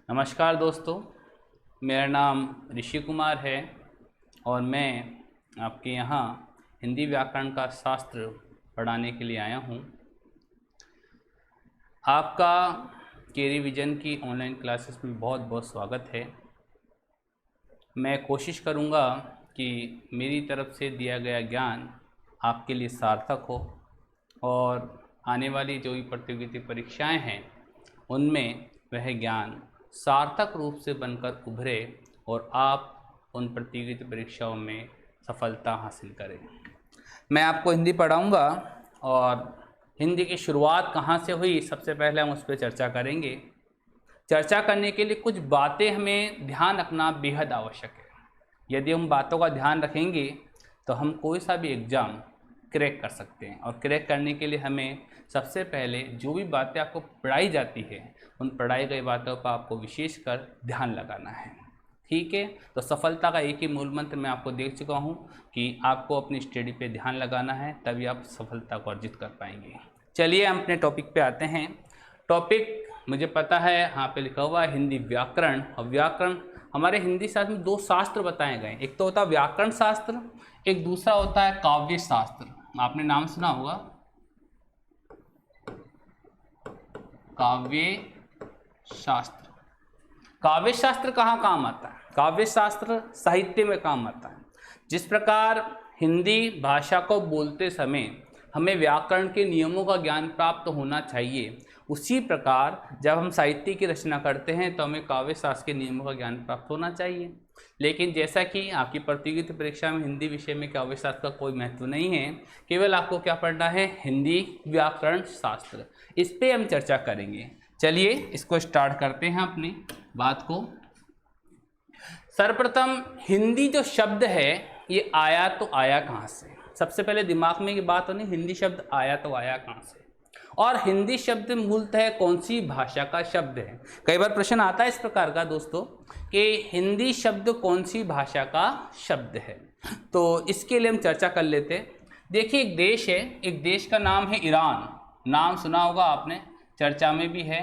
नमस्कार दोस्तों, मेरा नाम ऋषि कुमार है और मैं आपके यहाँ हिंदी व्याकरण का शास्त्र पढ़ाने के लिए आया हूँ। आपका केरी विजन की ऑनलाइन क्लासेस में बहुत बहुत स्वागत है। मैं कोशिश करूँगा कि मेरी तरफ से दिया गया ज्ञान आपके लिए सार्थक हो और आने वाली जो भी प्रतियोगिता परीक्षाएं हैं उनमें वह ज्ञान सार्थक रूप से बनकर उभरे और आप उन प्रतियोगिता परीक्षाओं में सफलता हासिल करें। मैं आपको हिंदी पढ़ाऊंगा और हिंदी की शुरुआत कहाँ से हुई सबसे पहले हम उस पर चर्चा करेंगे। चर्चा करने के लिए कुछ बातें हमें ध्यान रखना बेहद आवश्यक है। यदि हम बातों का ध्यान रखेंगे तो हम कोई सा भी एग्ज़ाम क्रैक कर सकते हैं और क्रैक करने के लिए हमें सबसे पहले जो भी बातें आपको पढ़ाई जाती है उन पढ़ाई गई बातों पर आपको विशेषकर ध्यान लगाना है। ठीक है, तो सफलता का एक ही मूल मंत्र मैं आपको दे चुका हूँ कि आपको अपनी स्टडी पे ध्यान लगाना है, तभी आप सफलता को अर्जित कर पाएंगे। चलिए हम अपने टॉपिक पे आते हैं। टॉपिक मुझे पता है यहाँ पे लिखा हुआ है हिंदी व्याकरण। और व्याकरण हमारे हिंदी शास्त्र में दो शास्त्र बताए गए, एक तो होता है व्याकरण शास्त्र, एक दूसरा होता है काव्य शास्त्र। आपने नाम सुना होगा काव्य शास्त्र। काव्य शास्त्र कहाँ काम आता है? काव्य शास्त्र साहित्य में काम आता है। जिस प्रकार हिंदी भाषा को बोलते समय हमें व्याकरण के नियमों का ज्ञान प्राप्त होना चाहिए, उसी प्रकार जब हम साहित्य की रचना करते हैं तो हमें काव्य शास्त्र के नियमों का ज्ञान प्राप्त होना चाहिए। लेकिन जैसा कि आपकी प्रतियोगिता परीक्षा में हिंदी विषय में काव्य शास्त्र का कोई महत्व नहीं है, केवल आपको क्या पढ़ना है? हिंदी व्याकरण शास्त्र। इस पर हम चर्चा करेंगे। चलिए इसको स्टार्ट करते हैं अपनी बात को। सर्वप्रथम हिंदी जो शब्द है ये आया तो आया कहाँ से? सबसे पहले दिमाग में ये बात होनी, हिंदी शब्द आया तो आया कहाँ से, और हिंदी शब्द मूलतः कौन सी भाषा का शब्द है। कई बार प्रश्न आता है इस प्रकार का दोस्तों कि हिंदी शब्द कौन सी भाषा का शब्द है, तो इसके लिए हम चर्चा कर लेते हैं। देखिए एक देश है, एक देश का नाम है ईरान। नाम सुना होगा आपने, चर्चा में भी है।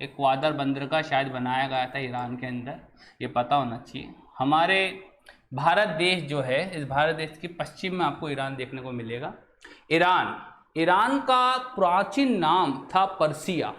एक ग्वादर बंदर का शायद बनाया गया था ईरान के अंदर, ये पता होना चाहिए। हमारे भारत देश जो है, इस भारत देश के पश्चिम में आपको ईरान देखने को मिलेगा। ईरान का प्राचीन नाम था पर्सिया।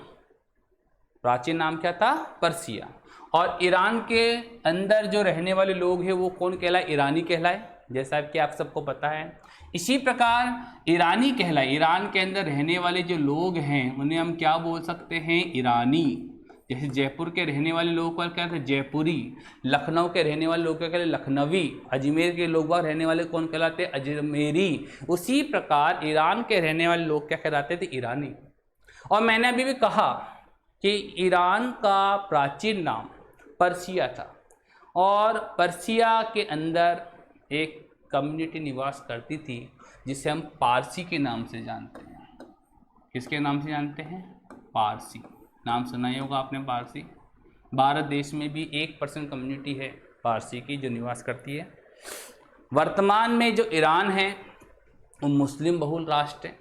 प्राचीन नाम क्या था? पर्सिया। और ईरान के अंदर जो रहने वाले लोग हैं वो कौन कहलाए? ईरानी कहलाए, जैसा कि आप सबको पता है। इसी प्रकार ईरानी कहलाए, ईरान के अंदर रहने वाले जो लोग हैं उन्हें हम क्या बोल सकते हैं? ईरानी। जैसे जयपुर के रहने वाले लोगों को क्या कहते हैं? जयपुरी। लखनऊ के रहने वाले लोग क्या कहते हैं? लखनवी। अजमेर के लोग रहने वाले कौन कहलाते हैं? अजमेरी। उसी प्रकार ईरान के रहने वाले लोग क्या कहलाते थे? ईरानी। और मैंने अभी भी कहा कि ईरान का प्राचीन नाम पर्सिया था और पर्सिया के अंदर एक कम्युनिटी निवास करती थी जिसे हम पारसी के नाम से जानते हैं। किसके नाम से जानते हैं? पारसी। नाम सुना ही होगा आपने, पारसी। भारत देश में भी 1% कम्युनिटी है पारसी की जो निवास करती है। वर्तमान में जो ईरान है वो मुस्लिम बहुल राष्ट्र है,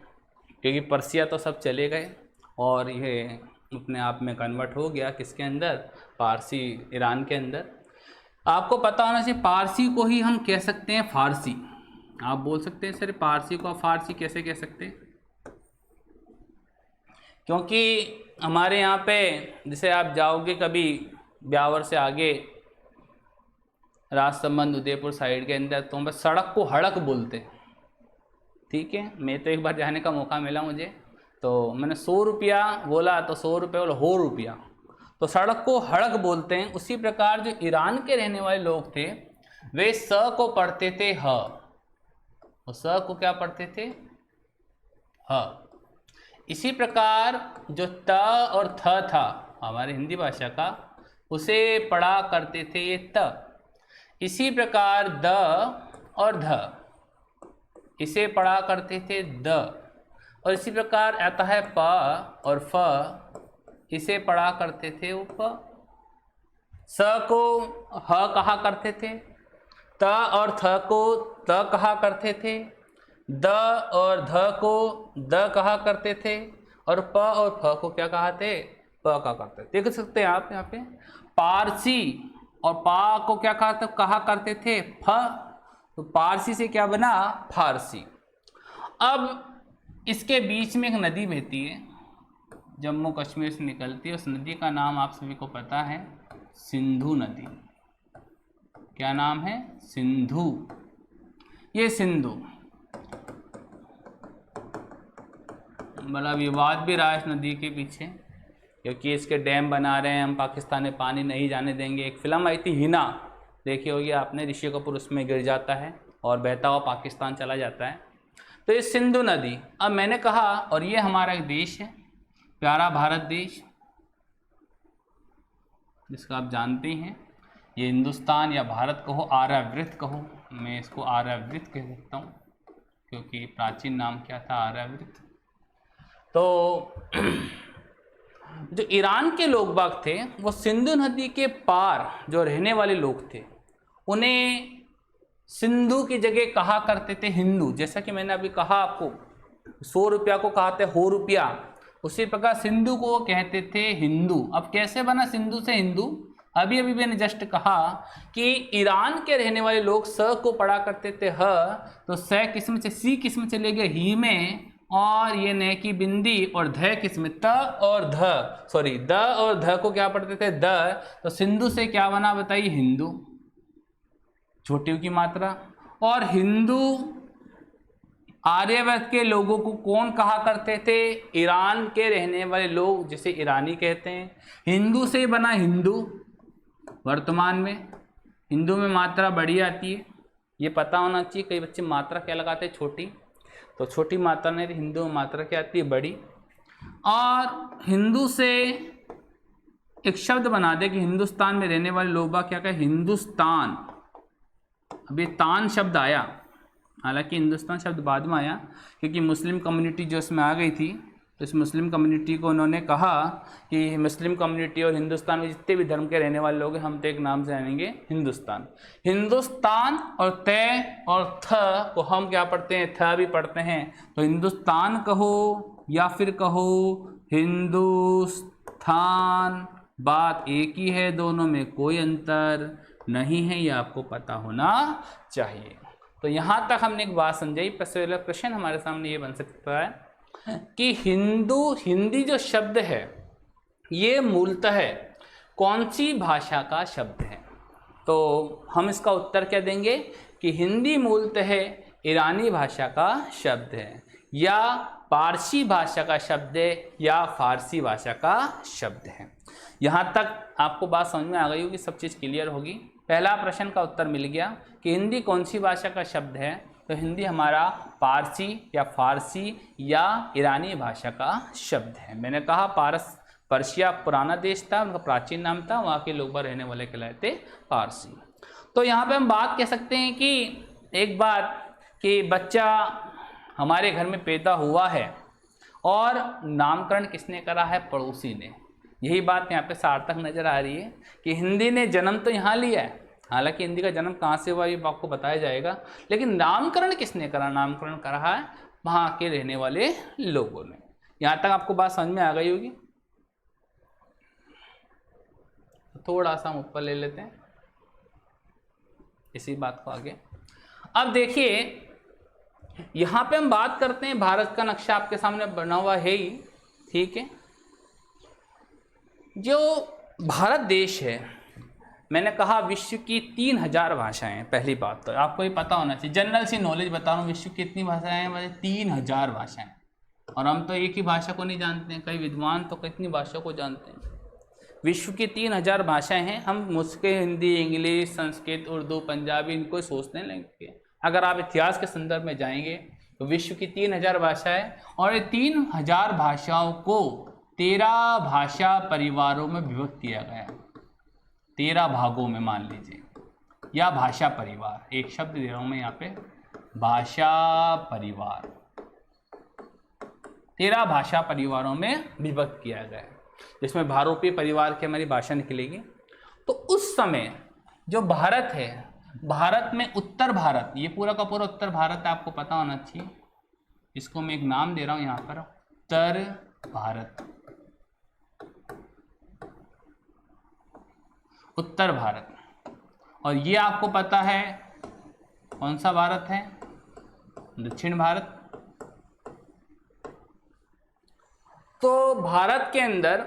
क्योंकि पर्सिया तो सब चले गए और यह अपने आप में कन्वर्ट हो गया किसके अंदर? पारसी, ईरान के अंदर। आपको पता होना चाहिए पारसी को ही हम कह सकते हैं फारसी। आप बोल सकते हैं सर पारसी को फारसी कैसे कह सकते हैं? क्योंकि हमारे यहाँ पे जैसे आप जाओगे कभी ब्यावर से आगे राजसमंद उदयपुर साइड के अंदर तो बस सड़क को हड़क बोलते हैं। ठीक है, मैं तो एक बार जाने का मौका मिला मुझे, तो मैंने 100 रुपया बोला तो 100 रुपये बोला हो रुपया, तो सड़क को हड़क बोलते हैं। उसी प्रकार जो ईरान के रहने वाले लोग थे वे स को पढ़ते थे ह, और स को क्या पढ़ते थे? ह। इसी प्रकार जो त और थ था हमारे हिंदी भाषा का, उसे पढ़ा करते थे ये त। इसी प्रकार द और ध, इसे पढ़ा करते थे द। और इसी प्रकार आता है प और फ, इसे पढ़ा करते थे वो प। स को ह कहा करते थे, त और थ को त कहा करते थे, द और ध को द कहा करते थे, और प और फ को क्या कहा थे? प कहा करते थे। देख सकते हैं आप यहाँ पे पारसी और पा को क्या कहा करते थे? फ। तो पारसी से क्या बना? फारसी। अब इसके बीच में एक नदी बहती है, जम्मू कश्मीर से निकलती है। उस नदी का नाम आप सभी को पता है, सिंधु नदी। क्या नाम है? सिंधु। ये सिंधु बड़ा विवाद भी रहा इस नदी के पीछे, क्योंकि इसके डैम बना रहे हैं, हम पाकिस्तान में पानी नहीं जाने देंगे। एक फिल्म आई थी हिना, देखी होगी आपने, ऋषि कपूर उसमें गिर जाता है और बहता हुआ पाकिस्तान चला जाता है। तो ये सिंधु नदी, अब मैंने कहा, और ये हमारा एक देश है, प्यारा भारत देश, जिसका आप जानते हैं, ये हिंदुस्तान या भारत कहो, आर्यवृत कहो, मैं इसको आर्यवृत कह सकता हूँ, क्योंकि प्राचीन नाम क्या था? आर्यवृत। तो जो ईरान के लोग बाग थे, वो सिंधु नदी के पार जो रहने वाले लोग थे, उन्हें सिंधु की जगह कहा करते थे हिंदू। जैसा कि मैंने अभी कहा आपको, 100 रुपया को कहते हो रुपया, उसी प्रकार सिंधु को कहते थे हिंदू। अब कैसे बना सिंधु से हिंदू? अभी अभी मैंने जस्ट कहा कि ईरान के रहने वाले लोग स को पढ़ा करते थे ह, तो स किस्म से सी किस्म चले गए ही में, और ये न की बिंदी, और ध किस्म त और ध, सॉरी द और ध को क्या पढ़ते थे? द। तो सिंधु से क्या बना बताइए? हिंदू, छोटी की मात्रा। और हिंदू आर्यवर्त के लोगों को कौन कहा करते थे? ईरान के रहने वाले लोग, जिसे ईरानी कहते हैं। हिंदू से बना हिंदू। वर्तमान में हिंदू में मात्रा बड़ी आती है, ये पता होना चाहिए। कई बच्चे मात्रा क्या लगाते हैं? छोटी। तो छोटी मात्रा नहीं, हिंदू में मात्रा क्या आती है? बड़ी। और हिंदू से एक शब्द बना दे कि हिंदुस्तान में रहने वाले लोग क्या कहे? हिंदुस्तान। अभी तान शब्द आया, हालांकि हिंदुस्तान शब्द बाद में आया, क्योंकि मुस्लिम कम्युनिटी जो इसमें आ गई थी, तो इस मुस्लिम कम्युनिटी को उन्होंने कहा कि मुस्लिम कम्युनिटी और हिंदुस्तान में जितने भी धर्म के रहने वाले लोग हैं, हम तो एक नाम से जानेंगे, हिंदुस्तान। हिंदुस्तान और तय और थ को हम क्या पढ़ते हैं? थ भी पढ़ते हैं। तो हिंदुस्तान कहो या फिर कहो हिंदुस्तान, बात एक ही है, दोनों में कोई अंतर नहीं है, ये आपको पता होना चाहिए। तो यहाँ तक हमने एक बात समझाई। पहला प्रश्न हमारे सामने ये बन सकता है कि हिंदी जो शब्द है, ये मूलतः कौन सी भाषा का शब्द है? तो हम इसका उत्तर क्या देंगे कि हिंदी मूलतः ईरानी भाषा का शब्द है, या पारसी भाषा का शब्द है, या फारसी भाषा का शब्द है। यहाँ तक आपको बात समझ में आ गई होगी, सब चीज़ क्लियर होगी। पहला प्रश्न का उत्तर मिल गया कि हिंदी कौन सी भाषा का शब्द है। तो हिंदी हमारा पारसी या फारसी या ईरानी भाषा का शब्द है। मैंने कहा पर्शिया पुराना देश था, उनका प्राचीन नाम था, वहाँ के लोग रहने वाले कहलाते पारसी। तो यहाँ पे हम बात कह सकते हैं कि एक बात कि बच्चा हमारे घर में पैदा हुआ है और नामकरण किसने करा है? पड़ोसी ने। यही बात यहाँ पे सार्थक नजर आ रही है कि हिंदी ने जन्म तो यहाँ लिया है, हालांकि हिंदी का जन्म कहाँ से हुआ ये आपको बताया जाएगा, लेकिन नामकरण किसने करा? नामकरण करा है वहाँ के रहने वाले लोगों ने। यहाँ तक आपको बात समझ में आ गई होगी। थोड़ा सा हम ऊपर ले लेते हैं इसी बात को आगे। अब देखिए, यहाँ पे हम बात करते हैं, भारत का नक्शा आपके सामने बना हुआ है ही, ठीक है। जो भारत देश है, मैंने कहा विश्व की 3000 भाषाएं। पहली बात तो आपको ये पता होना चाहिए, जनरल सी नॉलेज बता रहा हूँ, विश्व की कितनी भाषाएं हैं? 3000 भाषाएं। और हम तो एक ही भाषा को नहीं जानते हैं, कई विद्वान तो कितनी भाषा को जानते हैं। विश्व की 3000 भाषाएं हैं। हम मुझके हिंदी, इंग्लिश, संस्कृत, उर्दू, पंजाबी इनको सोचने लगेंगे। अगर आप इतिहास के संदर्भ में जाएंगे तो विश्व की 3000 भाषाएं, और ये 3000 भाषाओं को 13 भाषा परिवारों में विभक्त किया गया है। 13 भागों में मान लीजिए, या भाषा परिवार, एक शब्द दे रहा हूं मैं यहाँ पे, भाषा परिवार। 13 भाषा परिवारों में विभक्त किया गया है, जिसमें भारोपीय परिवार की हमारी भाषा निकलेगी। तो उस समय जो भारत है, भारत में उत्तर भारत, ये पूरा का पूरा उत्तर भारत है, आपको पता होना चाहिए। इसको मैं एक नाम दे रहा हूं यहाँ पर, उत्तर भारत। उत्तर भारत। और ये आपको पता है कौन सा भारत है? दक्षिण भारत। तो भारत के अंदर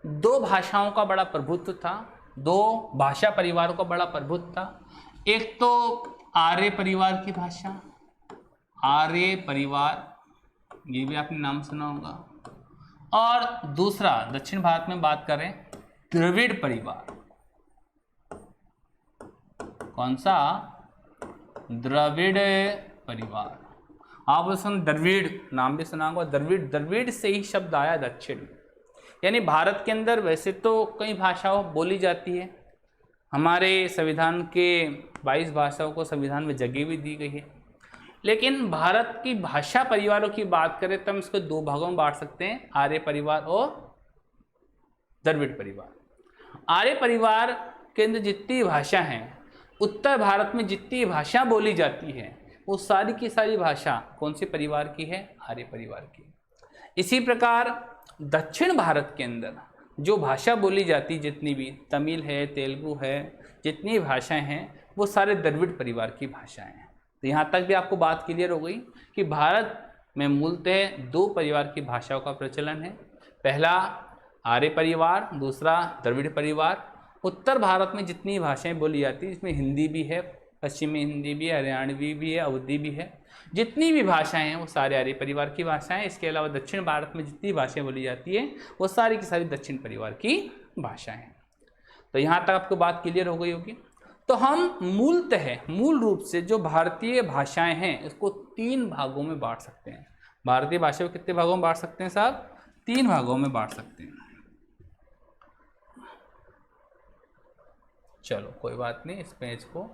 दो भाषाओं का बड़ा प्रभुत्व था, दो भाषा परिवारों का बड़ा प्रभुत्व था। एक तो आर्य परिवार की भाषा, आर्य परिवार, ये भी आपने नाम सुना होगा। और दूसरा दक्षिण भारत में बात करें द्रविड़ परिवार। कौन सा? द्रविड़ परिवार। आप उसमें द्रविड़ नाम भी सुना होगा। द्रविड़ से ही शब्द आया दक्षिण। यानी भारत के अंदर वैसे तो कई भाषाओं बोली जाती है, हमारे संविधान के 22 भाषाओं को संविधान में जगह भी दी गई है, लेकिन भारत की भाषा परिवारों की बात करें तो हम इसको दो भागों में बांट सकते हैं, आर्य परिवार और द्रविड़ परिवार। आर्य परिवार के अंदर जितनी भाषा हैं, उत्तर भारत में जितनी भाषा बोली जाती है, वो सारी की सारी भाषा कौन से परिवार की है? आर्य परिवार की। इसी प्रकार दक्षिण भारत के अंदर जो भाषा बोली जाती, जितनी भी तमिल है, तेलुगु है, जितनी भाषाएं हैं, वो सारे द्रविड़ परिवार की भाषाएं हैं। तो यहाँ तक भी आपको बात क्लियर हो गई कि भारत में मूलतः दो परिवार की भाषाओं का प्रचलन है, पहला आर्य परिवार, दूसरा द्रविड़ परिवार। उत्तर भारत में जितनी भाषाएं बोली जाती हैं, इसमें हिंदी भी है, पश्चिमी हिंदी भी है, हरियाणवी भी है, अवधी भी है। जितनी भी भाषाएं हैं वो सारे आर्य परिवार की भाषाएं। इसके अलावा दक्षिण भारत में जितनी भाषाएं बोली जाती हैं वो सारी की सारी दक्षिण परिवार की भाषाएं हैं। तो यहाँ तक आपको बात क्लियर हो गई होगी। तो हम मूल रूप से जो भारतीय भाषाएं हैं इसको 3 भागों में बांट सकते हैं। भारतीय भाषा को कितने भागों में बांट सकते हैं साहब? 3 भागों में बांट सकते हैं। चलो कोई बात नहीं, इस पेज को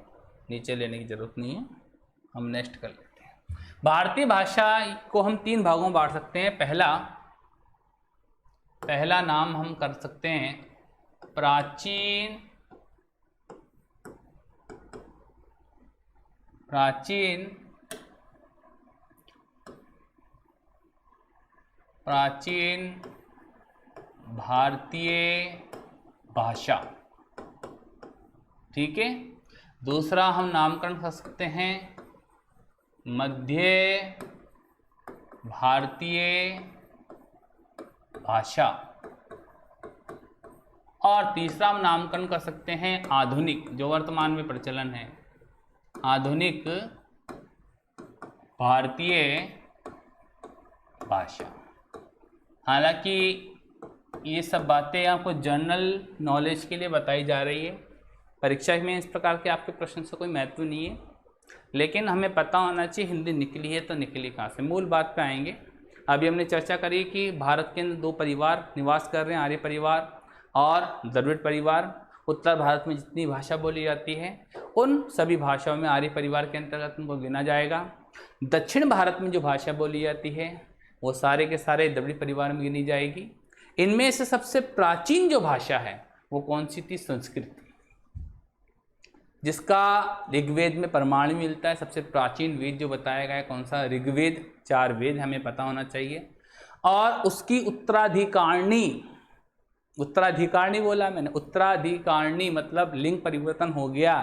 नीचे लेने की जरूरत नहीं है, हम नेक्स्ट कर लेते हैं। भारतीय भाषा को हम 3 भागों में बांट सकते हैं। पहला नाम हम कर सकते हैं प्राचीन भारतीय भाषा, ठीक है। दूसरा हम नामकरण कर सकते हैं मध्य भारतीय भाषा, और तीसरा हम नामकरण कर सकते हैं आधुनिक, जो वर्तमान में प्रचलन है, आधुनिक भारतीय भाषा। हालांकि ये सब बातें आपको जनरल नॉलेज के लिए बताई जा रही है, परीक्षा में इस प्रकार के आपके प्रश्न से कोई महत्व नहीं है, लेकिन हमें पता होना चाहिए हिंदी निकली है तो निकली कहाँ से। मूल बात पे आएंगे। अभी हमने चर्चा करी कि भारत के अंदर 2 परिवार निवास कर रहे हैं, आर्य परिवार और द्रविड़ परिवार। उत्तर भारत में जितनी भाषा बोली जाती है उन सभी भाषाओं में आर्य परिवार के अंतर्गत उनको गिना जाएगा। दक्षिण भारत में जो भाषा बोली जाती है वो सारे के सारे द्रविड़ परिवार में गिनी जाएगी। इनमें से सबसे प्राचीन जो भाषा है वो कौन सी थी? संस्कृत, जिसका ऋग्वेद में प्रमाण मिलता है। सबसे प्राचीन वेद जो बताया गया है कौन सा? ऋग्वेद। 4 वेद हमें पता होना चाहिए। और उसकी उत्तराधिकारणी बोला मैंने, उत्तराधिकारणी मतलब लिंग परिवर्तन हो गया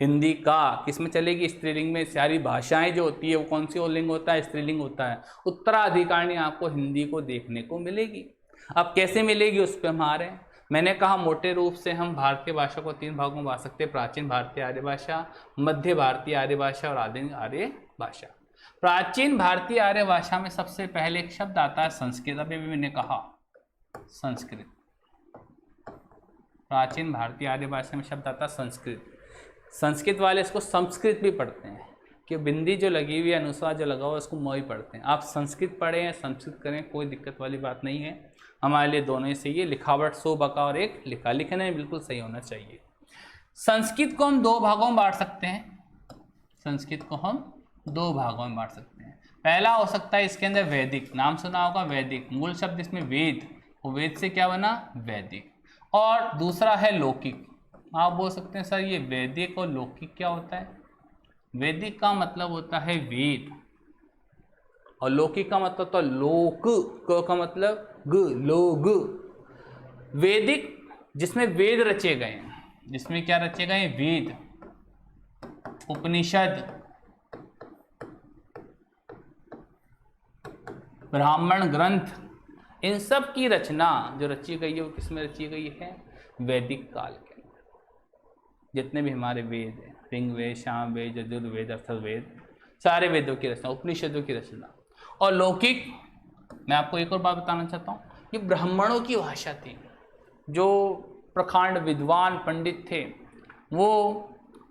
हिंदी का। किसमें चलेगी? स्त्रीलिंग में। सारी भाषाएं जो होती है वो कौन सी लिंग होता है? स्त्रीलिंग होता है। उत्तराधिकारणी आपको हिंदी को देखने को मिलेगी। अब कैसे मिलेगी उस पर हम आ रहे हैं। मैंने कहा मोटे रूप से हम भारतीय भाषा को 3 भागों में बांट सकते हैं, प्राचीन भारतीय आर्य भाषा, मध्य भारतीय आर्य भाषा और आधुनिक आर्य भाषा। प्राचीन भारतीय आर्य भाषा में सबसे पहले एक शब्द आता है संस्कृत। अभी भी मैंने कहा संस्कृत। प्राचीन भारतीय आर्य भाषा में शब्द आता है संस्कृत। संस्कृत वाले इसको संस्कृत भी पढ़ते हैं कि बिंदी जो लगी हुई है, अनुस्वार जो लगा हुआ है, उसको म ही पढ़ते हैं। आप संस्कृत पढ़ें या संस्कृत करें, कोई दिक्कत वाली बात नहीं है। हमारे लिए दोनों ही सही है। लिखावट 100 बका और एक लिखा, लिखने में बिल्कुल सही होना चाहिए। संस्कृत को हम 2 भागों में बांट सकते हैं। संस्कृत को हम 2 भागों में बांट सकते हैं। पहला हो सकता है इसके अंदर वैदिक, नाम सुना होगा वैदिक, मूल शब्द इसमें वेद, वो वेद से क्या बना? वैदिक। और दूसरा है लौकिक। आप बोल सकते हैं सर ये वैदिक और लौकिक क्या होता है? वैदिक का मतलब होता है वेद और लौकिक का मतलब तो लोक, क का मतलब ग, लोग। वैदिक जिसमें वेद रचे गए हैं, जिसमें क्या रचे गए? वेद, उपनिषद, ब्राह्मण ग्रंथ, इन सब की रचना जो रची गई है वो किसमें रची गई है? वैदिक काल के अंदर। जितने भी हमारे वेद हैं, ऋग्वेद, सामवेद, यजुर्वेद, अथर्ववेद, सारे वेदों की रचना, उपनिषदों की रचना। और लौकिक, मैं आपको एक और बात बताना चाहता हूँ, ये ब्राह्मणों की भाषा थी। जो प्रखंड विद्वान पंडित थे वो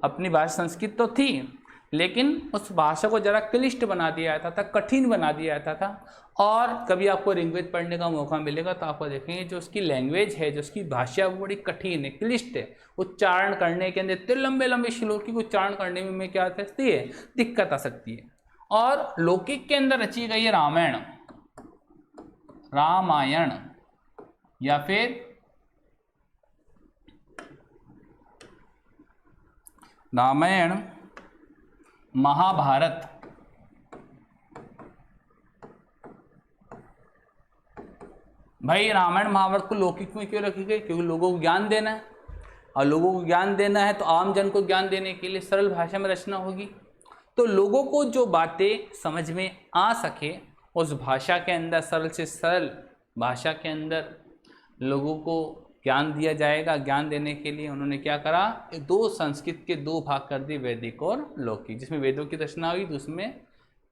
अपनी भाषा संस्कृत तो थी, लेकिन उस भाषा को ज़रा क्लिष्ट बना दिया जाता था, कठिन बना दिया जाता था। और कभी आपको ऋग्वेद पढ़ने का मौका मिलेगा तो आपको देखेंगे जो उसकी लैंग्वेज है, जो उसकी भाषा वो बड़ी कठिन है, क्लिष्ट है। उच्चारण करने के अंदर इतने लंबे लंबे श्लोक की उच्चारण करने में क्या आ सकती है? दिक्कत आ सकती है। और लौकिक के अंदर रची गई है रामायण, रामायण या फिर रामायण, महाभारत, भाई रामायण महाभारत को लौकिक में क्यों रखी गई? क्योंकि लोगों को ज्ञान देना है, और लोगों को ज्ञान देना है तो आम जन को ज्ञान देने के लिए सरल भाषा में रचना होगी। तो लोगों को जो बातें समझ में आ सके उस भाषा के अंदर, सरल से सरल भाषा के अंदर लोगों को ज्ञान दिया जाएगा। ज्ञान देने के लिए उन्होंने क्या करा? दो संस्कृत के दो भाग कर दिए, वैदिक और लौकिक, जिसमें वेदों की रचना हुई तो उसमें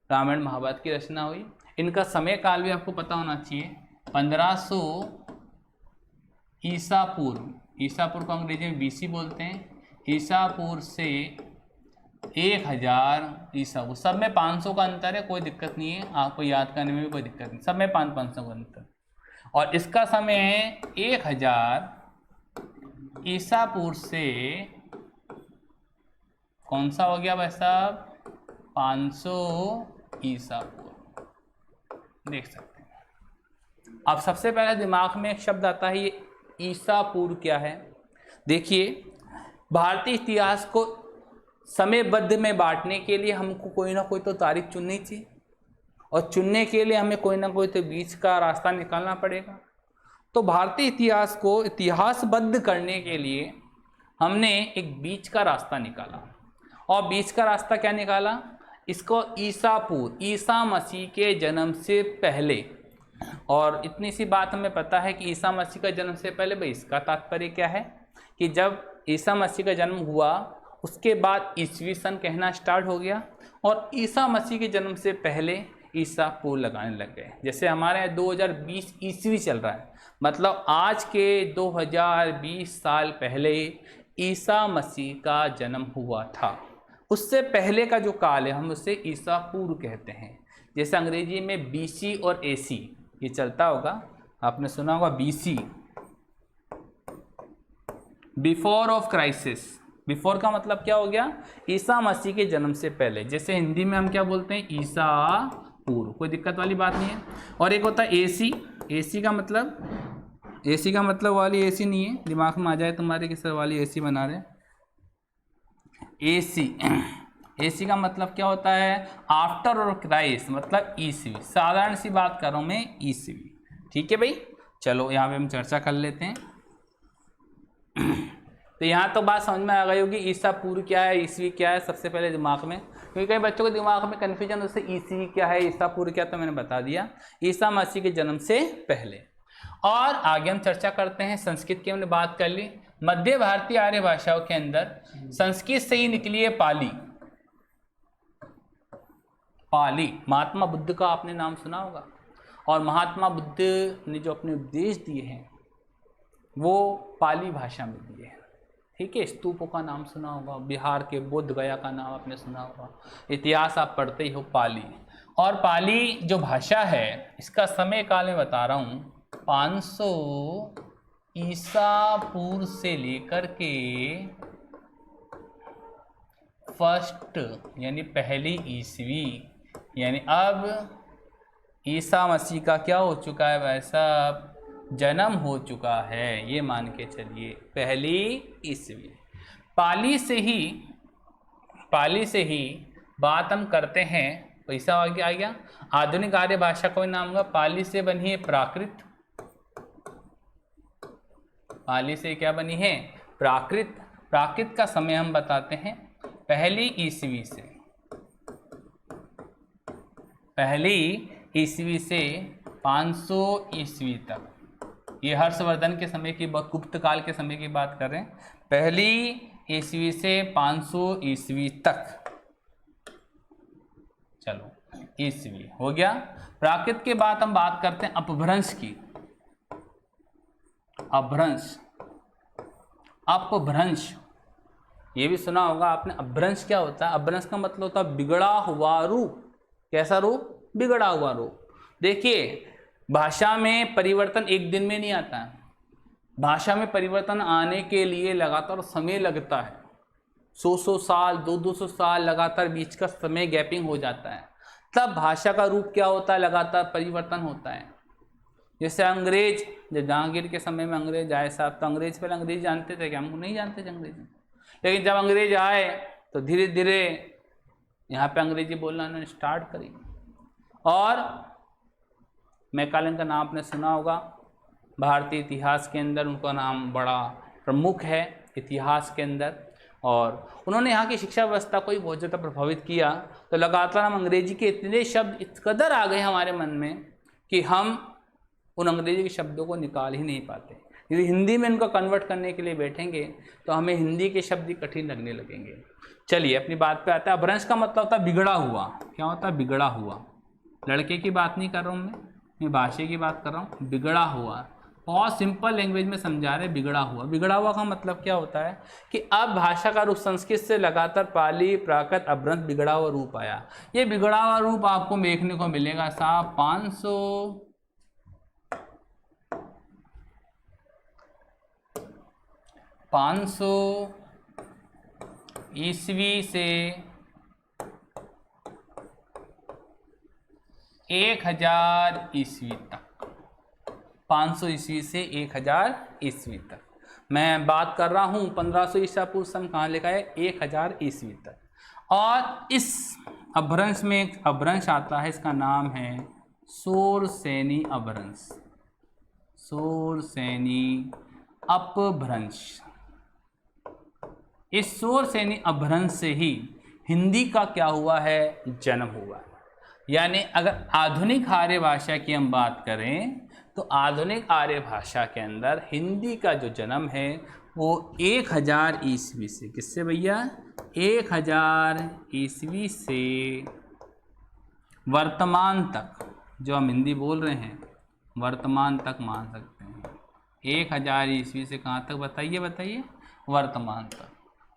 रामायण महाभारत की रचना हुई। इनका समय काल भी आपको पता होना चाहिए, 1500 ईसा पूर्व, ईसा पूर्व को अंग्रेजी में बीसी बोलते हैं, ईसा पूर्व से 1000 ईसा पूर्व, सब में 500 का अंतर है, कोई दिक्कत नहीं है, आपको याद करने में भी कोई दिक्कत नहीं, सब में 500 का अंतर। और इसका समय है 1000 ईसा पूर्व से कौन सा हो गया भाई साहब? 500 ईसा पूर्व, देख सकते हैं। अब सबसे पहले दिमाग में एक शब्द आता है, ये ईसा पूर्व क्या है? देखिए, भारतीय इतिहास को समयबद्ध में बांटने के लिए हमको कोई ना कोई तो तारीख चुननी चाहिए, और चुनने के लिए हमें कोई ना कोई तो बीच का रास्ता निकालना पड़ेगा। तो भारतीय इतिहास को इतिहासबद्ध करने के लिए हमने एक बीच का रास्ता निकाला, और बीच का रास्ता क्या निकाला? इसको ईसा पूर्व, ईसा मसीह के जन्म से पहले। और इतनी सी बात हमें पता है कि ईसा मसीह का जन्म से पहले, भाई इसका तात्पर्य क्या है कि जब ईसा मसीह का जन्म हुआ उसके बाद ईसवी सन कहना स्टार्ट हो गया, और ईसा मसीह के जन्म से पहले ईसा पूर्व लगाने लग गए। जैसे हमारे यहाँ 2020 ईस्वी चल रहा है, मतलब आज के 2020 साल पहले ईसा मसीह का जन्म हुआ था। उससे पहले का जो काल है हम उसे ईसा पूर्व कहते हैं। जैसे अंग्रेजी में बीसी और एसी ये चलता होगा, आपने सुना होगा BC, before of crisis. Before का मतलब क्या हो गया? ईसा मसीह के जन्म से पहले। जैसे हिंदी में हम क्या बोलते हैं? ईसा पूर्व, कोई दिक्कत वाली बात नहीं है। और एक होता है एसी, एसी का मतलब वाली एसी नहीं है, दिमाग में आ जाए तुम्हारे किस वाली एसी बना रहे। एसी का मतलब क्या होता है? आफ्टर और क्राइस्ट, मतलब ईसवी। साधारण सी बात कर रहा हूँ मैं, ईसवी। ठीक है भाई, चलो यहाँ पे हम चर्चा कर लेते हैं। तो यहाँ तो बात समझ में आ गई होगी, ईसा पूर्व क्या है, ईसवी क्या है, सबसे पहले दिमाग में, क्योंकि कई बच्चों के दिमाग में कन्फ्यूजन उससे ईसवी क्या है, ईसा पूर्व क्या, तो मैंने बता दिया ईसा मसीह के जन्म से पहले। और आगे हम चर्चा करते हैं। संस्कृत की हमने बात कर ली। मध्य भारतीय आर्य भाषाओं के अंदर संस्कृत से ही निकली है पाली। पाली, महात्मा बुद्ध का आपने नाम सुना होगा, और महात्मा बुद्ध ने जो अपने उपदेश दिए हैं वो पाली भाषा में दिए हैं। ठीक है, स्तूपों का नाम सुना होगा, बिहार के बोध गया का नाम आपने सुना होगा, इतिहास आप पढ़ते ही हो पाली। और पाली जो भाषा है इसका समय काल में बता रहा हूँ, 500 ईसा पूर्व से लेकर के फर्स्ट यानी पहली ईस्वी, यानी अब ईसा मसीह का क्या हो चुका है भाई साहब? जन्म हो चुका है, ये मान के चलिए पहली ईस्वी। पाली से ही बात हम करते हैं, पैसा आगे आ गया। आधुनिक आर्य भाषा का नाम होगा, पाली से बनी है प्राकृत। पाली से क्या बनी है? प्राकृत। प्राकृत का समय हम बताते हैं पहली ईस्वी से, पहली ईस्वी से 500 ईस्वी तक। ये हर्षवर्धन के समय की, गुप्त काल के समय की बात कर रहे हैं। पहली ईस्वी से 500 ईस्वी तक, चलो ईस्वी हो गया। प्राकृत के बाद हम बात करते हैं अपभ्रंश की। अपभ्रंश, अपभ्रंश ये भी सुना होगा आपने। अपभ्रंश क्या होता है? अपभ्रंश का मतलब होता है बिगड़ा हुआ रूप। कैसा रूप? बिगड़ा हुआ रूप। देखिए, भाषा में परिवर्तन एक दिन में नहीं आता है। भाषा में परिवर्तन आने के लिए लगातार समय लगता है। 100 साल, 200 साल लगातार बीच का समय गैपिंग हो जाता है। तब भाषा का रूप क्या होता है? लगातार परिवर्तन होता है। जैसे अंग्रेज, जब जहांगीर के समय में अंग्रेज आए साहब, तो अंग्रेज पहले अंग्रेजी जानते थे क्या? हम नहीं जानते थे अंग्रेजी। लेकिन जब अंग्रेज आए तो धीरे धीरे यहाँ पे अंग्रेजी बोलना उन्होंने स्टार्ट करी। और मैकाले का नाम आपने सुना होगा। भारतीय इतिहास के अंदर उनका नाम बड़ा प्रमुख है इतिहास के अंदर। और उन्होंने यहाँ की शिक्षा व्यवस्था को ही बहुत ज़्यादा प्रभावित किया। तो लगातार हम अंग्रेजी के इतने शब्द इस कदर आ गए हमारे मन में कि हम उन अंग्रेजी के शब्दों को निकाल ही नहीं पाते। यदि हिंदी में इनको कन्वर्ट करने के लिए बैठेंगे तो हमें हिंदी के शब्द ही कठिन लगने लगेंगे। चलिए अपनी बात पे आता है। अपभ्रंश का मतलब होता है बिगड़ा हुआ। क्या होता है? बिगड़ा हुआ। लड़के की बात नहीं कर रहा हूँ मैं भाषा की बात कर रहा हूँ। बिगड़ा हुआ, बहुत सिंपल लैंग्वेज में समझा रहे। बिगड़ा हुआ, बिगड़ा हुआ का मतलब क्या होता है कि अब भाषा का रूप संस्कृत से लगातार पाली, प्राकृत, अपभ्रंश, बिगड़ा हुआ रूप आया। ये बिगड़ा हुआ रूप आपको देखने को मिलेगा साहब 500 ईस्वी से 1000 ईस्वी तक। 500 ईस्वी से 1000 ईस्वी तक। मैं बात कर रहा हूँ 1500 ईसा पूर्व से हम कहाँ लिखा है? 1000 ईस्वी तक। और इस अपभ्रंश में एक अपभ्रंश आता है, इसका नाम है शोरसेनी अपभ्रंश। शोरसेनी अपभ्रंश। इस शोरसेनी अपभ्रंश से ही हिंदी का क्या हुआ है? जन्म हुआ है। यानी अगर आधुनिक आर्य भाषा की हम बात करें तो आधुनिक आर्य भाषा के अंदर हिंदी का जो जन्म है वो 1000 ईस्वी से, किससे भैया? 1000 ईस्वी से वर्तमान तक, जो हम हिंदी बोल रहे हैं वर्तमान तक मान सकते हैं। 1000 ईस्वी से कहाँ तक बताइए? बताइए। वर्तमान तक।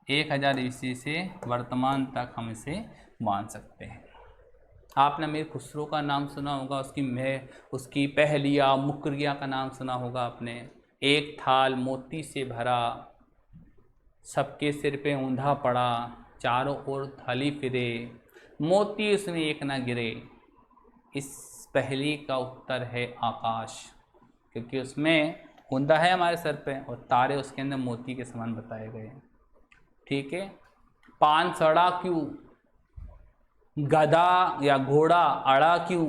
1000 ईस्वी से वर्तमान तक हम इसे मान सकते हैं। आपने मीर खुसरो का नाम सुना होगा, उसकी पहेलिया, मुकरिया का नाम सुना होगा आपने। एक थाल मोती से भरा, सबके सिर पे ऊंधा पड़ा, चारों ओर थाली फिरे, मोती उसमें एक ना गिरे। इस पहेली का उत्तर है आकाश, क्योंकि उसमें ऊंधा है हमारे सर पे और तारे उसके अंदर मोती के समान बताए गए हैं। ठीक है। पान सड़ा क्यों? गधा या घोड़ा अड़ा क्यों?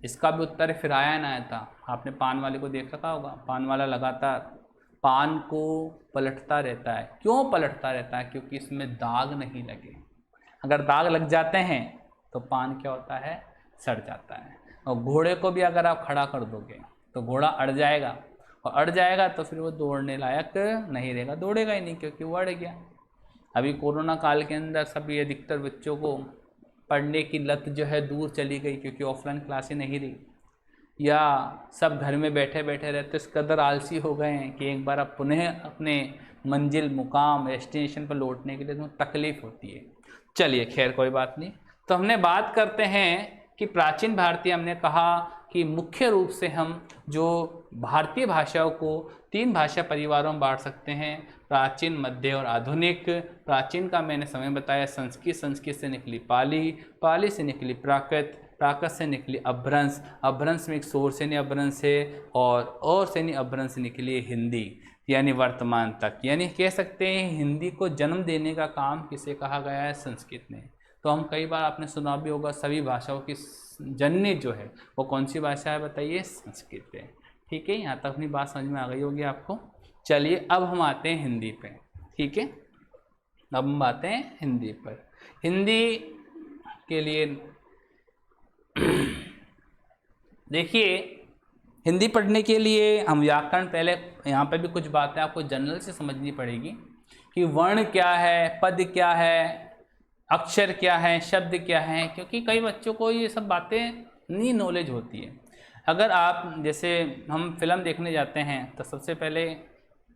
इसका भी उत्तर है फिर आया ना आया था। आपने पान वाले को देख रखा होगा, पान वाला लगातार पान को पलटता रहता है। क्यों पलटता रहता है? क्योंकि इसमें दाग नहीं लगे। अगर दाग लग जाते हैं तो पान क्या होता है? सड़ जाता है। और घोड़े को भी अगर आप खड़ा कर दोगे तो घोड़ा अड़ जाएगा, और अड़ जाएगा तो फिर वो दौड़ने लायक नहीं रहेगा, दौड़ेगा ही नहीं, क्योंकि वो अड़ गया। अभी कोरोना काल के अंदर सभी अधिकतर बच्चों को पढ़ने की लत जो है दूर चली गई, क्योंकि ऑफलाइन क्लासें नहीं रही, या सब घर में बैठे बैठे रहते इस कदर आलसी हो गए हैं कि एक बार अब पुनः अपने मंजिल, मुकाम, डेस्टिनेशन पर लौटने के लिए तो तकलीफ़ होती है। चलिए खैर कोई बात नहीं। तो हमने बात करते हैं कि प्राचीन भारतीय, हमने कहा कि मुख्य रूप से हम जो भारतीय भाषाओं को 3 भाषा परिवारों में बांट सकते हैं, प्राचीन, मध्य और आधुनिक। प्राचीन का मैंने समय बताया संस्कृत, संस्कृत से निकली पाली, पाली से निकली प्राकृत, प्राकृत से निकली अपभ्रंश, अपभ्रंश में एक शोरसेनी अपभ्रंश है, और सेनी अपभ्रंश से निकली हिंदी, यानी वर्तमान तक। यानी कह सकते हैं हिंदी को जन्म देने का काम किसे कहा गया है? संस्कृत ने। तो हम कई बार आपने सुना भी होगा सभी भाषाओं की जननी जो है वो कौन सी भाषा है? बताइए, संस्कृत है। ठीक है, यहाँ तक अपनी बात समझ में आ गई होगी आपको। चलिए अब हम आते हैं हिंदी पे। ठीक है, अब हम आते हैं हिंदी पर। हिंदी के लिए देखिए, हिंदी पढ़ने के लिए हम व्याकरण, पहले यहाँ पे भी कुछ बातें आपको जनरल से समझनी पड़ेगी कि वर्ण क्या है, पद क्या है, अक्षर क्या है, शब्द क्या है, क्योंकि कई बच्चों को ये सब बातें नहीं नॉलेज होती है। अगर आप, जैसे हम फिल्म देखने जाते हैं तो सबसे पहले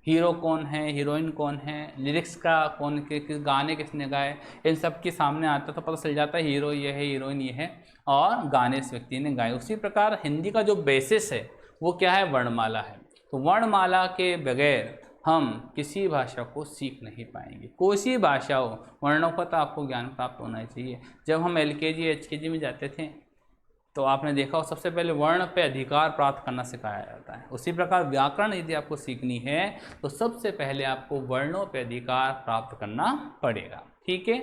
हीरो कौन है, हीरोइन कौन है, लिरिक्स का कौन के किस गाने किसने गाए, इन सब के सामने आता तो पता चल जाता है हीरो ये है, हीरोइन ये है, और गाने इस व्यक्ति ने गाए। उसी प्रकार हिंदी का जो बेसिस है वो क्या है, वर्णमाला है। तो वर्णमाला के बगैर हम किसी भाषा को सीख नहीं पाएंगे। कोई सी भाषा हो, वर्णों का तो आपको ज्ञान प्राप्त होना चाहिए। जब हम LKG HKG में जाते थे तो आपने देखा हो, सबसे पहले वर्ण पे अधिकार प्राप्त करना सिखाया जाता है। उसी प्रकार व्याकरण यदि आपको सीखनी है तो सबसे पहले आपको वर्णों पे अधिकार प्राप्त करना पड़ेगा। ठीक है,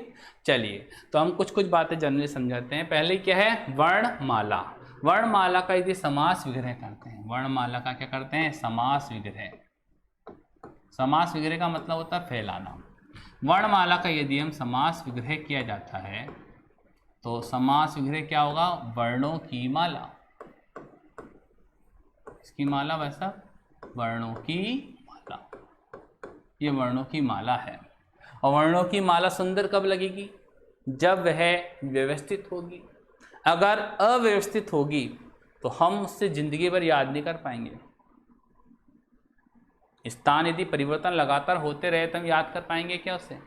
चलिए तो हम कुछ कुछ बातें जनरली समझाते हैं। पहले क्या है, वर्णमाला। वर्णमाला का यदि समास विग्रह करते हैं, वर्णमाला का क्या करते हैं, समास विग्रह। समास विग्रह का मतलब होता है फैलाना। वर्णमाला का यदि हम समास विग्रह किया जाता है तो समास विग्रह क्या होगा, वर्णों की माला। इसकी माला वैसा, वर्णों की माला, ये वर्णों की माला है। और वर्णों की माला सुंदर कब लगेगी, जब वह व्यवस्थित होगी। अगर अव्यवस्थित होगी तो हम उससे जिंदगी भर याद नहीं कर पाएंगे। स्थान यदि परिवर्तन लगातार होते रहे तो हम याद कर पाएंगे क्या उसे,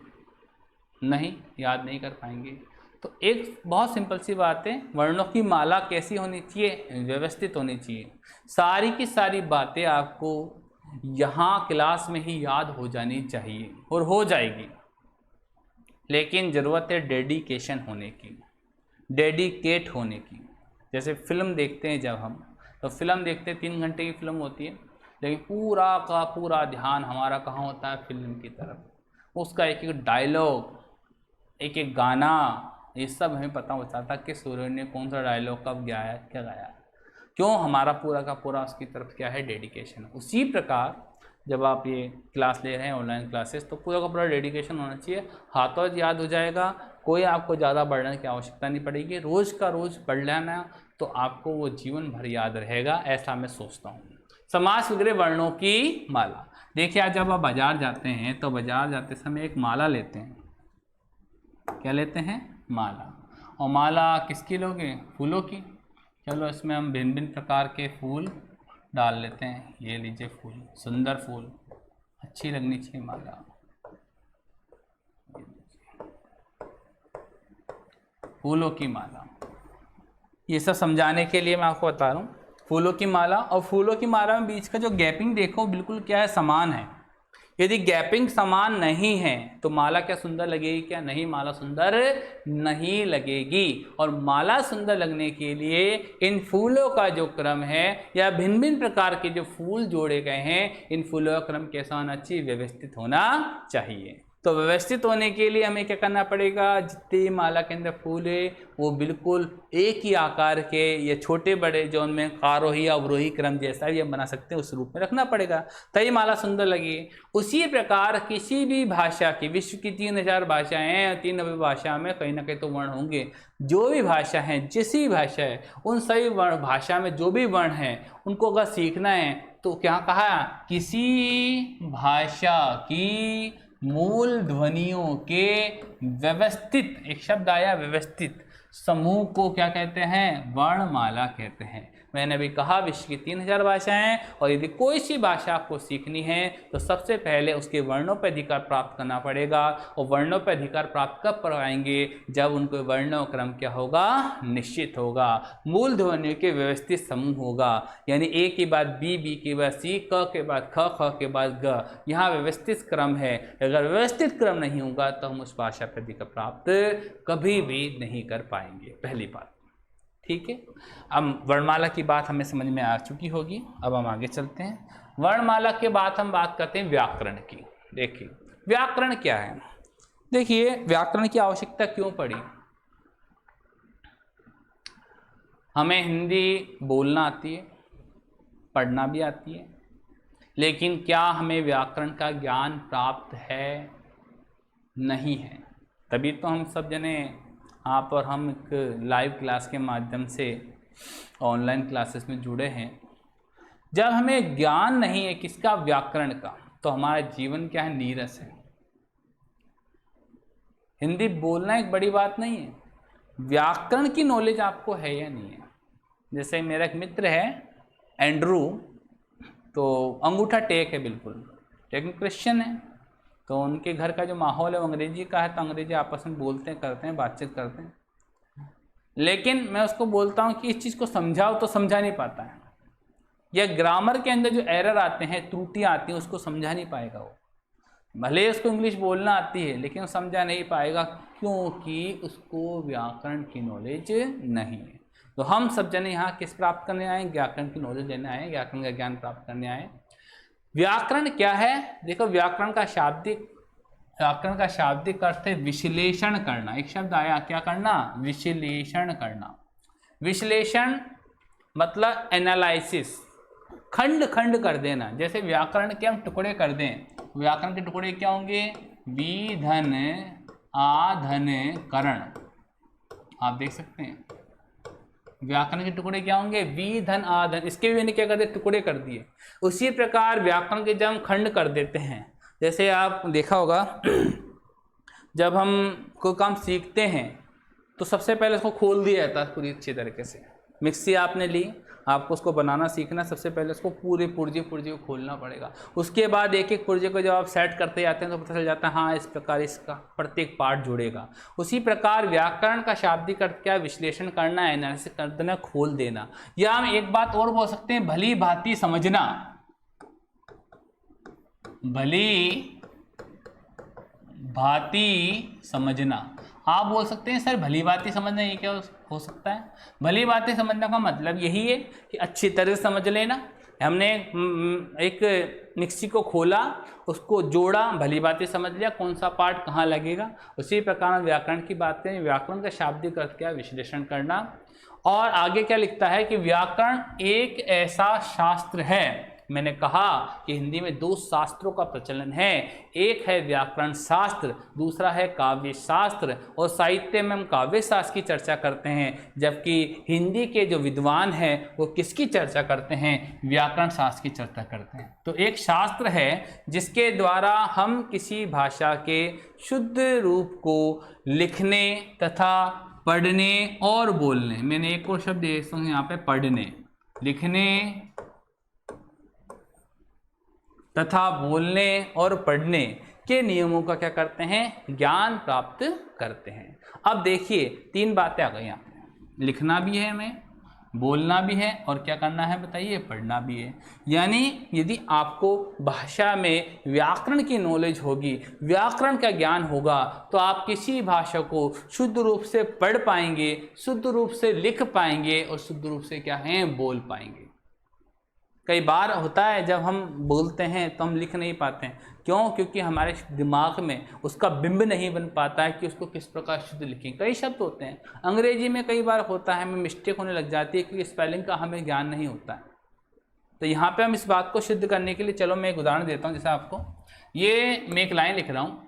नहीं, याद नहीं कर पाएंगे। तो एक बहुत सिंपल सी बात है, वर्णों की माला कैसी होनी चाहिए, व्यवस्थित होनी चाहिए। सारी की सारी बातें आपको यहाँ क्लास में ही याद हो जानी चाहिए और हो जाएगी, लेकिन ज़रूरत है डेडिकेशन होने की, डेडिकेट होने की। जैसे फिल्म देखते हैं, जब हम तो फिल्म देखते हैं 3 घंटे की फिल्म होती है, लेकिन पूरा का पूरा ध्यान हमारा कहाँ होता है, फिल्म की तरफ। उसका एक एक डायलॉग, एक एक गाना, ये सब हमें पता हो जाता है कि सूर्य ने कौन सा डायलॉग कब गाया, क्या गाया। क्यों, हमारा पूरा का पूरा उसकी तरफ क्या है, डेडिकेशन। उसी प्रकार जब आप ये क्लास ले रहे हैं, ऑनलाइन क्लासेस, तो पूरा का पूरा डेडिकेशन होना चाहिए। हाथों याद हो जाएगा, कोई आपको ज़्यादा पढ़ने की आवश्यकता नहीं पड़ेगी। रोज़ का रोज़ पढ़ लेना तो आपको वो जीवन भर याद रहेगा, ऐसा मैं सोचता हूँ। समास विग्रह वर्णों की माला। देखिए, आज जब आप बाजार जाते हैं तो बाजार जाते समय एक माला लेते हैं। क्या लेते हैं, माला। और माला किसकी लोगे, फूलों की। चलो इसमें हम भिन्न भिन्न प्रकार के फूल डाल लेते हैं। ये लीजिए फूल, सुंदर फूल, अच्छी लगनी चाहिए माला। फूलों की माला, ये सब समझाने के लिए मैं आपको बता रहा हूँ। फूलों की माला, और फूलों की माला में बीच का जो गैपिंग देखो, बिल्कुल क्या है, समान है। यदि गैपिंग समान नहीं है तो माला क्या सुंदर लगेगी, क्या नहीं, माला सुंदर नहीं लगेगी। और माला सुंदर लगने के लिए इन फूलों का जो क्रम है, या भिन्न भिन्न प्रकार के जो फूल जोड़े गए हैं, इन फूलों का क्रम कैसा होना चाहिए, व्यवस्थित होना चाहिए। तो व्यवस्थित होने के लिए हमें क्या करना पड़ेगा, जितनी माला के अंदर फूल है वो बिल्कुल एक ही आकार के, या छोटे बड़े जो उनमें आरोही अवरोही क्रम जैसा भी हम बना सकते हैं, उस रूप में रखना पड़ेगा, तभी माला सुंदर लगी। उसी प्रकार किसी भी भाषा की, विश्व की 3000 भाषाएं हैं, 3 भाषा में कहीं ना कहीं तो वर्ण होंगे। जो भी भाषा है, जिस भी भाषा है, उन सभी वर्ण भाषा में जो भी वर्ण है उनको अगर सीखना है तो क्या कहा, किसी भाषा की मूल ध्वनियों के व्यवस्थित, एक शब्द आया व्यवस्थित, समूह को क्या कहते हैं, वर्णमाला कहते हैं। मैंने अभी कहा विश्व की 3000 भाषाएं, और यदि कोई सी भाषा आपको सीखनी है तो सबसे पहले उसके वर्णों पर अधिकार प्राप्त करना पड़ेगा। और वर्णों पर अधिकार प्राप्त कब करवाएंगे, जब उनको वर्णों क्रम क्या होगा, निश्चित होगा, मूल ध्वनियों के व्यवस्थित समूह होगा। यानी ए के बाद बी, बी के बाद सी, क के बाद ख, ख के बाद ग, यहाँ व्यवस्थित क्रम है। अगर व्यवस्थित क्रम नहीं होगा तो हम उस भाषा पर अधिकार प्राप्त कभी भी नहीं कर पाएंगे, पहली बात। ठीक है, अब वर्णमाला की बात हमें समझ में आ चुकी होगी। अब हम आगे चलते हैं। वर्णमाला के बाद हम बात करते हैं व्याकरण की। देखिए व्याकरण क्या है, देखिए व्याकरण की आवश्यकता क्यों पड़ी। हमें हिंदी बोलना आती है, पढ़ना भी आती है, लेकिन क्या हमें व्याकरण का ज्ञान प्राप्त है, नहीं है। तभी तो हम सब जने आप और हम एक लाइव क्लास के माध्यम से ऑनलाइन क्लासेस में जुड़े हैं। जब हमें ज्ञान नहीं है किसका, व्याकरण का, तो हमारा जीवन क्या है, नीरस है। हिंदी बोलना एक बड़ी बात नहीं है, व्याकरण की नॉलेज आपको है या नहीं है। जैसे मेरा एक मित्र है एंड्रू, तो अंगूठा टेक है बिल्कुल, लेकिन क्रिश्चियन है। तो उनके घर का जो माहौल है वो अंग्रेजी का है, तो अंग्रेजी आपस में बोलते हैं, करते हैं, बातचीत करते हैं। लेकिन मैं उसको बोलता हूँ कि इस चीज़ को समझाओ तो समझा नहीं पाता है, या ग्रामर के अंदर जो एरर आते हैं, त्रुटियाँ आती हैं, उसको समझा नहीं पाएगा वो। भले उसको इंग्लिश बोलना आती है लेकिन वो समझा नहीं पाएगा, क्योंकि उसको व्याकरण की नॉलेज नहीं है। तो हम सब जने यहाँ किस प्राप्त करने आए, व्याकरण की नॉलेज लेने आए, व्याकरण का ज्ञान प्राप्त करने आए। व्याकरण क्या है, देखो व्याकरण का शाब्दिक अर्थ है विश्लेषण करना। एक शब्द आया, क्या करना, विश्लेषण करना। विश्लेषण मतलब एनालिसिस, खंड खंड कर देना। जैसे व्याकरण के हम टुकड़े कर दें, व्याकरण के टुकड़े क्या होंगे, विधन आधन करण। आप देख सकते हैं व्याकरण के टुकड़े क्या होंगे, विधन आधन। इसके भी मैंने क्या कर दिया, टुकड़े कर दिए। उसी प्रकार व्याकरण के जब हम खंड कर देते हैं, जैसे आप देखा होगा जब हम कोई काम सीखते हैं तो सबसे पहले उसको खोल दिया जाता है पूरी अच्छी तरीके से। मिक्सी आपने ली, आपको उसको बनाना सीखना, सबसे पहले उसको पूरे पुर्जे को खोलना पड़ेगा। उसके बाद एक एक पुर्जे को जब आप सेट करते जाते हैं तो पता चल जाता है हाँ इस प्रकार इसका प्रत्येक पार्ट जुड़ेगा। उसी प्रकार व्याकरण का शाब्दिक अर्थ क्या, विश्लेषण करना, एनालिसिस कर देना, खोल देना। या हम एक बात और बोल सकते हैं, भली भांति समझना। भली भांति समझना। आप बोल सकते हैं सर भली भांति समझना ये क्या हो सकता है। भली भांति समझने का मतलब यही है कि अच्छी तरह से समझ लेना। हमने एक मिक्सी को खोला, उसको जोड़ा, भली भांति समझ लिया कौन सा पार्ट कहाँ लगेगा। उसी प्रकार व्याकरण की बात करें, व्याकरण का शाब्दिक अर्थ क्या, विश्लेषण करना। और आगे क्या लिखता है कि व्याकरण एक ऐसा शास्त्र है, मैंने कहा कि हिंदी में दो शास्त्रों का प्रचलन है, एक है व्याकरण शास्त्र, दूसरा है काव्य शास्त्र। और साहित्य में हम काव्य शास्त्र की चर्चा करते हैं, जबकि हिंदी के जो विद्वान हैं वो किसकी चर्चा करते हैं, व्याकरण शास्त्र की चर्चा करते हैं। तो एक शास्त्र है जिसके द्वारा हम किसी भाषा के शुद्ध रूप को लिखने तथा पढ़ने और बोलने, मैंने एक और शब्द यहाँ पे पढ़ने, लिखने तथा बोलने और पढ़ने के नियमों का क्या करते हैं, ज्ञान प्राप्त करते हैं। अब देखिए तीन बातें आ गई यहाँ पे, लिखना भी है हमें, बोलना भी है, और क्या करना है बताइए, पढ़ना भी है। यानी यदि आपको भाषा में व्याकरण की नॉलेज होगी, व्याकरण का ज्ञान होगा, तो आप किसी भाषा को शुद्ध रूप से पढ़ पाएंगे, शुद्ध रूप से लिख पाएंगे और शुद्ध रूप से क्या है, बोल पाएंगे। कई बार होता है जब हम बोलते हैं तो हम लिख नहीं पाते हैं, क्यों, क्योंकि हमारे दिमाग में उसका बिंब नहीं बन पाता है कि उसको किस प्रकार शुद्ध लिखें। कई शब्द होते हैं अंग्रेजी में, कई बार होता है हमें मिस्टेक होने लग जाती है क्योंकि स्पेलिंग का हमें ज्ञान नहीं होता है। तो यहाँ पे हम इस बात को सिद्ध करने के लिए, चलो मैं एक उदाहरण देता हूँ। जैसे आपको ये मैं एक लाइन लिख रहा हूँ,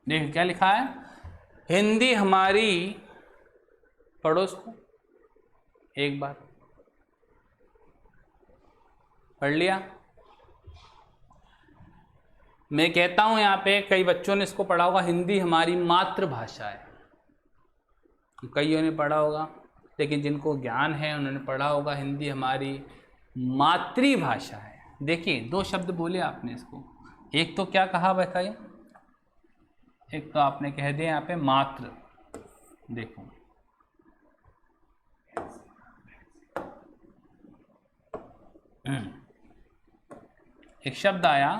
देखिए क्या लिखा है, हिंदी हमारी, पढ़ो इसको एक बार, पढ़ लिया। मैं कहता हूं यहाँ पे कई बच्चों ने इसको पढ़ा होगा, हिंदी हमारी मातृभाषा है। कईयों ने पढ़ा होगा, लेकिन जिनको ज्ञान है उन्होंने पढ़ा होगा हिंदी हमारी मातृभाषा है। देखिए दो शब्द बोले आपने इसको, एक तो क्या कहा बताइए, एक तो आपने कह दिया यहाँ पे मात्र, देखो एक शब्द आया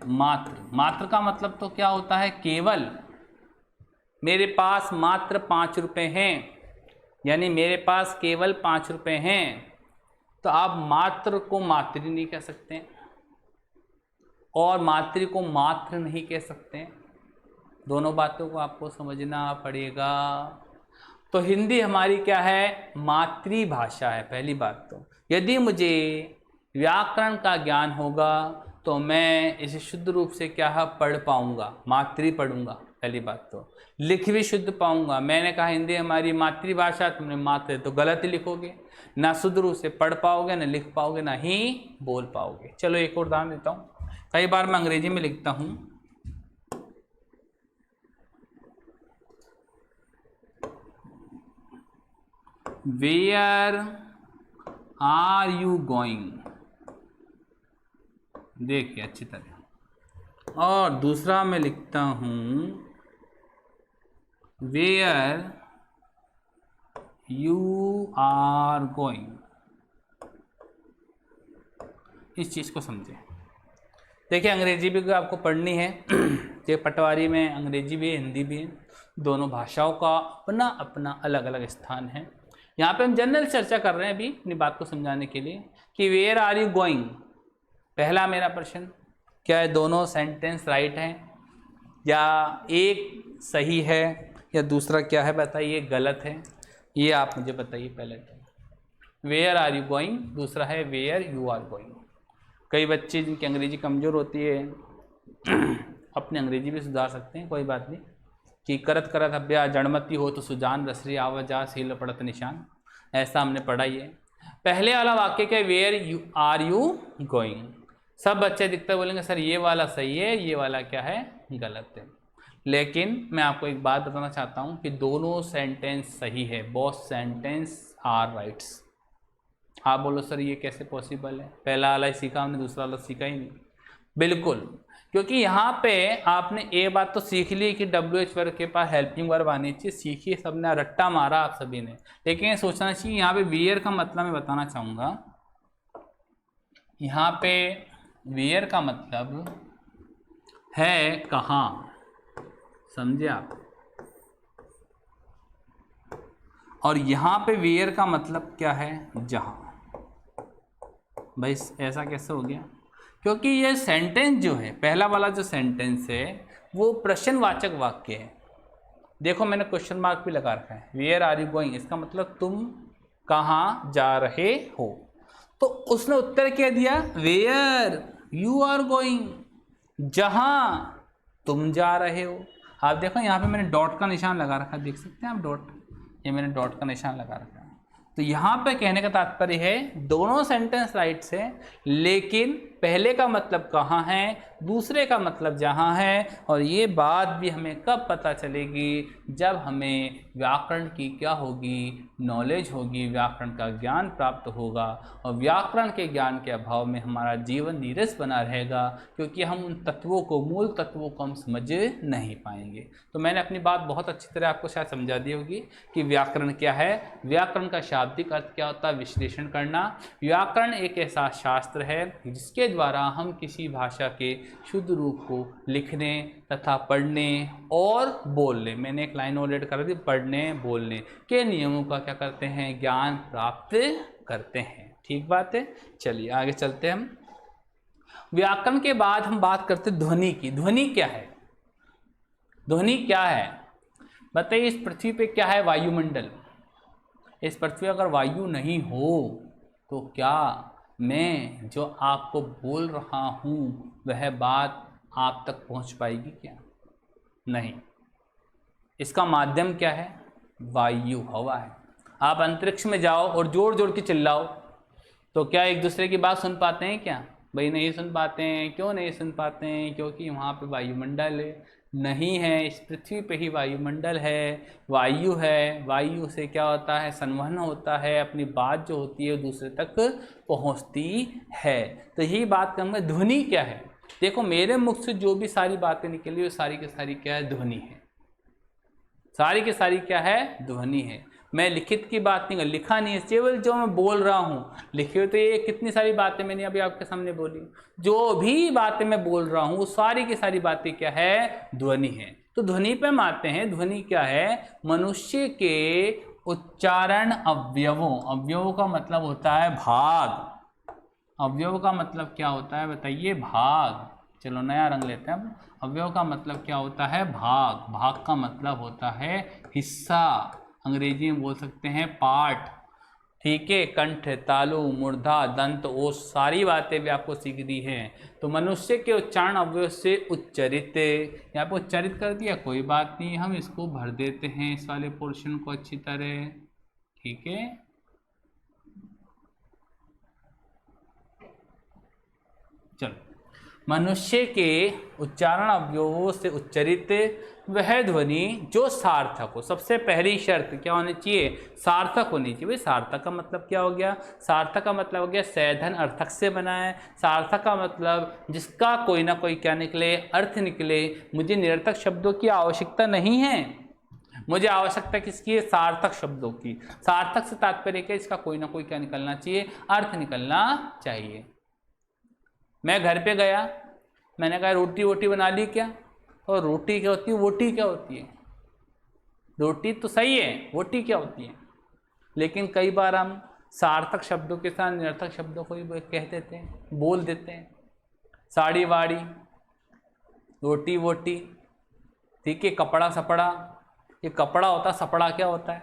मात्र। मात्र का मतलब तो क्या होता है, केवल। मेरे पास मात्र 5 रुपए हैं, यानी मेरे पास केवल 5 रुपए हैं। तो आप मात्र को मातृ नहीं कह सकते और मातृ को मात्र नहीं कह सकते। दोनों बातों को आपको समझना पड़ेगा। तो हिंदी हमारी क्या है, मातृभाषा है। पहली बात तो यदि मुझे व्याकरण का ज्ञान होगा तो मैं इसे शुद्ध रूप से क्या है, पढ़ पाऊंगा, मातृ पढ़ूंगा। पहली बात तो लिख भी शुद्ध पाऊंगा। मैंने कहा हिंदी हमारी मातृभाषा, तुमने मातृ तो गलत ही लिखोगे, ना शुद्ध रूप से पढ़ पाओगे, ना लिख पाओगे, ना ही बोल पाओगे। चलो एक और उदाहरण देता हूँ। कई बार मैं अंग्रेजी में लिखता हूँ, वेयर आर यू गोइंग, देखिए अच्छी तरह। और दूसरा मैं लिखता हूँ वेयर यू आर गोइंग। इस चीज़ को समझें। देखिए अंग्रेजी भी आपको पढ़नी है ये पटवारी में अंग्रेजी भी है, हिंदी भी है, दोनों भाषाओं का अपना अपना अलग अलग स्थान है। यहाँ पे हम जनरल चर्चा कर रहे हैं अभी अपनी बात को समझाने के लिए कि वेयर आर यू गोइंग। पहला मेरा प्रश्न क्या है, दोनों सेंटेंस राइट हैं या एक सही है या दूसरा क्या है बताइए गलत है, ये आप मुझे बताइए। पहले तो वेयर आर यू गोइंग, दूसरा है वेयर यू आर गोइंग। कई बच्चे जिनकी अंग्रेजी कमज़ोर होती है अपनी अंग्रेजी भी सुधार सकते हैं, कोई बात नहीं। कि करत करत अभ्या जड़मती हो तो सुजान रसरी आवाजा सील पड़त निशान, ऐसा हमने पढ़ा ही है। पहले वाला वाक्य क्या है, where you are you going. सब बच्चे दिखते बोलेंगे सर ये वाला सही है, ये वाला क्या है गलत है। लेकिन मैं आपको एक बात बताना चाहता हूँ कि दोनों सेंटेंस सही है, बोथ सेंटेंस आर राइट्स। आप बोलो सर ये कैसे पॉसिबल है, पहला वाला ही सीखा हमने, दूसरा वाला सीखा ही नहीं। बिल्कुल, क्योंकि यहाँ पे आपने एक बात तो सीख ली कि WH वर्ग के पास हेल्पिंग वर्ब आनी चाहिए, सीखिए, सबने रट्टा मारा आप सभी ने। लेकिन ये सोचना चाहिए यहाँ पे वेयर का मतलब मैं बताना चाहूँगा, यहाँ पे वेयर का मतलब है कहाँ, समझे आप। और यहाँ पे वेयर का मतलब क्या है, जहाँ। भाई ऐसा कैसे हो गया, क्योंकि ये सेंटेंस जो है, पहला वाला जो सेंटेंस है वो प्रश्नवाचक वाक्य है। देखो मैंने क्वेश्चन मार्क भी लगा रखा है, वेयर आर यू गोइंग, इसका मतलब तुम कहाँ जा रहे हो। तो उसने उत्तर क्या दिया, वेयर यू आर गोइंग, जहाँ तुम जा रहे हो। आप देखो यहाँ पे मैंने डॉट का निशान लगा रखा है, देख सकते हैं आप डॉट, ये मैंने डॉट का निशान लगा रखा है। तो यहाँ पे कहने का तात्पर्य है दोनों सेंटेंस राइट है, लेकिन पहले का मतलब कहाँ है, दूसरे का मतलब जहाँ है। और ये बात भी हमें कब पता चलेगी, जब हमें व्याकरण की क्या होगी, नॉलेज होगी, व्याकरण का ज्ञान प्राप्त होगा। और व्याकरण के ज्ञान के अभाव में हमारा जीवन नीरस बना रहेगा, क्योंकि हम उन तत्वों को, मूल तत्वों को हम समझ नहीं पाएंगे। तो मैंने अपनी बात बहुत अच्छी तरह आपको शायद समझा दी होगी कि व्याकरण क्या है। व्याकरण का शाब्दिक अर्थ क्या होता है, विश्लेषण करना। व्याकरण एक ऐसा शास्त्र है जिसके द्वारा हम किसी भाषा के शुद्ध रूप को लिखने तथा पढ़ने और बोलने, मैंने एक लाइन और ऐड कर दी, पढ़ने बोलने के नियमों का क्या करते हैं, ज्ञान प्राप्त करते हैं। ठीक बात है, चलिए आगे चलते हैं हम। व्याकरण के बाद हम बात करते हैं ध्वनि की। ध्वनि क्या है, ध्वनि क्या है बताइए। इस पृथ्वी पे क्या है, वायुमंडल। इस पृथ्वी अगर वायु नहीं हो तो क्या मैं जो आपको बोल रहा हूँ वह बात आप तक पहुँच पाएगी, क्या नहीं। इसका माध्यम क्या है, वायु, हवा है। आप अंतरिक्ष में जाओ और जोर जोर के चिल्लाओ तो क्या एक दूसरे की बात सुन पाते हैं, क्या भाई नहीं सुन पाते हैं। क्यों नहीं सुन पाते हैं, क्योंकि वहाँ पे वायुमंडल नहीं है। इस पृथ्वी पे ही वायुमंडल है, वायु है। वायु से क्या होता है, संवहन होता है, अपनी बात जो होती है दूसरे तक पहुँचती है। तो यही बात करूँगा, ध्वनि क्या है। देखो मेरे मुख से जो भी सारी बातें निकली वो सारी की सारी क्या है, ध्वनि है। सारी की सारी क्या है, ध्वनि है। मैं लिखित की बात नहीं कर, लिखा नहीं है, केवल जो मैं बोल रहा हूँ। लिखे हुए तो ये कितनी सारी बातें मैंने अभी आपके सामने बोली, जो भी बातें मैं बोल रहा हूँ सारी की सारी बातें क्या है, ध्वनि है। तो ध्वनि पे हम आते हैं। ध्वनि क्या है, मनुष्य के उच्चारण अवयवों, अवयवों का मतलब होता है भाग। अवयव का मतलब क्या होता है बताइए, भाग। चलो नया रंग लेते हैं। अब अवयव का मतलब क्या होता है? भाग। भाग का मतलब होता है हिस्सा, अंग्रेजी में बोल सकते हैं पार्ट। ठीक है, कंठ, तालु, मूर्धा, दंत, ओस, सारी बातें भी आपको सीखनी है। तो मनुष्य के उच्चारण अवयव से उच्चरित, यहाँ पे उच्चरित कर दिया, कोई बात नहीं, हम इसको भर देते हैं इस वाले पोर्शन को अच्छी तरह। ठीक है, चलो, मनुष्य के उच्चारण अवयवों से उच्चरित वह ध्वनि जो सार्थक हो। सबसे पहली शर्त क्या होनी चाहिए? सार्थक होनी चाहिए। भाई सार्थक का मतलब क्या हो गया? सार्थक का मतलब हो गया सैधन अर्थक से बना है। सार्थक का मतलब जिसका कोई ना कोई क्या निकले, अर्थ निकले। मुझे निरर्थक शब्दों की आवश्यकता नहीं है, मुझे आवश्यकता किसकी है? सार्थक शब्दों की। सार्थक से तात्पर्य क्या? इसका कोई ना कोई क्या निकलना चाहिए? अर्थ निकलना चाहिए। मैं घर पे गया, मैंने कहा रोटी वोटी बना ली क्या? और रोटी क्या होती है, वोटी क्या होती है? रोटी तो सही है, वोटी क्या होती है? लेकिन कई बार हम सार्थक शब्दों के साथ निरर्थक शब्दों को भी कह देते हैं, बोल देते हैं। साड़ी वाड़ी, रोटी वोटी, ठीक है, कपड़ा सपड़ा। ये कपड़ा होता, सपड़ा क्या होता है?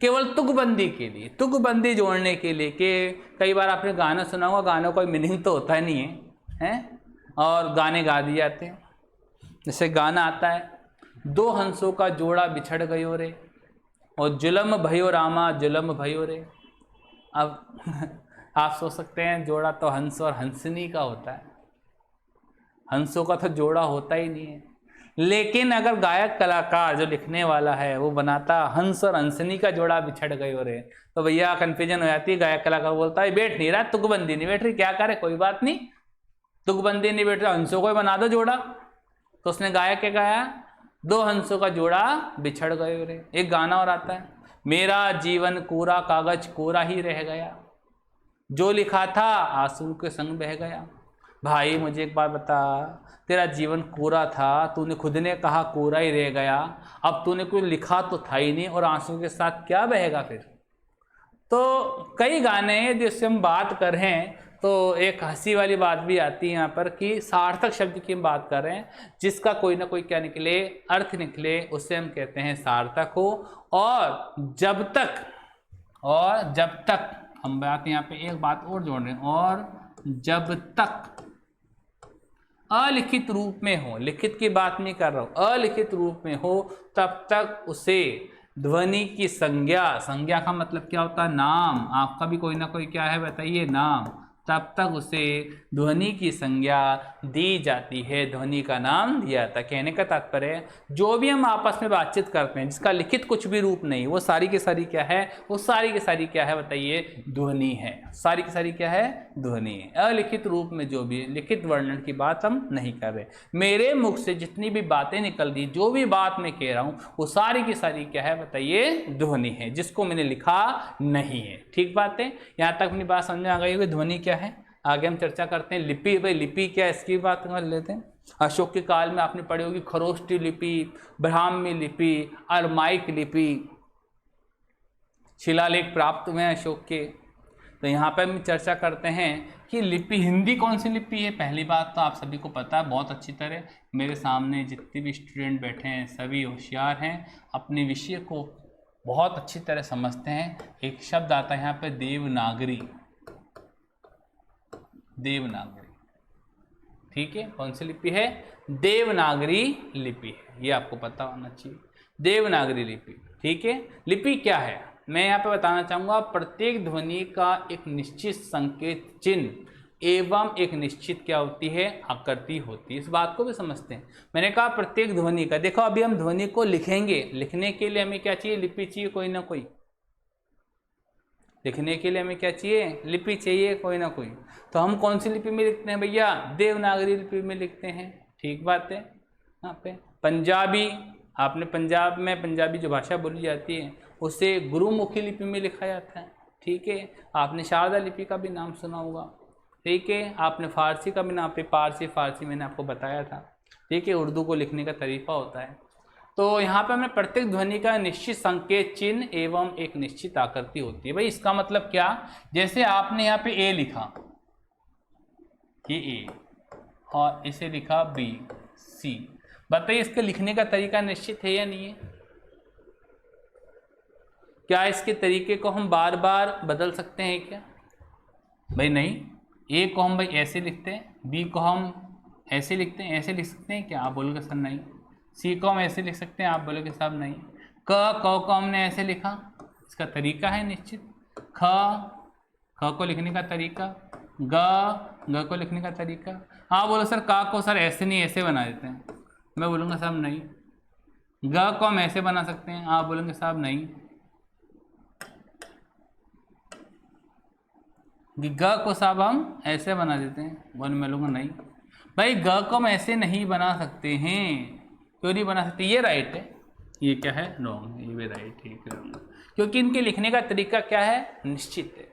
केवल तुकबंदी के लिए, तुकबंदी जोड़ने के लिए। कि कई बार आपने गाना सुना होगा, गानों का मिनिंग तो होता नहीं है, हैं? और गाने गा दिए जाते हैं। जैसे गाना आता है, दो हंसों का जोड़ा बिछड़ गयो रे, और जुलम भयो रामा जुलम भयो रे। अब आप सोच सकते हैं जोड़ा तो हंस और हंसनी का होता है, हंसों का तो जोड़ा होता ही नहीं है। लेकिन अगर गायक कलाकार जो लिखने वाला है वो बनाता हंस और हंसनी का जोड़ा बिछड़ गयो रे, तो भैया कन्फ्यूजन हो जाती है। गायक कलाकार बोलता है बैठ नहीं रहा, तुकबंदी नहीं बैठ रही, क्या करे, कोई बात नहीं, तुकबंदी नहीं बैठ रहा, हंसों को बना दो जोड़ा। तो उसने गाया क्या गाया? दो हंसों का जोड़ा बिछड़ गयो रे। एक गाना और आता है, मेरा जीवन कोरा कागज कोरा ही रह गया, जो लिखा था आंसू के संग बह गया। भाई मुझे एक बात बता, तेरा जीवन कोरा था, तूने खुद ने कहा कोरा ही रह गया, अब तूने कोई लिखा तो था ही नहीं, और आंसू के साथ क्या बहेगा फिर? तो कई गाने जिससे हम बात कर रहे हैं, तो एक हंसी वाली बात भी आती है यहाँ पर कि सार्थक शब्द की हम बात कर रहे हैं, जिसका कोई ना कोई क्या निकले, अर्थ निकले, उससे हम कहते हैं सार्थक हो। और जब तक हम बात यहाँ पे एक बात और जोड़ रहे हैं, और जब तक अलिखित रूप में हो, लिखित की बात नहीं कर रहा हूं, अलिखित रूप में हो, तब तक उसे ध्वनि की संज्ञा, संज्ञा का मतलब क्या होता है? नाम। आपका भी कोई ना कोई क्या है बताइए? नाम। तब तक उसे ध्वनि की संज्ञा दी जाती है, ध्वनि का नाम दिया जाता है। कहने का तात्पर्य जो भी हम आपस में बातचीत करते हैं जिसका लिखित कुछ भी रूप नहीं, वो सारी की सारी क्या है? वो सारी की सारी क्या है बताइए? ध्वनि है। सारी की सारी क्या है? ध्वनि है। अलिखित रूप में जो भी, लिखित वर्णन की बात हम नहीं कर रहे। मेरे मुख से जितनी भी बातें निकल रही, जो भी बात मैं कह रहा हूँ, वो सारी की सारी क्या है बताइए? ध्वनि है, जिसको मैंने लिखा नहीं है। ठीक बात है? यहाँ तक अपनी बात समझ में आ गई होगी ध्वनि क्या है। आगे हम चर्चा करते हैं लिपि। भाई लिपि क्या है, इसकी बात कर लेते हैं। अशोक के काल में आपने पढ़ी होगी खरोष्टी लिपि, ब्राह्मी लिपि, अरमाइक लिपि, शिलालेख प्राप्त हुए हैं अशोक के। तो यहाँ पर हम चर्चा करते हैं कि लिपि, हिंदी कौन सी लिपि है। पहली बात तो आप सभी को पता है बहुत अच्छी तरह, मेरे सामने जितने भी स्टूडेंट बैठे हैं सभी होशियार हैं, अपने विषय को बहुत अच्छी तरह समझते हैं। एक शब्द आता है यहाँ पे देवनागरी, देवनागरी। ठीक है, कौन सी लिपि है? देवनागरी लिपि है, ये आपको पता होना चाहिए, देवनागरी लिपि। ठीक है, लिपि क्या है मैं यहाँ पे बताना चाहूँगा। प्रत्येक ध्वनि का एक निश्चित संकेत चिन्ह एवं एक निश्चित क्या होती है? आकृति होती है। इस बात को भी समझते हैं। मैंने कहा प्रत्येक ध्वनि का, देखो अभी हम ध्वनि को लिखेंगे, लिखने के लिए हमें क्या चाहिए? लिपि चाहिए कोई ना कोई। लिखने के लिए हमें क्या चाहिए? लिपि चाहिए कोई ना कोई। तो हम कौन सी लिपि में लिखते हैं भैया? देवनागरी लिपि में लिखते हैं। ठीक बात है। यहाँ पे पंजाबी, आपने पंजाब में पंजाबी जो भाषा बोली जाती है उसे गुरुमुखी लिपि में लिखा जाता है। ठीक है, आपने शारदा लिपि का भी नाम सुना होगा। ठीक है, आपने फारसी का भी नाम पे, फारसी मैंने आपको बताया था। ठीक है, उर्दू को लिखने का तरीका होता है। तो यहाँ पे हमने प्रत्येक ध्वनि का निश्चित संकेत चिन्ह एवं एक निश्चित आकृति होती है। भाई इसका मतलब क्या? जैसे आपने यहाँ पे ए लिखा, ये ए, और इसे लिखा बी सी। बताइए इसके लिखने का तरीका निश्चित है या नहीं है? क्या इसके तरीके को हम बार बार बदल सकते हैं क्या? भाई नहीं। ए को हम भाई ऐसे लिखते हैं, बी को हम ऐसे लिखते हैं, ऐसे लिख सकते हैं क्या? आप बोलोगे सर नहीं। सी को हम ऐसे लिख सकते हैं, आप बोलोगे साहब नहीं। क को हमने ऐसे लिखा, इसका तरीका है निश्चित। ख को लिखने का तरीका, ग को लिखने का तरीका। हाँ बोलो सर का को सर ऐसे नहीं ऐसे बना देते हैं, मैं बोलूँगा साहब नहीं। ग को हम ऐसे बना सकते हैं, आप बोलेंगे साहब नहीं। ग को साहब हम ऐसे बना देते हैं, बोले मैं लूँगा नहीं। भाई ग को हम ऐसे नहीं बना सकते हैं, क्यों नहीं बना सकते? ये राइट है, ये क्या है? रॉन्ग। ये भी राइट है, रॉन्ग। क्योंकि इनके लिखने का तरीका क्या है? निश्चित है।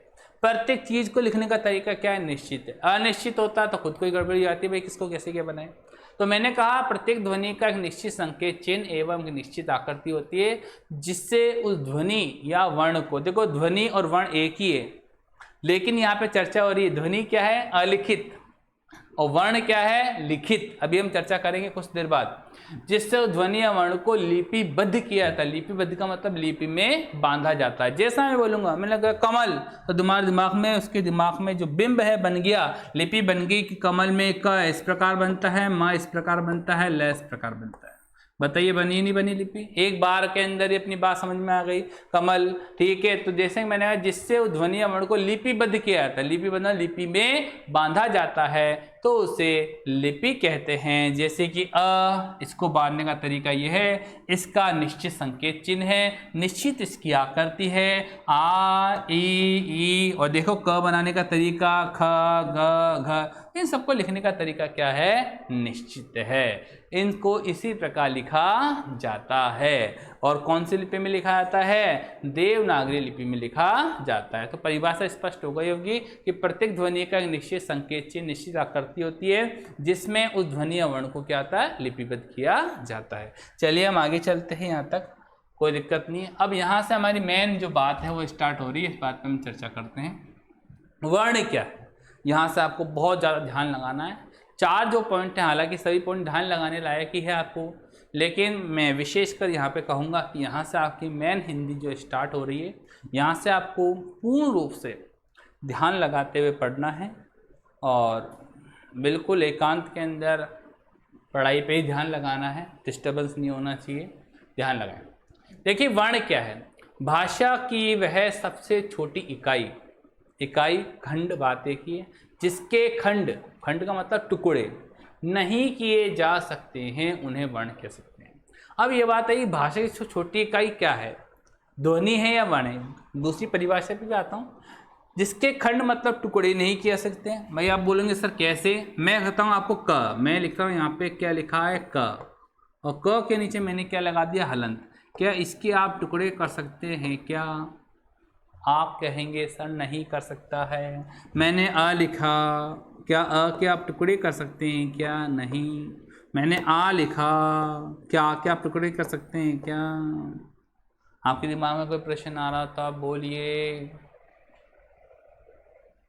प्रत्येक चीज को लिखने का तरीका क्या है? निश्चित है। अनिश्चित होता तो खुद को ही गड़बड़ी आती है, भाई किसको कैसे क्या बनाए। तो मैंने कहा प्रत्येक ध्वनि का एक निश्चित संकेत चिन्ह एवं एक निश्चित आकृति होती है, जिससे उस ध्वनि या वर्ण को, देखो ध्वनि और वर्ण एक ही है, लेकिन यहाँ पे चर्चा हो रही है ध्वनि क्या है? अलिखित, और वर्ण क्या है? लिखित। अभी हम चर्चा करेंगे कुछ देर बाद। जिससे ध्वनि या वर्ण को लिपिबद्ध किया जाता है। लिपिबद्ध का मतलब लिपि में बांधा जाता है। जैसा मैं बोलूंगा, मैंने कहा कमल, तो तुम्हारे दिमाग में, उसके दिमाग में जो बिंब है बन गया, लिपि बन गई कि कमल में क इस प्रकार बनता है, म इस प्रकार बनता है, ल इस प्रकार बनता है। बताइए बनी नहीं बनी लिपि? एक बार के अंदर ही अपनी बात समझ में आ गई। कमल, ठीक है। तो जैसे मैंने कहा जिससे ध्वनि या वर्ण को लिपिबद्ध किया जाता है, लिपिबद्ध लिपि में बांधा जाता है, तो उसे लिपि कहते हैं। जैसे कि अ, इसको बांधने का तरीका यह है, इसका निश्चित संकेत चिन्ह है, निश्चित इसकी आकृति है, आ ई, और देखो क बनाने का तरीका ख ग घ, इन सबको लिखने का तरीका क्या है? निश्चित है। इनको इसी प्रकार लिखा जाता है। और कौन सी लिपि में लिखा जाता है? देवनागरी लिपि में लिखा जाता है। तो परिभाषा स्पष्ट हो गई होगी कि प्रत्येक ध्वनि का एक निश्चित संकेत चिन्ह, निश्चित आकृति होती है, जिसमें उस ध्वनि या वर्ण को क्या आता है? लिपिबद्ध किया जाता है। चलिए हम आगे चलते हैं, यहाँ तक कोई दिक्कत नहीं है। अब यहाँ से हमारी मेन जो बात है वो स्टार्ट हो रही है, इस बात पर हम चर्चा करते हैं। वर्ण क्या है? यहाँ से आपको बहुत ज़्यादा ध्यान लगाना है। चार जो पॉइंट हैं, हालांकि सभी पॉइंट ध्यान लगाने लायक ही है आपको, लेकिन मैं विशेषकर यहाँ पे कहूँगा कि यहाँ से आपकी मेन हिंदी जो स्टार्ट हो रही है, यहाँ से आपको पूर्ण रूप से ध्यान लगाते हुए पढ़ना है और बिल्कुल एकांत के अंदर पढ़ाई पे ही ध्यान लगाना है, डिस्टर्बेंस नहीं होना चाहिए, ध्यान लगाएं। देखिए वर्ण क्या है? भाषा की वह सबसे छोटी इकाई खंड बात एक ही है, जिसके खंड का मतलब टुकड़े नहीं किए जा सकते हैं, उन्हें वर्ण कह सकते हैं। अब ये बात है कि भाषा की छोटी इकाई क्या है? ध्वनि है या वर्ण है? दूसरी परिभाषा पे भी आता हूँ। जिसके खंड मतलब टुकड़े नहीं किए सकते हैं। भाई आप बोलेंगे सर कैसे? मैं कहता हूँ आपको क, मैं लिख रहा हूँ यहाँ पे क्या लिखा है? क, और क के नीचे मैंने क्या लगा दिया? हलंत। क्या इसके आप टुकड़े कर सकते हैं क्या? आप कहेंगे सर नहीं कर सकता है। मैंने अ लिखा, क्या अ के आप टुकड़े कर सकते हैं क्या? नहीं। मैंने आ लिखा, क्या आप टुकड़े कर सकते हैं क्या? आपके दिमाग में कोई प्रश्न आ रहा तो आप बोलिए,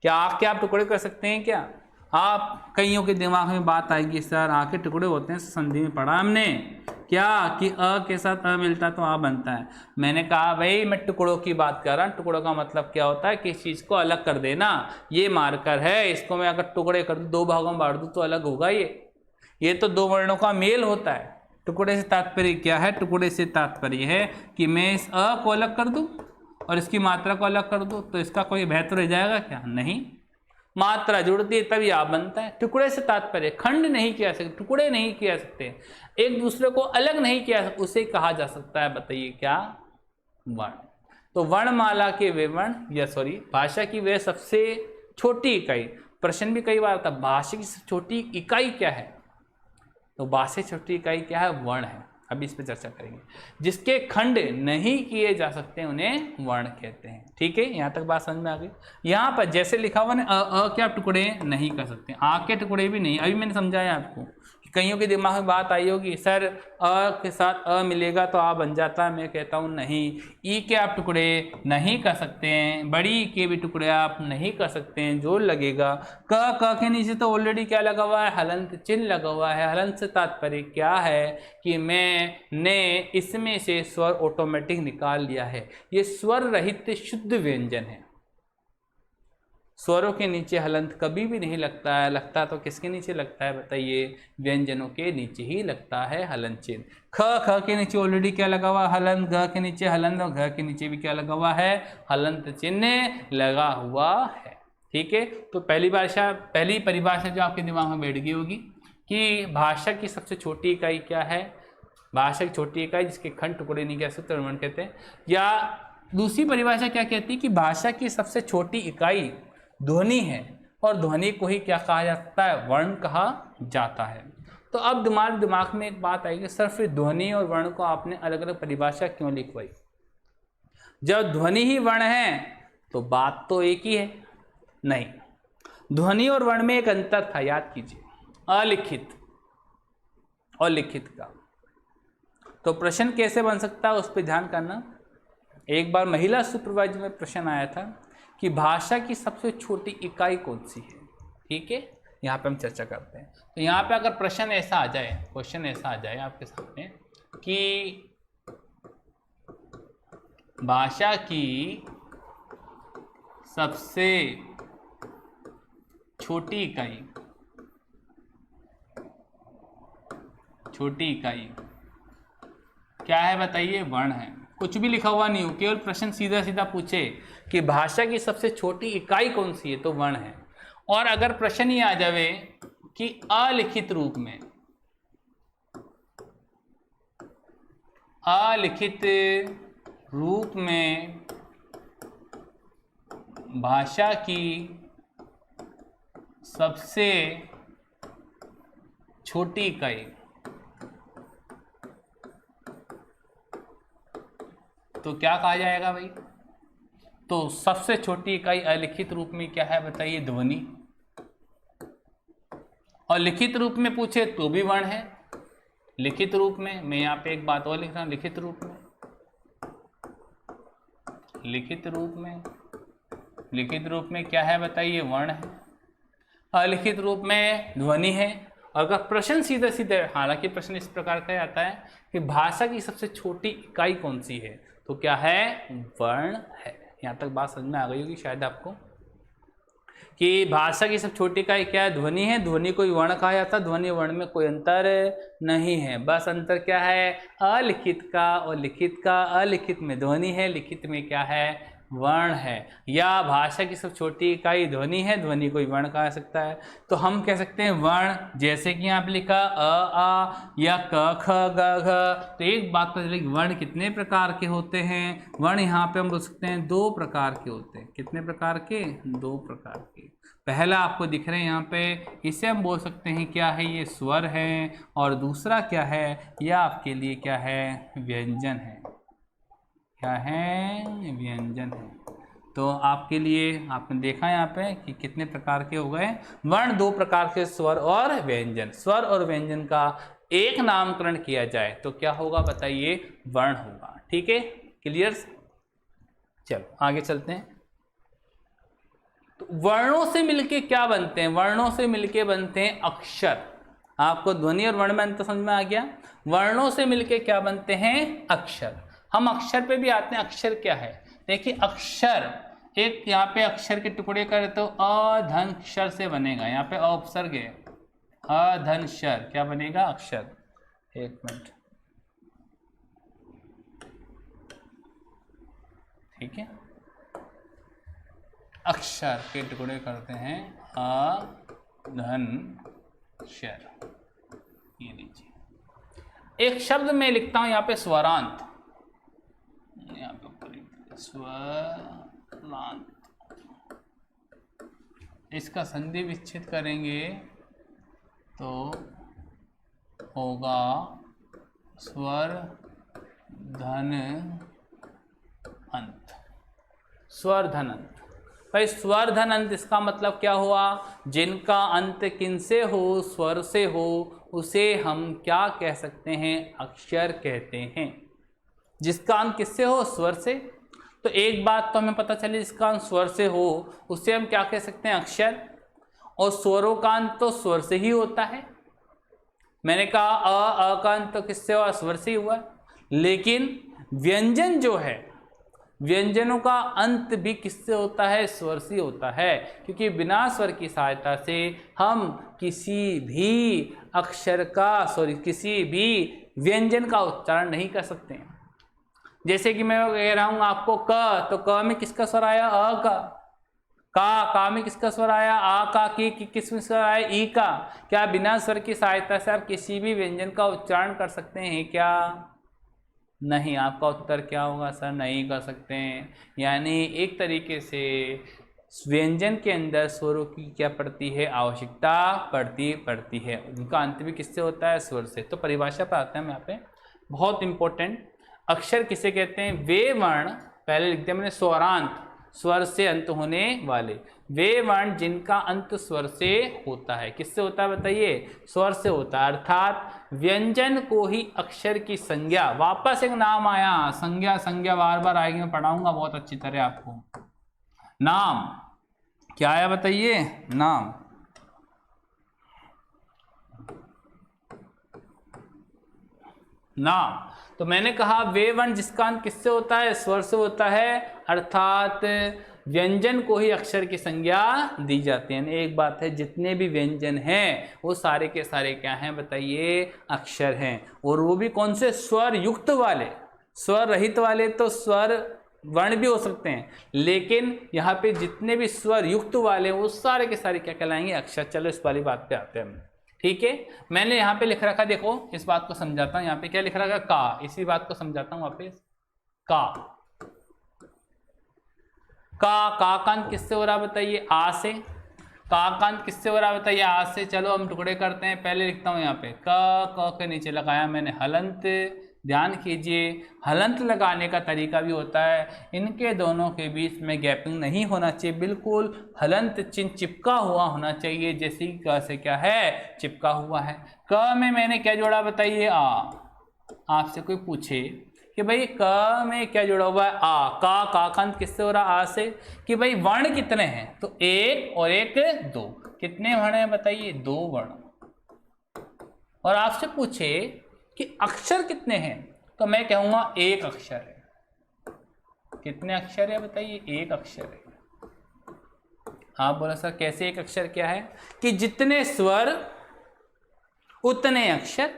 क्या आप टुकड़े कर सकते हैं क्या? आप कईयों के दिमाग में बात आएगी सर आके टुकड़े होते हैं, संधि में पढ़ा हमने क्या कि अ के साथ अ मिलता है तो आ बनता है। मैंने कहा भाई मैं टुकड़ों की बात कर रहा हूँ। टुकड़ों का मतलब क्या होता है? किसी चीज़ को अलग कर देना। ये मार्कर है, इसको मैं अगर टुकड़े कर दूँ, दो भागों में बांट दूँ तो अलग होगा। ये तो दो वर्णों का मेल होता है। टुकड़े से तात्पर्य क्या है? टुकड़े से तात्पर्य है कि मैं इस अ को अलग कर दूँ और इसकी मात्रा को अलग कर दूँ, तो इसका कोई बेहतर रह जाएगा क्या? नहीं। मात्रा जुड़ती है तभी आप बनता है। टुकड़े से तात्पर्य खंड नहीं किया सकते, टुकड़े नहीं किया सकते, एक दूसरे को अलग नहीं किया सकते, उसे कहा जा सकता है, बताइए क्या? वर्ण। तो वर्णमाला के वे वर्ण या भाषा की वे सबसे छोटी इकाई। प्रश्न भी कई बार आता है भाषा की छोटी इकाई क्या है? तो भाषा की छोटी इकाई क्या है? वर्ण है। अभी इस पर चर्चा करेंगे। जिसके खंड नहीं किए जा सकते उन्हें वर्ण कहते हैं। ठीक है, यहाँ तक बात समझ में आ गई। यहाँ पर जैसे लिखा हुआ ना अ के आप टुकड़े नहीं कर सकते, आ के टुकड़े भी नहीं। अभी मैंने समझाया आपको कईयों के दिमाग में बात आई होगी, सर अ के साथ अ मिलेगा तो आ बन जाता है। मैं कहता हूँ नहीं, ई के आप टुकड़े नहीं कर सकते हैं, बड़ी ई के भी टुकड़े आप नहीं कर सकते हैं, जोड़ लगेगा। क के नीचे तो ऑलरेडी क्या लगा हुआ है, हलंत चिन्ह लगा हुआ है। हलंत से तात्पर्य क्या है कि मैंने इसमें से स्वर ऑटोमेटिक निकाल लिया है। ये स्वर रहित शुद्ध व्यंजन है। स्वरों के नीचे हलंत कभी भी नहीं लगता है। लगता तो किसके नीचे लगता है बताइए, व्यंजनों के नीचे ही लगता है हलंत चिन्ह। ख के नीचे ऑलरेडी क्या लगा हुआ, हलंत। ग के नीचे हलंत और घ के नीचे भी क्या लगा हुआ है, हलंत चिन्ह लगा हुआ है। ठीक है, तो पहली परिभाषा जो आपके दिमाग में बैठ गई होगी कि भाषा की सबसे छोटी इकाई क्या है। भाषा की छोटी इकाई जिसके खंड टुकड़े नहीं कह सकते वर्ण कहते हैं। या दूसरी परिभाषा क्या कहती है कि भाषा की सबसे छोटी इकाई ध्वनि है, और ध्वनि को ही क्या कहा जाता है, वर्ण कहा जाता है। तो अब दिमाग में एक बात आएगी, सर फिर ध्वनि और वर्ण को आपने अलग अलग परिभाषा क्यों लिखवाई? जब ध्वनि ही वर्ण है तो बात तो एक ही है। नहीं, ध्वनि और वर्ण में एक अंतर था, याद कीजिए, अलिखित और लिखित का। तो प्रश्न कैसे बन सकता है उस पर ध्यान करना। एक बार महिला सुपरवाइजर में प्रश्न आया था कि भाषा की सबसे छोटी इकाई कौन सी है। ठीक है, यहाँ पे हम चर्चा करते हैं। तो यहाँ पे अगर प्रश्न ऐसा आ जाए, क्वेश्चन ऐसा आ जाए आपके सामने कि भाषा की सबसे छोटी इकाई क्या है बताइए, वर्ण है। कुछ भी लिखा हुआ नहीं हो, केवल प्रश्न सीधा सीधा पूछे कि भाषा की सबसे छोटी इकाई कौन सी है, तो वर्ण है। और अगर प्रश्न ही आ जावे कि अलिखित रूप में भाषा की सबसे छोटी इकाई, तो क्या कहा जाएगा भाई? तो सबसे छोटी इकाई अलिखित रूप में क्या है बताइए, ध्वनि। और लिखित रूप में पूछे तो भी वर्ण है। लिखित रूप में, मैं यहाँ पे एक बात और लिख रहा हूँ, लिखित रूप में क्या है बताइए, वर्ण है। अलिखित रूप में ध्वनि है। अगर प्रश्न सीधे सीधे, हालांकि प्रश्न इस प्रकार का आता है कि भाषा की सबसे छोटी इकाई कौन सी है, तो क्या है, वर्ण है। यहाँ तक बात समझ में आ गई होगी शायद आपको कि भाषा की सबसे छोटी इकाई क्या है, ध्वनि है। ध्वनि को वर्ण कहा जाता है। ध्वनि वर्ण में कोई अंतर नहीं है, बस अंतर क्या है, अलिखित का और लिखित का। अलिखित में ध्वनि है, लिखित में क्या है, वर्ण है। या भाषा की सबसे छोटी इकाई ध्वनि है, ध्वनि कोई वर्ण कहा जा सकता है। तो हम कह सकते हैं वर्ण, जैसे कि यहाँ पे लिखा अ आ या क ख ग घ। तो एक बात पता चलेगी, वर्ण कितने प्रकार के होते हैं। वर्ण यहाँ पे हम बोल सकते हैं 2 प्रकार के होते हैं। कितने प्रकार के, 2 प्रकार के। पहला आपको दिख रहे हैं यहाँ पे, इसे हम बोल सकते हैं क्या है, ये स्वर है। और दूसरा क्या है, यह आपके लिए क्या है, व्यंजन है। क्या है, व्यंजन है। तो आपके लिए आपने देखा यहाँ पे कि कितने प्रकार के हो गए वर्ण, 2 प्रकार के, स्वर और व्यंजन। स्वर और व्यंजन का एक नामकरण किया जाए तो क्या होगा बताइए, वर्ण होगा। ठीक है, क्लियर? चलो आगे चलते हैं। तो वर्णों से मिलके क्या बनते हैं, वर्णों से मिलके बनते हैं अक्षर। आपको ध्वनि और वर्ण में अंतर समझ में आ गया। वर्णों से मिलके क्या बनते हैं, अक्षर। हम अक्षर पे भी आते हैं। अक्षर क्या है, देखिए अक्षर, एक यहाँ पे अक्षर के टुकड़े करें तो अधन क्षर से बनेगा। यहाँ पे उपसर्ग है, अधन शर, क्या बनेगा, अक्षर। एक मिनट, ठीक है। अक्षर के टुकड़े करते हैं अधन शर। ये लीजिए, एक शब्द में लिखता हूं यहाँ पे स्वरांत, यहाँ पे स्वरांत। इसका संधि विच्छेद करेंगे तो होगा स्वर धन अंत। स्वर धन अंत। भाई स्वर धन अंत, इसका मतलब क्या हुआ, जिनका अंत किन से हो, स्वर से हो, उसे हम क्या कह सकते हैं, अक्षर कहते हैं। जिसका अंत किससे हो, स्वर से। तो एक बात तो हमें पता चली, जिसका अंत स्वर से हो उसे हम क्या कह सकते हैं, अक्षर। और स्वरों का अंत तो स्वर से ही होता है। मैंने कहा अ का अंत तो किससे हुआ, स्वर से ही हुआ। लेकिन व्यंजन जो है, व्यंजनों का अंत भी किससे होता है, स्वर से होता है। क्योंकि बिना स्वर की सहायता से हम किसी भी अक्षर का, किसी भी व्यंजन का उच्चारण नहीं कर सकते हैं। जैसे कि मैं कह रहा हूं आपको क, तो क में किसका स्वर आया, अ का। का में किसका स्वर आया, आ का। की किस में स्वर आया, ई का। क्या बिना स्वर की सहायता से आप किसी भी व्यंजन का उच्चारण कर सकते हैं क्या, नहीं। आपका उत्तर क्या होगा, सर नहीं कर सकते हैं। यानी एक तरीके से व्यंजन के अंदर स्वरों की क्या पड़ती है, आवश्यकता पड़ती है। उनका अंत भी किससे होता है, स्वर से। तो परिभाषा पर आते हैं हम यहाँ पे, बहुत इंपॉर्टेंट। अक्षर किसे कहते हैं, वे वर्ण, पहले लिखते हैं मैंने स्वरांत, स्वर से अंत होने वाले, वे वर्ण जिनका अंत स्वर से होता है। किससे होता है बताइए, स्वर से होता है। अर्थात व्यंजन को ही अक्षर की संज्ञा, वापस एक नाम आया, संज्ञा बार बार आएगी, मैं पढ़ाऊंगा बहुत अच्छी तरह आपको। नाम क्या आया बताइए, नाम। नाम तो मैंने कहा वे वर्ण जिसका अंत किससे होता है, स्वर से होता है। अर्थात व्यंजन को ही अक्षर की संज्ञा दी जाती है। एक बात है, जितने भी व्यंजन हैं वो सारे के सारे क्या हैं बताइए, अक्षर हैं। और वो भी कौन से, स्वर युक्त वाले। स्वर रहित वाले तो स्वर वर्ण भी हो सकते हैं, लेकिन यहाँ पे जितने भी स्वर युक्त वाले वो सारे के सारे क्या कहलाएंगे, अक्षर। चलो इस वाली बात पे आते हैं हम, ठीक है। मैंने यहाँ पे लिख रखा, देखो इस बात को समझाता हूँ। यहाँ पे क्या लिख रखा, का, इसी बात को समझाता हूँ वापस। का अंत किससे हो रहा बताइए, आ से। का अंत किससे हो रहा बताइए, आ से। चलो हम टुकड़े करते हैं। पहले लिखता हूँ यहाँ पे क के नीचे लगाया मैंने हलंत। ध्यान कीजिए, हलंत लगाने का तरीका भी होता है। इनके दोनों के बीच में गैपिंग नहीं होना चाहिए, बिल्कुल हलंत चिन्ह चिपका हुआ होना चाहिए, जैसे कि क से क्या है, चिपका हुआ है। क में मैंने क्या जोड़ा बताइए, आ। आपसे कोई पूछे कि भाई क में क्या जुड़ा हुआ है, आ। का अंत किससे हो रहा, आ से। कि भाई वर्ण कितने हैं, तो एक और एक दो। कितने वर्ण हैं बताइए, दो वर्ण। और आपसे पूछे कि अक्षर कितने हैं, तो मैं कहूंगा एक अक्षर है। कितने अक्षर है बताइए, एक अक्षर है। आप बोला सर कैसे एक अक्षर, क्या है कि जितने स्वर उतने अक्षर।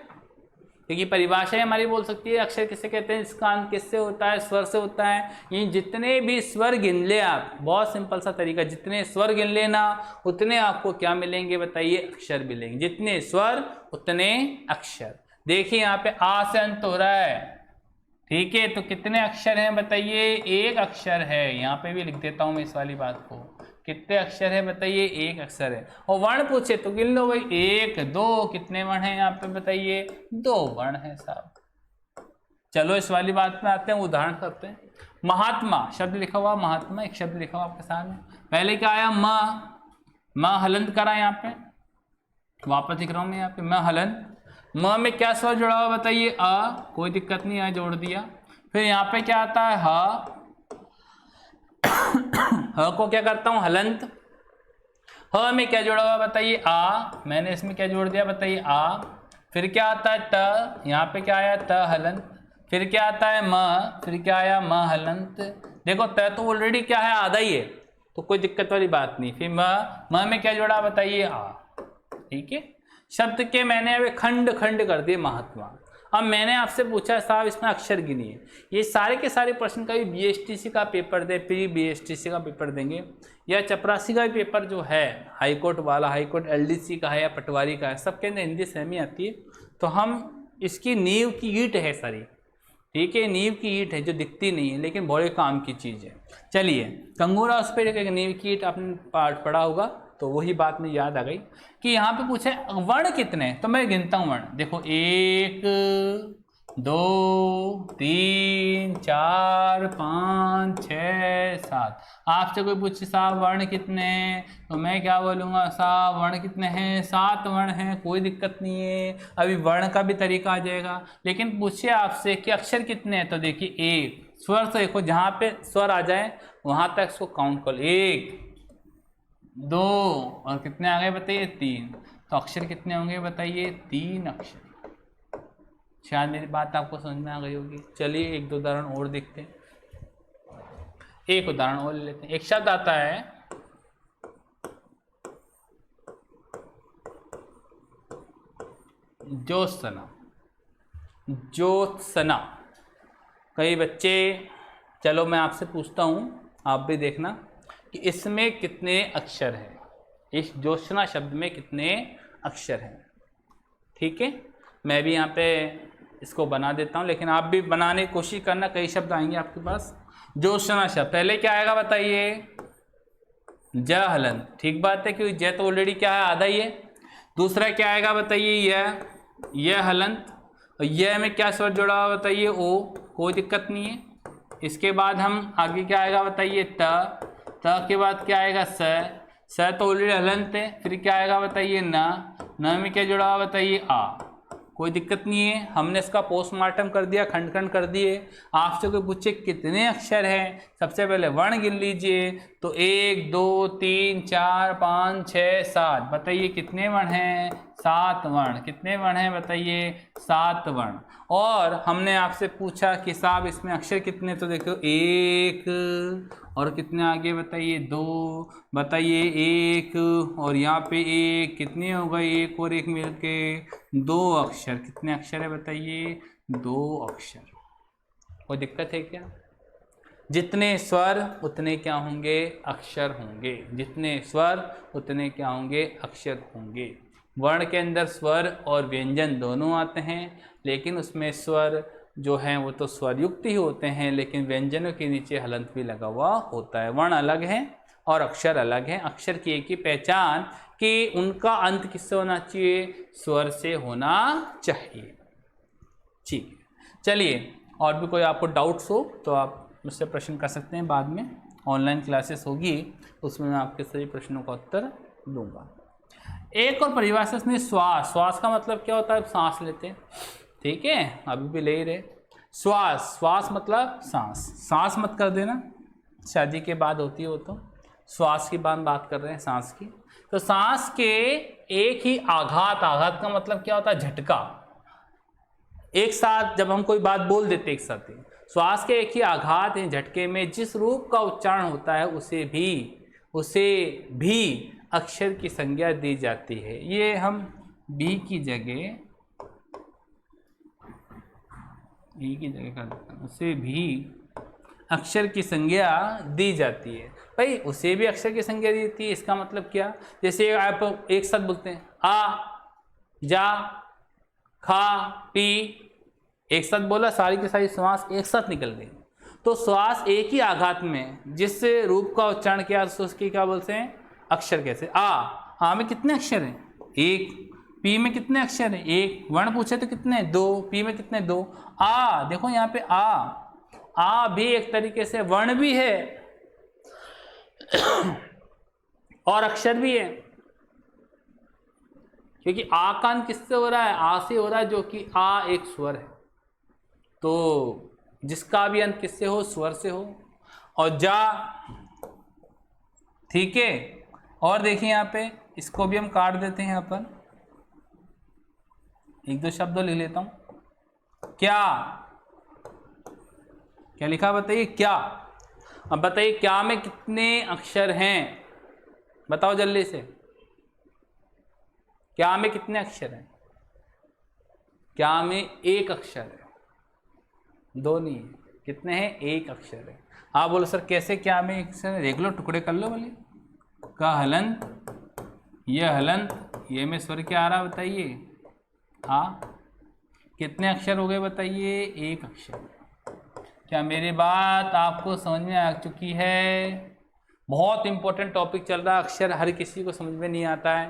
क्योंकि परिभाषा हमारी बोल सकती है, अक्षर किसे कहते हैं, जिसका अंत किससे होता है, स्वर से होता है। ये जितने भी स्वर गिन ले आप, बहुत सिंपल सा तरीका, जितने स्वर गिन लेना उतने आपको क्या मिलेंगे बताइए, अक्षर मिलेंगे। जितने स्वर उतने अक्षर। देखिए यहाँ पे आ से अंत हो रहा है, ठीक है, तो कितने अक्षर हैं बताइए, एक अक्षर है। यहाँ पे भी लिख देता हूँ मैं इस वाली बात को, कितने अक्षर है बताइए, एक अक्षर है। और वर्ण पूछे तो गिन लो भाई, एक दो, कितने वर्ण हैं यहाँ पे बताइए, दो वर्ण है साहब। चलो इस वाली बात में आते हैं, उदाहरण करते हैं। महात्मा शब्द लिखा हुआ, महात्मा एक शब्द लिखा हुआ आपके सामने। पहले क्या आया, म हलंत करा, यहाँ पे वापस लिख रहा हूं मैं, यहाँ पे म हलंत। म में क्या स्वर जुड़ा हुआ बताइए, अ, कोई दिक्कत नहीं है, जोड़ दिया। फिर यहाँ पे क्या आता है, ह। ह को क्या करता हूं, हलंत। ह में क्या जोड़ा हुआ बताइए, आ। मैंने इसमें क्या जोड़ दिया बताइए, आ। फिर क्या आता है, त। यहाँ पे क्या आया, त हलंत। फिर क्या आता है, म। फिर क्या आया, म हलंत। देखो त तो ऑलरेडी क्या है, आधा ही है, तो कोई दिक्कत वाली बात नहीं। फिर म में क्या जोड़ा बताइए, आ। ठीक है, शब्द के मैंने अब खंड खंड कर दिए, महात्मा। अब मैंने आपसे पूछा साहब इसमें अक्षर गिनिए। ये सारे के सारे प्रश्न का भी बीएसटीसी का पेपर दे, प्री बीएसटीसी का पेपर देंगे, या चपरासी का भी पेपर जो है हाईकोर्ट वाला, हाईकोर्ट एलडीसी का है या पटवारी का है, सबके अंदर हिंदी सहमी आती है। तो हम इसकी नींव की ईंट है सारी, ठीक है, नींव की ईंट है जो दिखती नहीं है लेकिन बड़े काम की चीज़ है। चलिए, कंगूरा उस पर एक नींव की ईंट आपने पढ़ा होगा, तो वही बात में याद आ गई कि यहाँ पे पूछे वर्ण कितने, तो मैं गिनता हूँ वर्ण। देखो 1 2 3 4 5 6 7। आपसे कोई पूछे साहब वर्ण कितने हैं, तो मैं क्या बोलूँगा, साहब वर्ण कितने हैं, 7 वर्ण हैं, कोई दिक्कत नहीं है। अभी वर्ण का भी तरीका आ जाएगा। लेकिन पूछिए आपसे कि अक्षर कितने हैं, तो देखिए एक स्वर से देखो, जहाँ पे स्वर आ जाए वहाँ तक इसको काउंट कर लो। 1 2 और कितने आ गए बताइए, 3। तो अक्षर कितने होंगे बताइए, 3 अक्षर। शायद मेरी बात आपको समझ में आ गई होगी। चलिए एक दो उदाहरण और देखते हैं। एक उदाहरण और ले लेते हैं। एक शब्द आता है ज्योत्सना। ज्योत्सना। कई बच्चे, चलो मैं आपसे पूछता हूँ, आप भी देखना कि इसमें कितने अक्षर हैं, इस ज्योत्सना शब्द में कितने अक्षर हैं। ठीक है, मैं भी यहाँ पे इसको बना देता हूँ, लेकिन आप भी बनाने की कोशिश करना। कई शब्द आएंगे आपके पास। ज्योत्सना शब्द पहले क्या आएगा बताइए, ज हलंत। ठीक बात है, क्योंकि ज तो ऑलरेडी क्या है, आधा ही है। दूसरा क्या आएगा बताइए, यह हलंत। और यह में क्या स्वर जुड़ा हुआ बताइए, ओ, कोई दिक्कत नहीं है। इसके बाद हम आगे क्या आएगा बताइए, त के बाद क्या आएगा, स तो ऑलरेडी हलंत है। फिर क्या आएगा बताइए, न में क्या जुड़ा हुआ बताइए, आ। कोई दिक्कत नहीं है, हमने इसका पोस्टमार्टम कर दिया, खंड खंड कर दिए। आपसे कोई पूछे कितने अक्षर हैं, सबसे पहले वर्ण गिन लीजिए। तो 1 2 3 4 5 6 7, बताइए कितने वर्ण हैं, 7 वर्ण। कितने वर्ण हैं बताइए, 7 वर्ण। और हमने आपसे पूछा कि साहब इसमें अक्षर कितने, तो देखो 1 और कितने आगे बताइए, 2, बताइए 1 और यहाँ पे 1, कितने हो गए, 1 और 1 मिलके 2 अक्षर। कितने अक्षर है बताइए, 2 अक्षर। कोई दिक्कत है क्या? जितने स्वर उतने क्या होंगे, अक्षर होंगे। जितने स्वर उतने क्या होंगे, अक्षर होंगे। वर्ण के अंदर स्वर और व्यंजन दोनों आते हैं, लेकिन उसमें स्वर जो हैं वो तो स्वरयुक्त ही होते हैं, लेकिन व्यंजनों के नीचे हलंत भी लगा हुआ होता है। वर्ण अलग है और अक्षर अलग है। अक्षर की एक ही पहचान कि उनका अंत किससे होना चाहिए, स्वर से होना चाहिए। ठीक है, चलिए और भी कोई आपको डाउट्स हो तो आप मुझसे प्रश्न कर सकते हैं। बाद में ऑनलाइन क्लासेस होगी, उसमें मैं आपके सभी प्रश्नों का उत्तर दूंगा। एक और परिभाषा इसमें श्वास। श्वास का मतलब क्या होता है, सांस लेते हैं। ठीक है, अभी भी ले ही रहे। श्वास, श्वास मतलब सांस। सांस मत कर देना, शादी के बाद होती है वो तो। श्वास की बात कर रहे हैं, सांस की। तो सांस के एक ही आघात, आघात का मतलब क्या होता है, झटका। एक साथ जब हम कोई बात बोल देते एक साथ ही, श्वास के एक ही आघात है, झटके में जिस रूप का उच्चारण होता है उसे भी अक्षर की संज्ञा दी जाती है। ये हम बी की जगह कर देते हैं, उसे भी अक्षर की संज्ञा दी जाती है। भाई उसे भी अक्षर की संज्ञा दी जाती है, इसका मतलब क्या, जैसे आप एक साथ बोलते हैं, आ, जा, खा, पी, एक साथ बोला, सारी की सारी श्वास एक साथ निकल गई। तो श्वास एक ही आघात में जिस रूप का उच्चारण किया उसकी क्या बोलते हैं, अक्षर। कैसे, आ में कितने अक्षर हैं, 1। पी में कितने अक्षर हैं, 1। वर्ण पूछे तो कितने, 2। पी में कितने, 2। आ, देखो यहाँ पे आ भी एक तरीके से वर्ण भी है और अक्षर भी है, क्योंकि आ का अंत किससे हो रहा है, आ से हो रहा है, जो कि आ एक स्वर है। तो जिसका भी अंत किससे हो, स्वर से हो। और जा, ठीक है। और देखिए यहाँ पे इसको भी हम काट देते हैं, यहाँ पर एक दो शब्द लिख लेता हूं। क्या, क्या लिखा बताइए, क्या। अब बताइए क्या में कितने अक्षर हैं, बताओ जल्दी से, क्या में कितने अक्षर हैं। क्या में 1 अक्षर है, 2 नहीं है। कितने हैं, 1 अक्षर है। आप बोलो सर कैसे, क्या में 1 अक्षर है, देख लो, टुकड़े कर लो बोले। का हलंत, यह हलंत, ये में स्वर क्या आ रहा बताइए, आ। कितने अक्षर हो गए बताइए, 1 अक्षर। क्या मेरी बात आपको समझ में आ चुकी है? बहुत इंपॉर्टेंट टॉपिक चल रहा है। अक्षर हर किसी को समझ में नहीं आता है,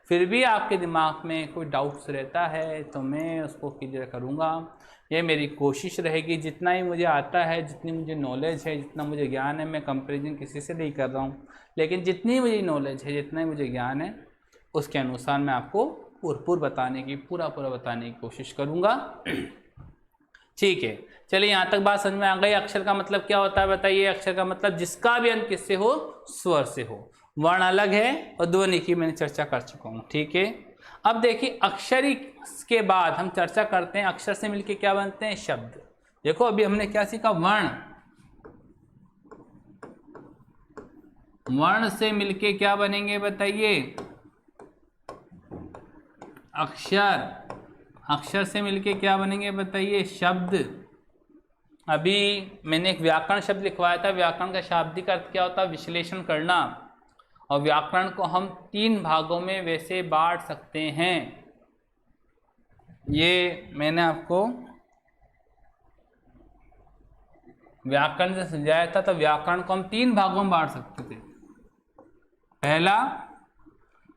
फिर भी आपके दिमाग में कोई डाउट्स रहता है तो मैं उसको क्लियर करूँगा। ये मेरी कोशिश रहेगी, जितना ही मुझे आता है, जितनी मुझे नॉलेज है, जितना मुझे ज्ञान है, मैं कंपैरिजन किसी से नहीं कर रहा हूँ, लेकिन जितनी मुझे नॉलेज है, जितना ही मुझे ज्ञान है, उसके अनुसार मैं आपको पूरा बताने की कोशिश करूँगा। ठीक है, चलिए यहाँ तक बात समझ में आ गई। अक्षर का मतलब क्या होता है बताइए? अक्षर का मतलब जिसका भी अंत किससे हो? स्वर से हो। वर्ण अलग है और ध्वनि की मैंने चर्चा कर चुका हूँ। ठीक है, अब देखिए अक्षरी के बाद हम चर्चा करते हैं अक्षर से मिलके क्या बनते हैं? शब्द। देखो अभी हमने क्या सीखा? वर्ण से मिलके क्या बनेंगे बताइए? अक्षर। अक्षर से मिलके क्या बनेंगे बताइए? शब्द। अभी मैंने एक व्याकरण शब्द लिखवाया था। व्याकरण का शाब्दिक अर्थ क्या होता है? विश्लेषण करना। और व्याकरण को हम 3 भागों में वैसे बांट सकते हैं। ये मैंने आपको व्याकरण से समझाया था। तो व्याकरण को हम 3 भागों में बांट सकते थे। पहला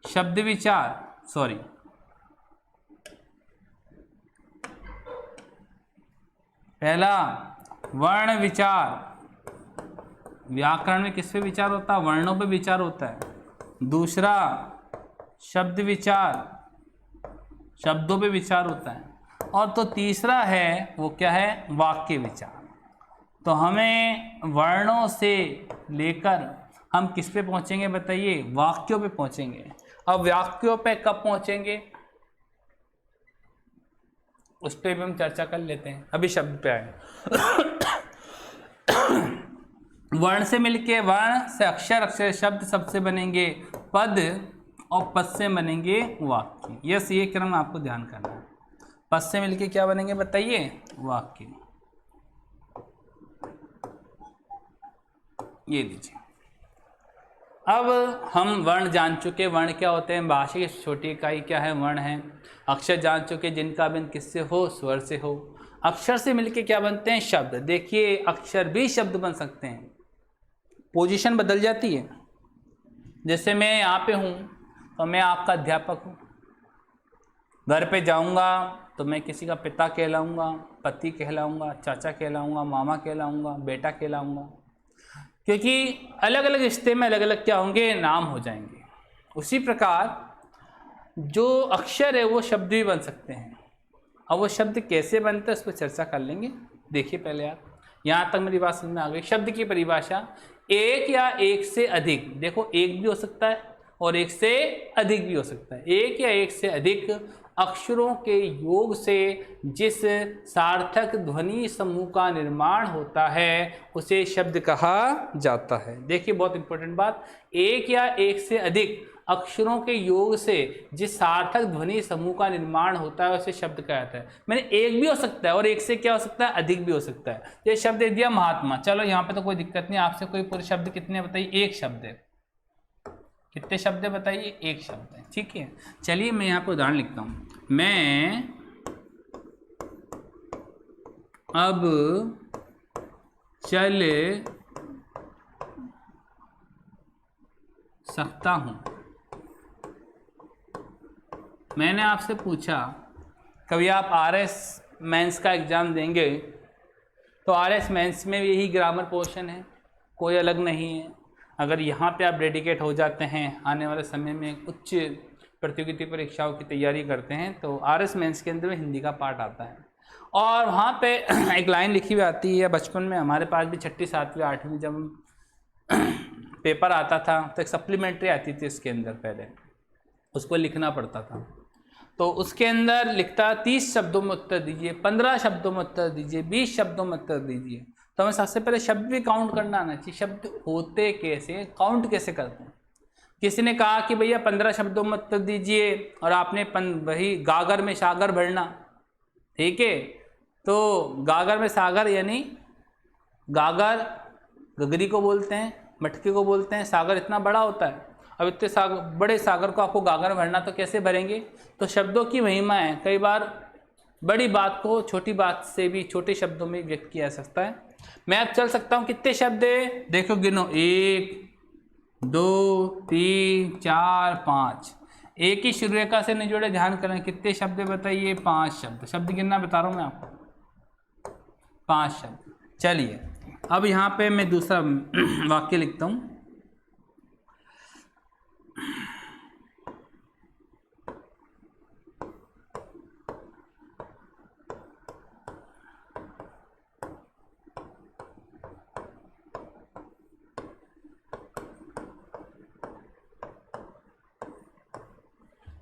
शब्द विचार, पहला वर्ण विचार। व्याकरण में किस पे विचार होता है? वर्णों पे विचार होता है। दूसरा शब्द विचार, शब्दों पे विचार होता है। और तो तीसरा है वो क्या है? वाक्य विचार। तो हमें वर्णों से लेकर हम किस पे पहुंचेंगे बताइए? वाक्यों पे पहुंचेंगे। अब वाक्यों पे कब पहुंचेंगे उस पर भी हम चर्चा कर लेते हैं। अभी शब्द पे आए। वर्ण से मिलके, वर्ण से अक्षर, अक्षर शब्द, सबसे बनेंगे पद और पद से बनेंगे वाक्य। यस, ये क्रम आपको ध्यान करना है। पद से मिलके क्या बनेंगे बताइए? वाक्य। ये लीजिए। अब हम वर्ण जान चुके। वर्ण क्या होते हैं? भाषा की छोटी इकाई क्या है? वर्ण है। अक्षर जान चुके, जिनका बिंद किससे हो? स्वर से हो। अक्षर से मिलके क्या बनते हैं? शब्द। देखिए अक्षर भी शब्द बन सकते हैं, पोजीशन बदल जाती है। जैसे मैं यहाँ पे हूँ तो मैं आपका अध्यापक हूँ। घर पे जाऊँगा तो मैं किसी का पिता कहलाऊँगा, पति कहलाऊँगा, चाचा कहलाऊँगा, मामा कहलाऊँगा, बेटा कहलाऊँगा, क्योंकि अलग अलग रिश्ते में अलग अलग क्या होंगे? नाम हो जाएंगे। उसी प्रकार जो अक्षर है वो शब्द भी बन सकते हैं। अब वो शब्द कैसे बनते हैं उस पर चर्चा कर लेंगे। देखिए पहले आप, यहाँ तक मेरी बात समझ में आ गई। शब्द की परिभाषा, एक या एक से अधिक। देखो एक भी हो सकता है और एक से अधिक भी हो सकता है। एक या एक से अधिक अक्षरों के योग से जिस सार्थक ध्वनि समूह का निर्माण होता है उसे शब्द कहा जाता है। देखिए बहुत इंपॉर्टेंट बात, एक या एक से अधिक अक्षरों के योग से जिस सार्थक ध्वनि समूह का निर्माण होता है उसे शब्द कहा जाता है। मैंने एक भी हो सकता है और एक से क्या हो सकता है? अधिक भी हो सकता है। ये शब्द दे दिया महात्मा। चलो यहाँ पे तो कोई दिक्कत नहीं। आपसे कोई पूरे शब्द कितने बताइए? एक शब्द है। कितने शब्द है बताइए? एक शब्द है। ठीक है, चलिए मैं यहाँ पे उदाहरण लिखता हूँ। मैं अब चल सकता हूँ। मैंने आपसे पूछा कभी आप RS मेंस का एग्ज़ाम देंगे तो RS मेंस में यही ग्रामर पोर्शन है, कोई अलग नहीं है। अगर यहाँ पे आप डेडिकेट हो जाते हैं, आने वाले समय में उच्च प्रतियोगिता परीक्षाओं की तैयारी करते हैं, तो RS मेंस के अंदर में हिंदी का पार्ट आता है। और वहाँ पे एक लाइन लिखी हुई आती है। बचपन में हमारे पास भी 6ठी 7वीं 8वीं जब पेपर आता था तो एक सप्लीमेंट्री आती थी, इसके अंदर पहले उसको लिखना पड़ता था। तो उसके अंदर लिखता 30 शब्दों में उत्तर दीजिए, 15 शब्दों में उत्तर दीजिए, 20 शब्दों में उत्तर दीजिए। तो हमें सबसे पहले शब्द भी काउंट करना आना चाहिए। शब्द होते कैसे, काउंट कैसे करते हैं। किसी ने कहा कि भैया 15 शब्दों में उत्तर दीजिए और आपने वही गागर में सागर भरना। ठीक है, तो गागर में सागर यानी गागर गगरी को बोलते हैं, मटके को बोलते हैं। सागर इतना बड़ा होता है। अब इतने बड़े सागर को आपको गागर भरना तो कैसे भरेंगे? तो शब्दों की महिमा है। कई बार बड़ी बात को छोटी बात से भी छोटे शब्दों में व्यक्त किया जा सकता है। मैं अब चल सकता हूँ। कितने शब्द है देखो, गिनो, 1 2 3 4 5। एक ही शुरू रेखा से नहीं जोड़े, ध्यान करें। कितने शब्द बताइए? 5 शब्द। शब्द गिनना बता रहा हूँ मैं आपको। 5 शब्द। चलिए अब यहाँ पे मैं दूसरा वाक्य लिखता हूँ।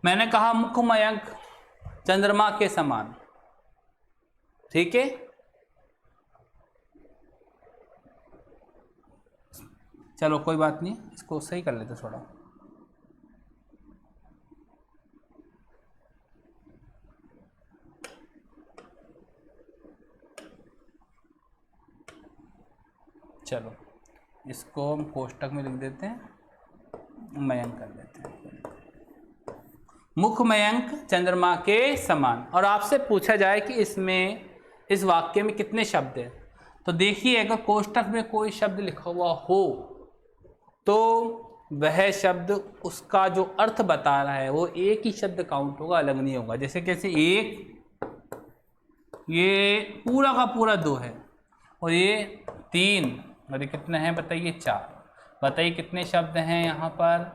मैंने कहा मुख मयंक चंद्रमा के समान, ठीक है। चलो कोई बात नहीं, इसको सही कर लेते थोड़ा। चलो इसको हम कोष्टक में लिख देते हैं, मयंक कर देते हैं। मुख मयंक चंद्रमा के समान। और आपसे पूछा जाए कि इसमें इस वाक्य में कितने शब्द हैं, तो देखिए अगर कोष्टक में कोई शब्द लिखा हुआ हो तो वह शब्द उसका जो अर्थ बता रहा है वो एक ही शब्द काउंट होगा, अलग नहीं होगा। जैसे कैसे, एक, ये पूरा का पूरा 2 है, और ये 3, और ये कितने हैं बताइए 4। बताइए कितने शब्द हैं यहाँ पर,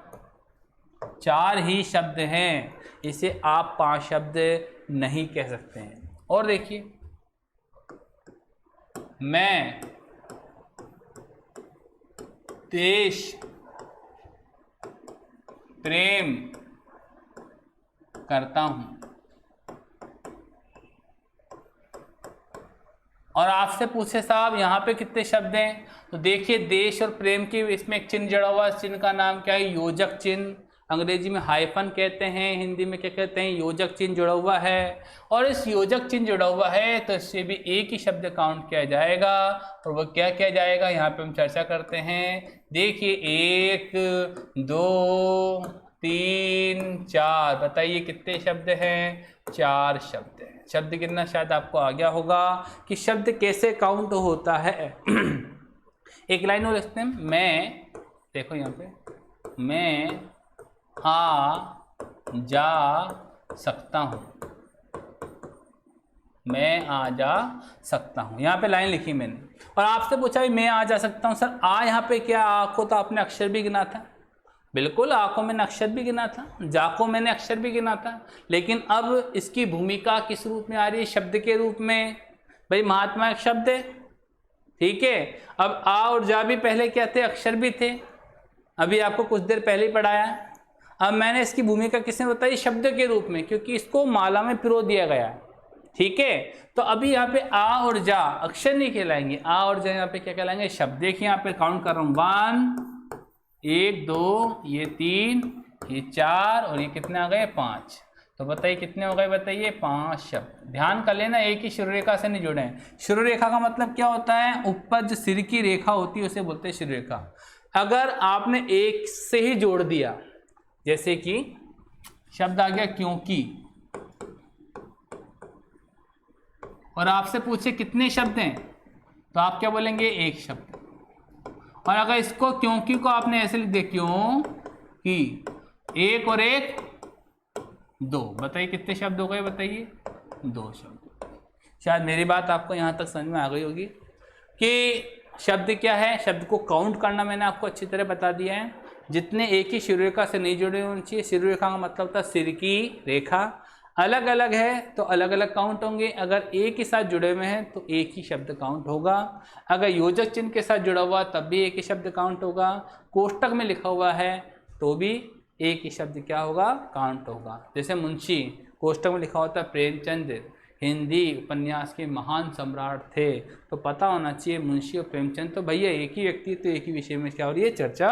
4 ही शब्द हैं। इसे आप 5 शब्द नहीं कह सकते हैं। और देखिए, मैं देश प्रेम करता हूं। और आपसे पूछे साहब यहाँ पे कितने शब्द हैं, तो देखिए देश और प्रेम के इसमें एक चिन्ह जड़ा हुआ है। चिन्ह का नाम क्या है, योजक चिन्ह। अंग्रेजी में हाइफन कहते हैं, हिंदी में क्या कहते हैं, योजक चिन्ह जुड़ा हुआ है। और इस योजक चिन्ह जुड़ा हुआ है तो इससे भी एक ही शब्द काउंट किया जाएगा। और वह क्या किया जाएगा, यहाँ पे हम चर्चा करते हैं। देखिए 1, 2, 3, 4, बताइए कितने शब्द हैं, 4 शब्द हैं। शब्द गिनना शायद आपको आ गया होगा कि शब्द कैसे काउंट होता है। एक लाइन और लिखते हैं, मैं, देखो यहाँ पे, मैं आ जा सकता हूँ, मैं आ जा सकता हूँ। यहाँ पे लाइन लिखी मैंने। और आपसे पूछा भी मैं आ जा सकता हूँ, सर आ यहाँ पे क्या, आ को तो आपने अक्षर भी गिना था। बिल्कुल, आ को मैंने अक्षर भी गिना था, जा को मैंने अक्षर भी गिना था। लेकिन अब इसकी भूमिका किस रूप में आ रही है, शब्द के रूप में। भाई महात्मा एक शब्द है, ठीक है। अब आ और जा भी पहले क्या थे, अक्षर भी थे, अभी आपको कुछ देर पहले ही पढ़ाया। अब मैंने इसकी भूमिका किसने बताई, शब्द के रूप में, क्योंकि इसको माला में पिरो दिया गया है, ठीक है। तो अभी यहाँ पे आ और जा अक्षर नहीं कहलाएंगे, आ और जा यहाँ पे क्या कहलाएंगे, शब्द। देखिए यहाँ पे काउंट कर रहा हूँ, 1, 2, ये 3, ये 4, और ये कितने आ गए, 5। तो बताइए कितने हो गए, बताइए 5 शब्द। ध्यान कर लेना, एक ही शुरू रेखा से नहीं जुड़े हैं। शुरू रेखा का मतलब क्या होता है, ऊपर जो सिर की रेखा होती है उसे बोलते हैं शुरू रेखा। अगर आपने एक से ही जोड़ दिया, जैसे कि शब्द आ गया क्योंकि, और आपसे पूछे कितने शब्द हैं, तो आप क्या बोलेंगे, एक शब्द। और अगर इसको क्योंकि को आपने ऐसे लिख दिया, क्यों कि, 1 और 1 2, बताइए कितने शब्द हो गए, बताइए 2 शब्द। शायद मेरी बात आपको यहाँ तक समझ में आ गई होगी कि शब्द क्या है। शब्द को काउंट करना मैंने आपको अच्छी तरह बता दिया है। जितने एक ही शिरो रेखा से नहीं जुड़े होने चाहिए, शिरो रेखा का मतलब था सिर की रेखा, अलग अलग है तो अलग अलग काउंट होंगे। अगर एक ही साथ जुड़े हुए हैं तो एक ही शब्द काउंट होगा। अगर योजक चिन्ह के साथ जुड़ा हुआ तब भी एक ही शब्द काउंट होगा। कोष्टक में लिखा हुआ है तो भी एक ही शब्द क्या होगा, काउंट होगा। जैसे मुंशी, कोष्टक में लिखा होता है प्रेमचंद हिंदी उपन्यास के महान सम्राट थे, तो पता होना चाहिए मुंशी और प्रेमचंद तो भैया एक ही व्यक्ति, तो एक ही विषय में क्या हो रही है, चर्चा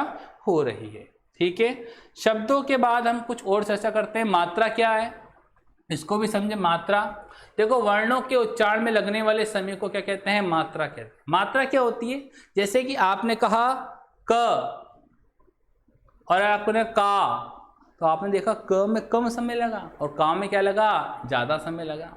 हो रही है, ठीक है। शब्दों के बाद हम कुछ और चर्चा करते हैं। मात्रा क्या है, इसको भी समझे। मात्रा, देखो वर्णों के उच्चारण में लगने वाले समय को क्या कहते हैं, मात्रा कहते हैं। मात्रा क्या होती है, जैसे कि आपने कहा क और आपने का, तो आपने देखा क में कम समय लगा और का में क्या लगा, ज़्यादा समय लगा।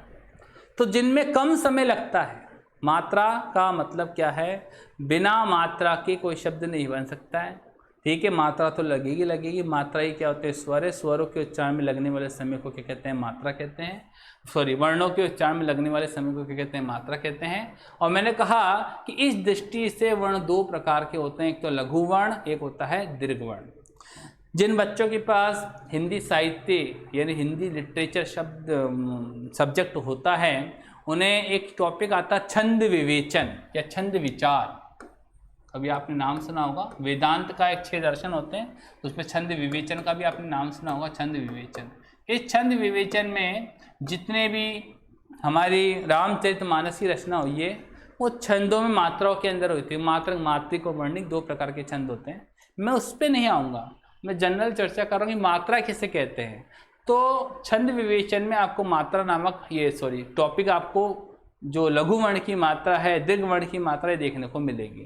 तो जिनमें कम समय लगता है, मात्रा का मतलब क्या है, बिना मात्रा के कोई शब्द नहीं बन सकता है, ठीक है, मात्रा तो लगेगी लगेगी। मात्रा ही क्या होते हैं? स्वर है। स्वरों के उच्चारण में लगने वाले समय को क्या कहते हैं? मात्रा कहते हैं। सॉरी, वर्णों के उच्चारण में लगने वाले समय को क्या कहते हैं? मात्रा कहते हैं। और मैंने कहा कि इस दृष्टि से वर्ण दो प्रकार के होते हैं, एक तो लघु वर्ण, एक होता है दीर्घ वर्ण। जिन बच्चों के पास हिंदी साहित्य यानी हिंदी लिटरेचर सब्जेक्ट होता है, उन्हें एक टॉपिक आता है छंद विवेचन या छंद विचार। कभी आपने नाम सुना होगा, वेदांत का एक 6 दर्शन होते हैं, तो उसमें छंद विवेचन का भी आपने नाम सुना होगा, छंद विवेचन। इस छंद विवेचन में जितने भी हमारी रामचरितमानस की रचना हुई है, वो छंदों में मात्राओं के अंदर होती है। मात्रक, मात्रिक और वर्णिक 2 प्रकार के छंद होते हैं। मैं उस पर नहीं आऊँगा, मैं जनरल चर्चा कर रहा हूँ कि मात्रा किसे कहते हैं। तो छंद विवेचन में आपको मात्रा नामक टॉपिक आपको जो लघु वर्ण की मात्रा है, दीर्घ वर्ण की मात्रा देखने को मिलेगी।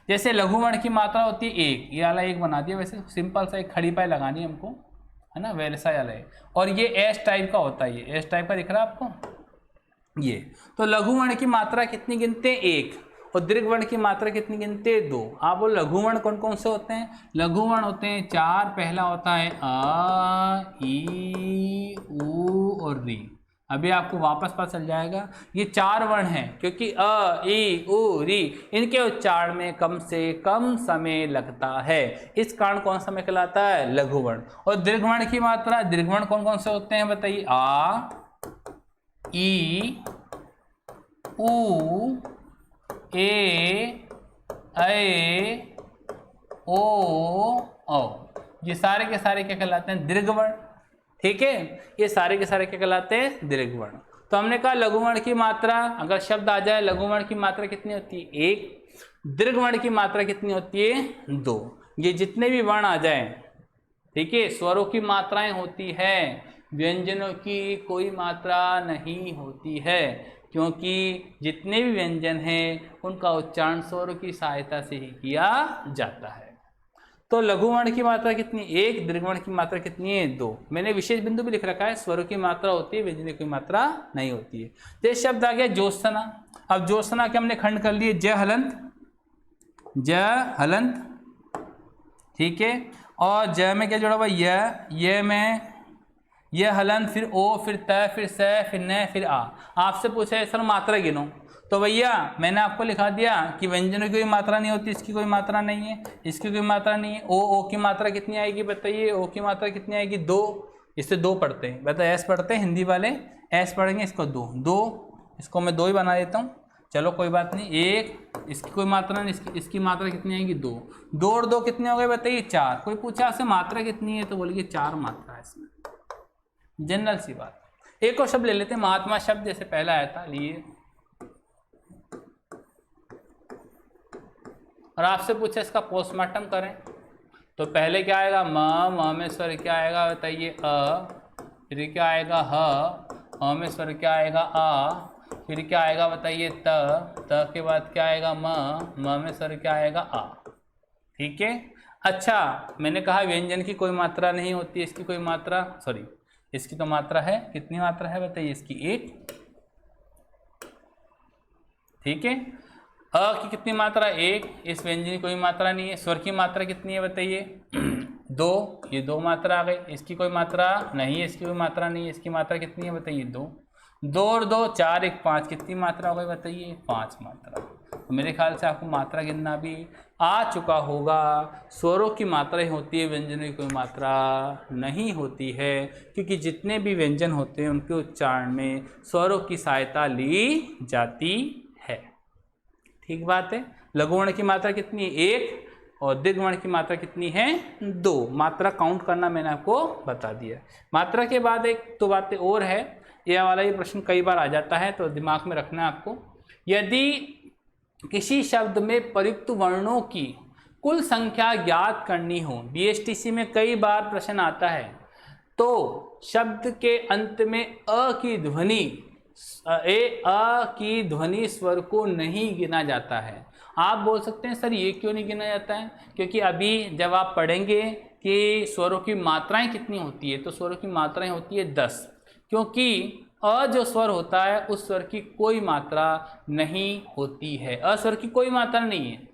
जैसे लघु वर्ण की मात्रा होती है एक, ये वाला एक बना दिया, वैसे सिंपल सा एक खड़ी पाई लगानी है हमको, है ना, वैसा वाला है। और ये एस टाइप का होता है, ये एस टाइप का दिख रहा है आपको ये। तो लघु वर्ण की मात्रा कितनी गिनते हैं? 1। और दीर्घ वर्ण की मात्रा कितनी गिनते हैं? 2। आप बोलो लघु वर्ण कौन कौन से होते हैं? लघु वर्ण होते हैं 4। पहला होता है अ, ई, उ और री। अभी आपको वापस पता चल जाएगा ये 4 वर्ण हैं, क्योंकि अ, ई, उ, री इनके उच्चारण में कम से कम समय लगता है, इस कारण कौन सा में कहलाता है? लघु वर्ण। और दीर्घ वर्ण की मात्रा, दीर्घ वर्ण कौन कौन से होते हैं बताइए? आ, ई, उ, ए, ऐ, ओ, औ। ये सारे के सारे क्या कहलाते हैं? दीर्घ वर्ण। ठीक है, ये सारे के सारे क्या कहलाते हैं? दीर्घ वर्ण। तो हमने कहा लघु वर्ण की मात्रा, अगर शब्द आ जाए लघु वर्ण की मात्रा कितनी होती है? 1। दीर्घ वर्ण की मात्रा कितनी होती है? 2। ये जितने भी वर्ण आ जाए, ठीक है, स्वरों की मात्राएं होती है, व्यंजनों की कोई मात्रा नहीं होती है, क्योंकि जितने भी व्यंजन हैं उनका उच्चारण स्वरों की सहायता से ही किया जाता है। तो लघु वर्ण की मात्रा कितनी? 1। दीर्घ वर्ण की मात्रा कितनी है? 2। मैंने विशेष बिंदु भी लिख रखा है, स्वरों की मात्रा होती है, व्यंजनों की मात्रा नहीं होती है। तो शब्द आ गया ज्योत्सना। अब ज्योत्सना के हमने खंड कर लिए, ज हलंत, ज हलंत, ठीक है। और ज में क्या जुड़ा हुआ? ये में ये हलंत, फिर ओ, फिर त, फिर स, फिर न, फिर आ। आपसे पूछा है सर मात्रा गिनो, तो भैया मैंने आपको लिखा दिया कि व्यंजनों की कोई मात्रा नहीं होती, इसकी कोई मात्रा नहीं है, इसकी कोई मात्रा नहीं है। ओ की मात्रा कितनी आएगी बताइए? ओ की मात्रा कितनी आएगी? 2। इससे 2 पढ़ते हैं, बता एस पढ़ते हैं हिंदी वाले, एस पढ़ेंगे, इसको 2, इसको मैं 2 ही बना देता हूँ, चलो कोई बात नहीं। 1, इसकी कोई मात्रा नहीं, इसकी मात्रा कितनी आएगी? 2। 2 और 2 कितने हो गए बताइए? 4। कोई पूछा आपसे मात्रा कितनी है, तो बोलिए 4 मात्रा है इसमें, जनरल सी बात। एक और शब्द ले लेते हैं, महात्मा शब्द, जैसे पहला आया था, लिए। और आपसे पूछे इसका पोस्टमार्टम करें, तो पहले क्या आएगा? म में स्वर क्या आएगा बताइए? अ। फिर क्या आएगा? ह में स्वर क्या आएगा? आ। फिर क्या आएगा बताइए? त के बाद क्या आएगा? म में स्वर क्या आएगा? आ। ठीक है। अच्छा, मैंने कहा व्यंजन की कोई मात्रा नहीं होती, इसकी कोई मात्रा, सॉरी इसकी तो मात्रा है, कितनी मात्रा है बताइए? इसकी 1। ठीक है। अ की कितनी मात्रा? 1। इस व्यंजन की कोई मात्रा नहीं है। स्वर की मात्रा कितनी है बताइए? 2। ये 2 मात्रा आ गई। इसकी कोई मात्रा नहीं है, इसकी कोई मात्रा नहीं है, इसकी मात्रा कितनी है बताइए? 2। 2 और 2 4, 1 5, कितनी मात्रा हो गई बताइए? 5 मात्रा। तो मेरे ख्याल से आपको मात्रा गिनना भी आ चुका होगा। स्वरों की मात्राएं होती है, व्यंजनों की कोई मात्रा नहीं होती है, क्योंकि जितने भी व्यंजन होते हैं उनके उच्चारण में स्वरों की सहायता ली जाती है। ठीक बात है। लघु वर्ण की मात्रा कितनी है? 1। और दीर्घ वर्ण की मात्रा कितनी है? 2। मात्रा काउंट करना मैंने आपको बता दिया। मात्रा के बाद एक 2 बातें और है, यह वाला ये प्रश्न कई बार आ जाता है, तो दिमाग में रखना है आपको। यदि किसी शब्द में प्रयुक्त वर्णों की कुल संख्या ज्ञात करनी हो, बीएसटीसी में कई बार प्रश्न आता है, तो शब्द के अंत में अ की ध्वनि स्वर को नहीं गिना जाता है। आप बोल सकते हैं सर ये क्यों नहीं गिना जाता है? क्योंकि अभी जब आप पढ़ेंगे कि स्वरों की मात्राएं कितनी होती है, तो स्वरों की मात्राएं होती है 10, क्योंकि अ जो स्वर होता है उस स्वर की कोई मात्रा नहीं होती है, अ स्वर की कोई मात्रा नहीं है।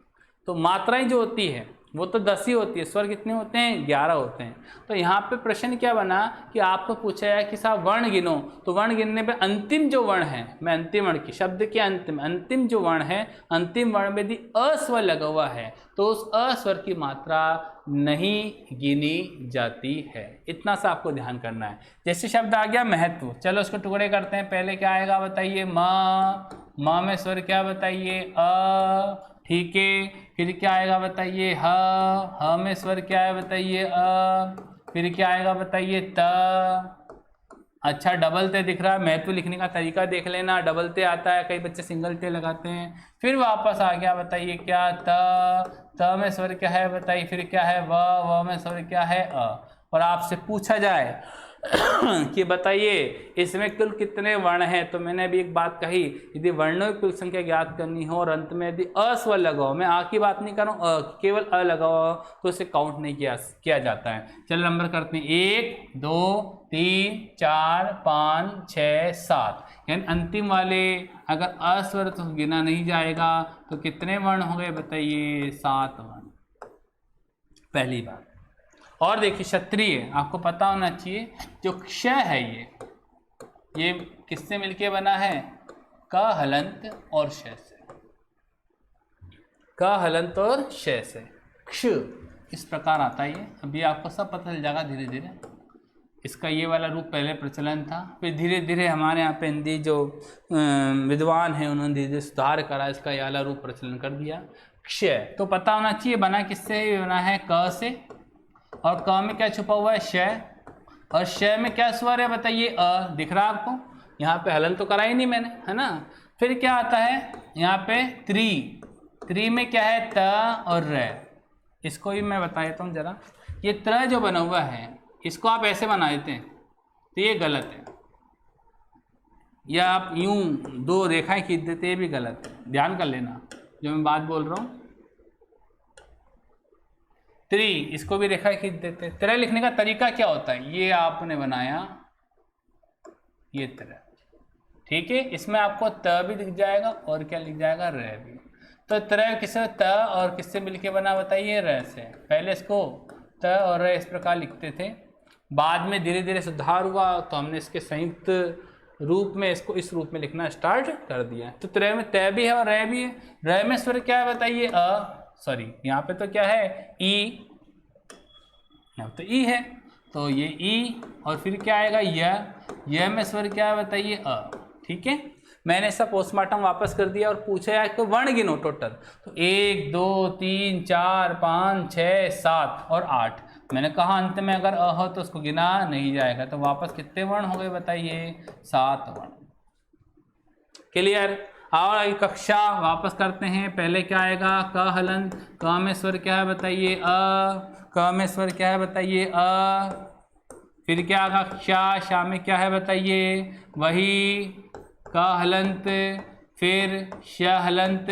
तो मात्राएं जो होती है वो तो 10 ही होती है, स्वर कितने होते हैं? 11 होते हैं। तो यहाँ पे प्रश्न क्या बना कि आपको पूछा है कि साहब वर्ण गिनो, तो वर्ण गिनने पे अंतिम जो वर्ण है, मैं अंतिम वर्ण की शब्द के अंतिम जो वर्ण है, अंतिम वर्ण में यदि अस्वर लगा हुआ है तो उस अस्वर की मात्रा नहीं गिनी जाती है। इतना सा आपको ध्यान करना है। जैसे शब्द आ गया महत्व, चलो उसको टुकड़े करते हैं। पहले क्या आएगा बताइए? म में स्वर क्या बताइए? अ, ठीक है। फिर क्या आएगा बताइए? ह में स्वर क्या है बताइए? अ। फिर क्या आएगा बताइए? त। अच्छा, डबल ते दिख रहा है, महत्व लिखने का तरीका देख लेना, डबल ते आता है, कई बच्चे सिंगल ते लगाते हैं। फिर वापस आ गया बताइए क्या? त में स्वर क्या है बताइए? फिर क्या है? व में स्वर क्या है? अ। और आपसे पूछा जाए कि बताइए इसमें कुल कितने वर्ण हैं, तो मैंने अभी एक बात कही, यदि वर्णों की कुल संख्या ज्ञात करनी हो और अंत में यदि अस्वर लगाओ, मैं आ की बात नहीं कर रहा हूँ, केवल अ लगाओ, तो इसे काउंट नहीं किया जाता है। चलो नंबर करते हैं, 1 2 3 4 5 6 7, यानी अंतिम वाले अगर अस्वर तो गिना नहीं जाएगा, तो कितने वर्ण हो गए बताइए? 7 वर्ण, पहली बात। और देखिए क्षत्रिय, आपको पता होना चाहिए जो क्ष है ये किससे मिलके बना है? क हलंत और श से, क हलंत और श से। क्ष इस प्रकार आता है ये, अभी आपको सब पता चल जाएगा धीरे धीरे। इसका ये वाला रूप पहले प्रचलन था, फिर धीरे धीरे हमारे यहाँ पे हिंदी जो विद्वान हैं उन्होंने धीरे धीरे सुधार करा, इसका ये वाला रूप प्रचलन कर दिया। क्ष तो पता होना चाहिए बना किससे? बना है क से, और क में क्या छुपा हुआ है? श, और श में क्या स्वर है बताइए? अ। दिख रहा है आपको? यहाँ पे हलन तो करा ही नहीं मैंने, है ना। फिर क्या आता है यहाँ पे? त्रि में क्या है? त और र। इसको भी मैं बता देता हूँ जरा। ये त्र जो बना हुआ है इसको आप ऐसे बना देते हैं तो ये गलत है, या आप यूं 2 रेखाएं खींच देते, ये भी गलत है। ध्यान कर लेना जो मैं बात बोल रहा हूँ। त्रि, इसको भी रेखा खींच देते। त्र लिखने का तरीका क्या होता है? ये आपने बनाया, ये त्र, ठीक है। इसमें आपको त भी दिख जाएगा और क्या लिख जाएगा? र भी। तो त्र किससे? त और किससे मिलके बना बताइए? र से। पहले इसको त और र इस प्रकार लिखते थे, बाद में धीरे धीरे सुधार हुआ तो हमने इसके संयुक्त रूप में इसको इस रूप में लिखना स्टार्ट कर दिया। तो त्र में त भी है और र भी है। र में स्वर क्या है बताइए? अ, सॉरी यहाँ पे तो क्या है? ई, यहाँ तो ई है, तो ये ई, और फिर क्या आएगा? य में स्वर क्या है बताइए? अ, ठीक है। मैंने इसका पोस्टमार्टम वापस कर दिया और पूछा है कि वर्ण गिनो टोटल, तो 1 2 3 4 5 6 7 और 8। मैंने कहा अंत में अगर अ हो तो उसको गिना नहीं जाएगा, तो वापस कितने वर्ण हो गए बताइए? 7 वर्ण। क्लियर? और कक्षा वापस करते हैं। पहले क्या आएगा? क हलंत, क में स्वर क्या है बताइए? अ, क में स्वर क्या है बताइए? अ। फिर क्या आएगा? क्षा, शा में क्या है बताइए? वही क हलंत, फिर श हलंत,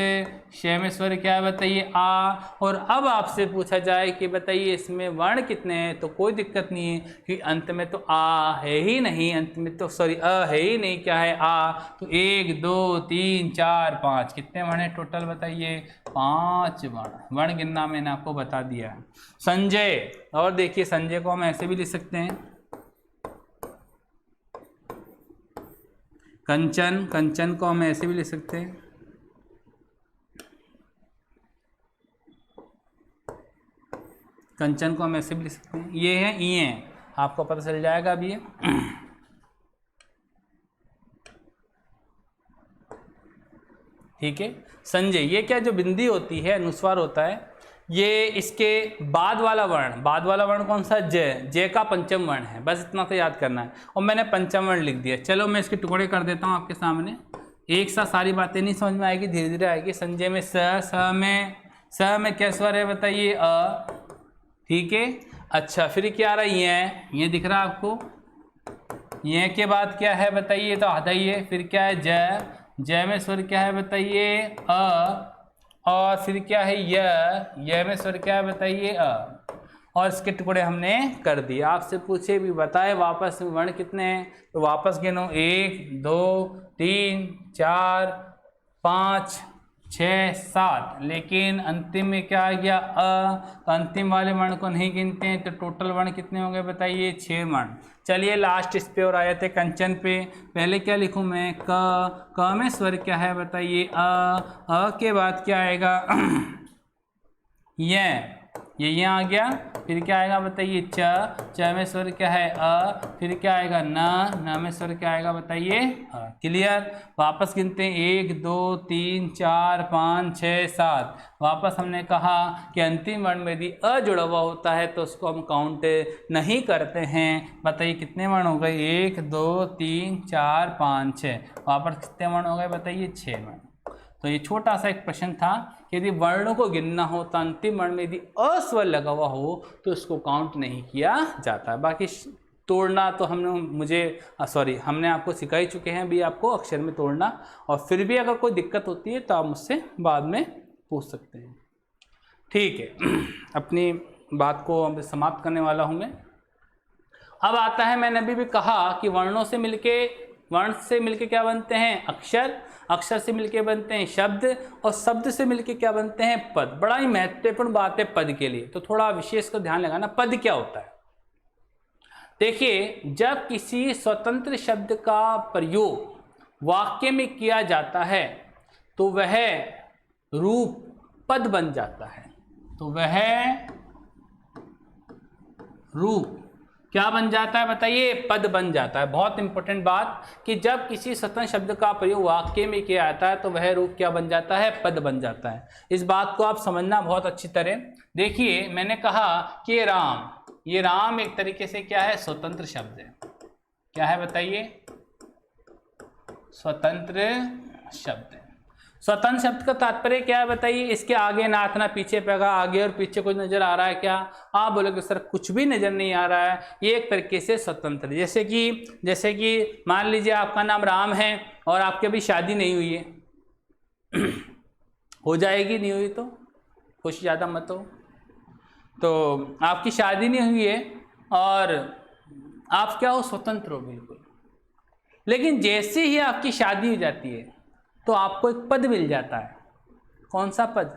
श में स्वर क्या है बताइए? आ। और अब आपसे पूछा जाए कि बताइए इसमें वर्ण कितने हैं, तो कोई दिक्कत नहीं है कि अंत में तो आ है ही नहीं, अंत में तो सॉरी अ है ही नहीं, क्या है? आ। तो 1 2 3 4 5 कितने वर्ण हैं टोटल बताइए? 5 वर्ण। वर्ण गिनना मैंने आपको बता दिया है। संजय, और देखिए संजय को हम ऐसे भी लिख सकते हैं, कंचन, कंचन को हम ऐसे भी लिख सकते हैं, कंचन को हम ऐसे भी लिख सकते हैं। ये है ई है, आपको पता चल जाएगा अभी ये। ठीक है। संजय, ये क्या जो बिंदी होती है, अनुस्वार होता है, ये इसके बाद वाला वर्ण कौन सा? जय। जय का पंचम वर्ण है, बस इतना तो याद करना है। और मैंने पंचम वर्ण लिख दिया। चलो मैं इसके टुकड़े कर देता हूँ आपके सामने, एक साथ सारी बातें नहीं समझ में आएगी, धीरे धीरे आएगी। संजय में स में क्या स्वर है बताइए? अ, ठीक है। अच्छा, फिर क्या आ रहा है? ये दिख रहा है आपको? ये के बाद क्या है बताइए? तो आधा ही है। फिर क्या है? जय में स्वर क्या है बताइए? अ, और फिर क्या है? य में स्वर क्या है बताइए? अ। और इसके टुकड़े हमने कर दिए। आपसे पूछे भी बताए वापस वर्ण कितने हैं, तो वापस गिनो 1 2 3 4 5 6 7, लेकिन अंतिम में क्या आ गया अ, तो अंतिम वाले वर्ण को नहीं गिनते हैं, तो टोटल वर्ण कितने हो गए बताइए 6 वर्ण। चलिए लास्ट इस पे और आए थे कंचन पे। पहले क्या लिखूं मैं, क में स्वर क्या है बताइए अ के बाद क्या आएगा ये यहाँ आ गया, फिर क्या आएगा बताइए च में स्वर क्या है अ, फिर क्या आएगा न में स्वर क्या आएगा बताइए अ। क्लियर। वापस गिनते हैं 1 2 3 4 5 6 7। वापस हमने कहा कि अंतिम वर्ण में यदि अ जुड़ा हुआ होता है तो उसको हम काउंट नहीं करते हैं। बताइए कितने वर्ण हो गए, 1 2 3 4 5 6। वापस कितने वर्ण हो गए बताइए 6 वर्ण। तो ये छोटा सा एक प्रश्न था कि यदि वर्णों को गिनना हो तो अंतिम वर्ण में यदि अस्वर लगा हुआ हो तो उसको काउंट नहीं किया जाता। बाकी तोड़ना तो हमने आपको सिखा ही चुके हैं भी आपको अक्षर में तोड़ना। और फिर भी अगर कोई दिक्कत होती है तो आप मुझसे बाद में पूछ सकते हैं। ठीक है, अपनी बात को अब समाप्त करने वाला हूँ मैं। अब आता है, मैंने अभी भी कहा कि वर्ण से मिलके क्या बनते हैं अक्षर, अक्षर से मिलके बनते हैं शब्द, और शब्द से मिलके क्या बनते हैं पद। बड़ा ही महत्वपूर्ण बात है पद के लिए, तो थोड़ा विशेष का ध्यान लगाना। पद क्या होता है, देखिए जब किसी स्वतंत्र शब्द का प्रयोग वाक्य में किया जाता है तो वह रूप पद बन जाता है। तो वह रूप क्या बन जाता है बताइए, पद बन जाता है। बहुत इंपॉर्टेंट बात कि जब किसी स्वतंत्र शब्द का प्रयोग वाक्य में किया जाता है तो वह रूप क्या बन जाता है, पद बन जाता है। इस बात को आप समझना बहुत अच्छी तरह। देखिए मैंने कहा कि ये राम एक तरीके से क्या है, स्वतंत्र शब्द है। क्या है बताइए, स्वतंत्र शब्द है। स्वतंत्र शब्द का तात्पर्य क्या है बताइए, इसके आगे नाथ ना पीछे पैगा, आगे और पीछे कुछ नजर आ रहा है क्या, आप बोलोगे सर कुछ भी नजर नहीं आ रहा है, ये एक तरीके से स्वतंत्र। जैसे कि मान लीजिए आपका नाम राम है और आपकी अभी शादी नहीं हुई है हो जाएगी, नहीं हुई तो खुश ज़्यादा मत हो। तो आपकी शादी नहीं हुई है और आप क्या हो, स्वतंत्र हो बिल्कुल। लेकिन जैसे ही आपकी शादी हो जाती है तो आपको एक पद मिल जाता है। कौन सा पद,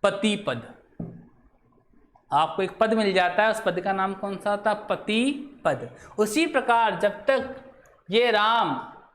पति पद। आपको एक पद मिल जाता है, उस पद का नाम कौन सा था, पति पद। उसी प्रकार जब तक ये राम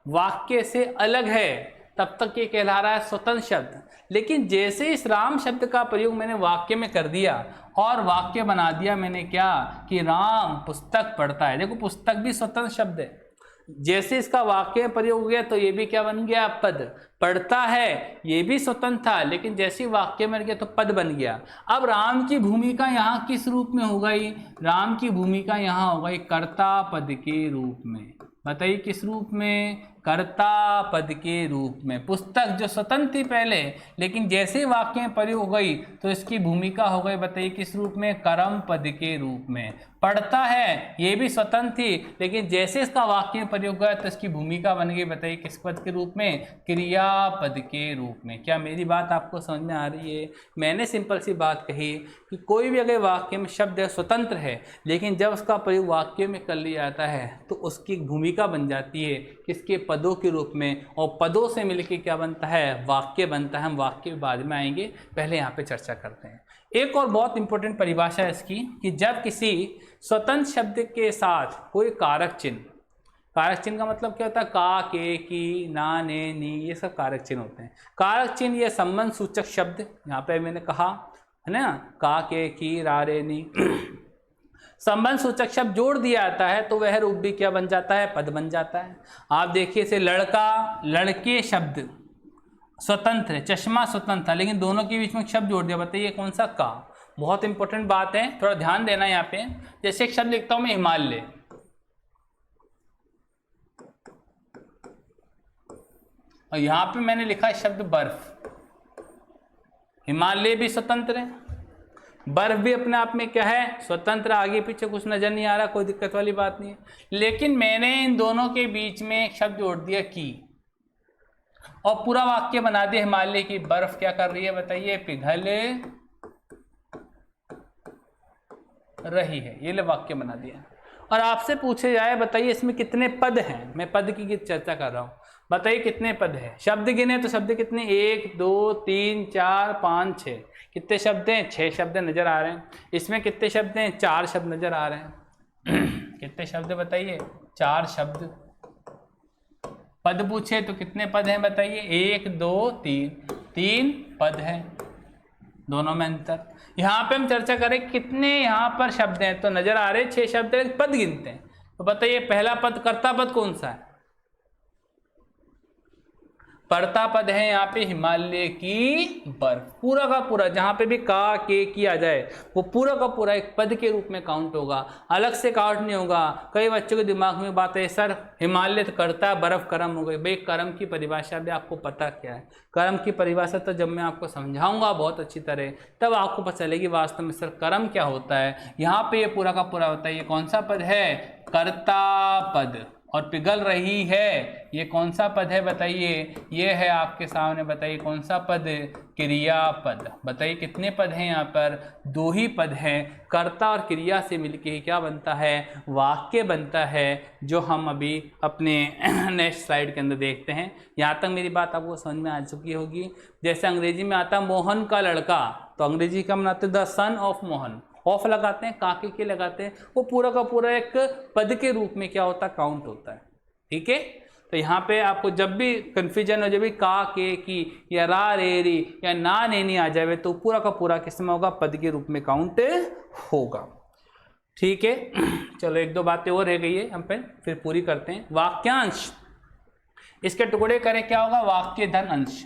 वाक्य से अलग है तब तक ये कहला रहा है स्वतंत्र शब्द। लेकिन जैसे इस राम शब्द का प्रयोग मैंने वाक्य में कर दिया और वाक्य बना दिया मैंने क्या, कि राम पुस्तक पढ़ता है। देखो पुस्तक भी स्वतंत्र शब्द है, जैसे इसका वाक्य में प्रयोग हो गया तो ये भी क्या बन गया, पद। पढ़ता है ये भी स्वतंत्र था, लेकिन जैसे वाक्य में गया तो पद बन गया। अब राम की भूमिका यहाँ किस रूप में हो गई, राम की भूमिका यहाँ हो गई कर्ता पद के रूप में। बताइए किस रूप में, कर्ता पद के रूप में। पुस्तक जो स्वतंत्र थी पहले, लेकिन जैसे वाक्य में प्रयोग हो गई तो इसकी भूमिका हो गई, बताइए किस रूप में, कर्म पद के रूप में। पढ़ता है ये भी स्वतंत्र थी, लेकिन जैसे इसका वाक्य में प्रयोग गया तो इसकी भूमिका बन गई, बताइए किस पद के रूप में, क्रियापद के रूप में। क्या मेरी बात आपको समझ में आ रही है? मैंने सिंपल सी बात कही कि कोई भी अगर वाक्य में शब्द स्वतंत्र है, लेकिन जब उसका प्रयोग वाक्य में कर लिया जाता है तो उसकी भूमिका बन जाती है किसके, पदों के रूप में। और पदों से मिलकर क्या बनता है, वाक्य बनता है। हम वाक्य बाद में आएंगे, पहले यहाँ पे चर्चा करते हैं। एक और बहुत इंपॉर्टेंट परिभाषा है इसकी कि जब किसी स्वतंत्र शब्द के साथ कोई कारक चिन्ह, कारक चिन्ह का मतलब क्या होता है, का, के, की, ना, ने, नी, ये सब कारक चिन्ह होते हैं। कारक चिन्ह ये संबंध सूचक शब्द, यहाँ पे मैंने कहा है ना, का, के, की, रा, रे, नी संबंध सूचक शब्द जोड़ दिया जाता है तो वह रूप भी क्या बन जाता है, पद बन जाता है। आप देखिए इसे लड़का, लड़के शब्द स्वतंत्र है, चश्मा स्वतंत्र था, लेकिन दोनों के बीच में शब्द जोड़ दिया, बताइए कौन सा, का। बहुत इंपॉर्टेंट बात है, थोड़ा ध्यान देना यहाँ पे। जैसे एक शब्द लिखता हूं मैं, हिमालय, और यहाँ पे मैंने लिखा है शब्द बर्फ। हिमालय भी स्वतंत्र है, बर्फ भी अपने आप में क्या है, स्वतंत्र। आगे पीछे कुछ नजर नहीं आ रहा, कोई दिक्कत वाली बात नहीं है। लेकिन मैंने इन दोनों के बीच में एक शब्द जोड़ दिया, की, और पूरा वाक्य बना दिया, हिमालय की बर्फ क्या कर रही है बताइए, पिघल रही है। ये ले वाक्य बना दिया। और आपसे पूछे जाए बताइए इसमें कितने पद हैं, मैं पद की चर्चा कर रहा हूँ, बताइए कितने पद है? शब्द गिने तो शब्द कितने? 1 2 3 4 5 6। कितने शब्द हैं? 6 शब्द नजर आ रहे हैं। इसमें कितने शब्द हैं? 4 शब्द नजर आ रहे हैं। कितने शब्द बताइए? 4 शब्द। पद पूछे तो कितने पद हैं बताइए? 1 2 3, 3 पद हैं, दोनों में अंतर। यहाँ पे हम चर्चा करें कितने यहाँ पर शब्द हैं, तो नजर आ रहे 6 शब्द हैं, पद गिनते हैं। तो बताइए पहला पद कर्ता पद कौन सा है? कर्ता पद है यहाँ पे हिमालय की बर्फ। पूरा का पूरा जहाँ पे भी का के की आ जाए वो पूरा का पूरा एक पद के रूप में काउंट होगा, अलग से काउंट नहीं होगा। कई बच्चों के दिमाग में बात है सर हिमालय तो कर्ता बर्फ कर्म हो गई। भाई कर्म की परिभाषा भी आपको पता क्या है? कर्म की परिभाषा तो जब मैं आपको समझाऊंगा बहुत अच्छी तरह तब आपको पता चलेगी वास्तव में सर कर्म क्या होता है। यहाँ पे ये पूरा का पूरा होता है। ये कौन सा पद है? कर्ता पद। और पिघल रही है, ये कौन सा पद है बताइए? ये है आपके सामने, बताइए कौन सा पद? क्रियापद। बताइए कितने पद हैं यहाँ पर? 2 ही पद हैं। कर्ता और क्रिया से मिलके क्या बनता है? वाक्य बनता है, जो हम अभी अपने नेक्स्ट स्लाइड के अंदर देखते हैं। यहाँ तक मेरी बात आपको समझ में आ चुकी होगी। जैसे अंग्रेजी में आता मोहन का लड़का, तो अंग्रेजी का बनाते the son of Mohan. Of लगाते हैं, काके के लगाते हैं, वो पूरा का पूरा एक पद के रूप में क्या होता है? काउंट होता है। ठीक है, तो यहाँ पे आपको जब भी कंफ्यूजन हो, जब भी का के की या रा रे री या ना ने नहीं आ जाए तो पूरा का पूरा किस में होगा? पद के रूप में काउंट होगा। ठीक है, चलो 1-2 बातें और रह गई है, हम पे फिर पूरी करते हैं। वाक्यांश, इसके टुकड़े करें क्या होगा? वाक्य धन अंश।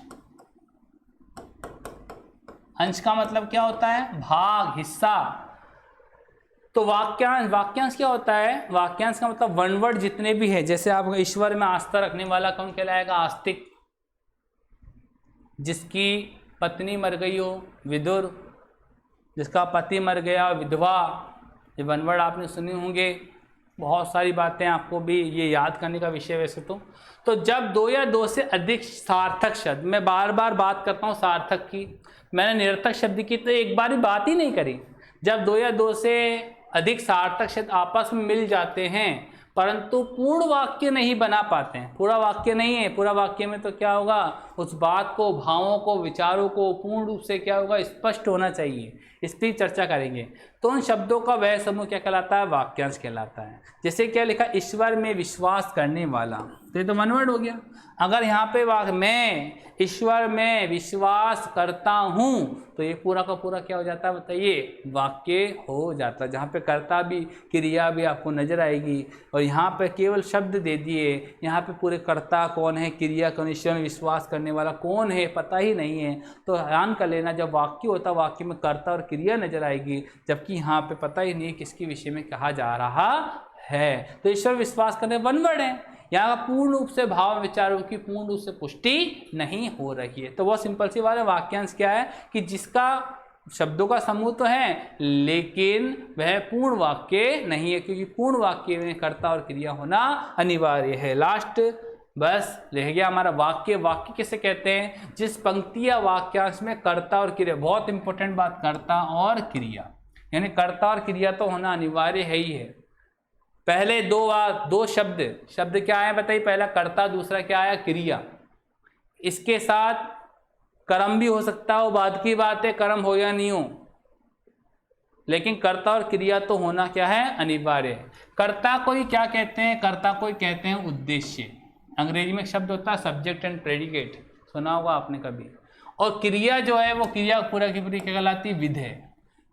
अंश का मतलब क्या होता है? भाग, हिस्सा। तो वाक्यांश, वाक्यांश क्या होता है? वाक्यांश का मतलब वन वर्ड जितने भी है, जैसे आप ईश्वर में आस्था रखने वाला कौन कहलाएगा? आस्तिक। जिसकी पत्नी मर गई हो, विदुर। जिसका पति मर गया, विधवा। ये वन वर्ड आपने सुने होंगे। बहुत सारी बातें आपको भी ये याद करने का विषय वैसे तो जब 2 या 2 से अधिक सार्थक शब्द, मैं बार बार बात करता हूँ सार्थक की, मैंने निरर्थक शब्द की तो एक बार ही बात ही नहीं करी। जब 2 या 2 से अधिक सार्थक शब्द आपस में मिल जाते हैं परंतु पूर्ण वाक्य नहीं बना पाते हैं, पूरा वाक्य नहीं है, पूरा वाक्य में तो क्या होगा? उस बात को, भावों को, विचारों को पूर्ण रूप से क्या होगा? स्पष्ट होना चाहिए। इस पर चर्चा करेंगे। तो उन शब्दों का वह समूह क्या कहलाता है? वाक्यांश कहलाता है। जैसे क्या लिखा? ईश्वर में विश्वास करने वाला, तो ये तो वन वर्ड हो गया। अगर यहाँ पे मैं ईश्वर में विश्वास करता हूँ तो ये पूरा का पूरा क्या हो जाता है बताइए? वाक्य हो जाता है, जहाँ पे कर्ता भी क्रिया भी आपको नजर आएगी। और यहाँ पे केवल शब्द दे दिए, यहाँ पे पूरे कर्ता कौन है, क्रिया कौन, ईश्वर में विश्वास करने वाला कौन है पता ही नहीं है। तो ध्यान कर लेना, जब वाक्य होता वाक्य में कर्ता और क्रिया नजर आएगी, जबकि यहाँ पे पता ही नहीं किसके विषय में कहा जा रहा है। तो ईश्वर विश्वास करने वन वर्ड है, यहाँ पूर्ण रूप से भाव विचारों की पूर्ण रूप से पुष्टि नहीं हो रही है। तो वो सिंपल सी बात है। वाक्यांश क्या है कि जिसका शब्दों का समूह तो है लेकिन वह पूर्ण वाक्य नहीं है, क्योंकि पूर्ण वाक्य में कर्ता और क्रिया होना अनिवार्य है। लास्ट बस रह गया हमारा वाक्य। वाक्य किसे कहते हैं? जिस पंक्ति या वाक्यांश में कर्ता और क्रिया, बहुत इंपॉर्टेंट बात, कर्ता और क्रिया, यानी कर्ता और क्रिया तो होना अनिवार्य है ही है। पहले 2 शब्द क्या है बताइए? पहला कर्ता, दूसरा क्या आया? क्रिया। इसके साथ कर्म भी हो सकता हो, बाद की बात है कर्म हो या नहीं हो, लेकिन कर्ता और क्रिया तो होना क्या है? अनिवार्य है। कर्ता को ही क्या कहते हैं? कर्ता को ही कहते हैं उद्देश्य। अंग्रेजी में एक शब्द होता है सब्जेक्ट एंड प्रेडिकेट, सुना होगा आपने कभी। और क्रिया जो है वो क्रिया पूरा की पूरी क्या कहलाती? विधेय।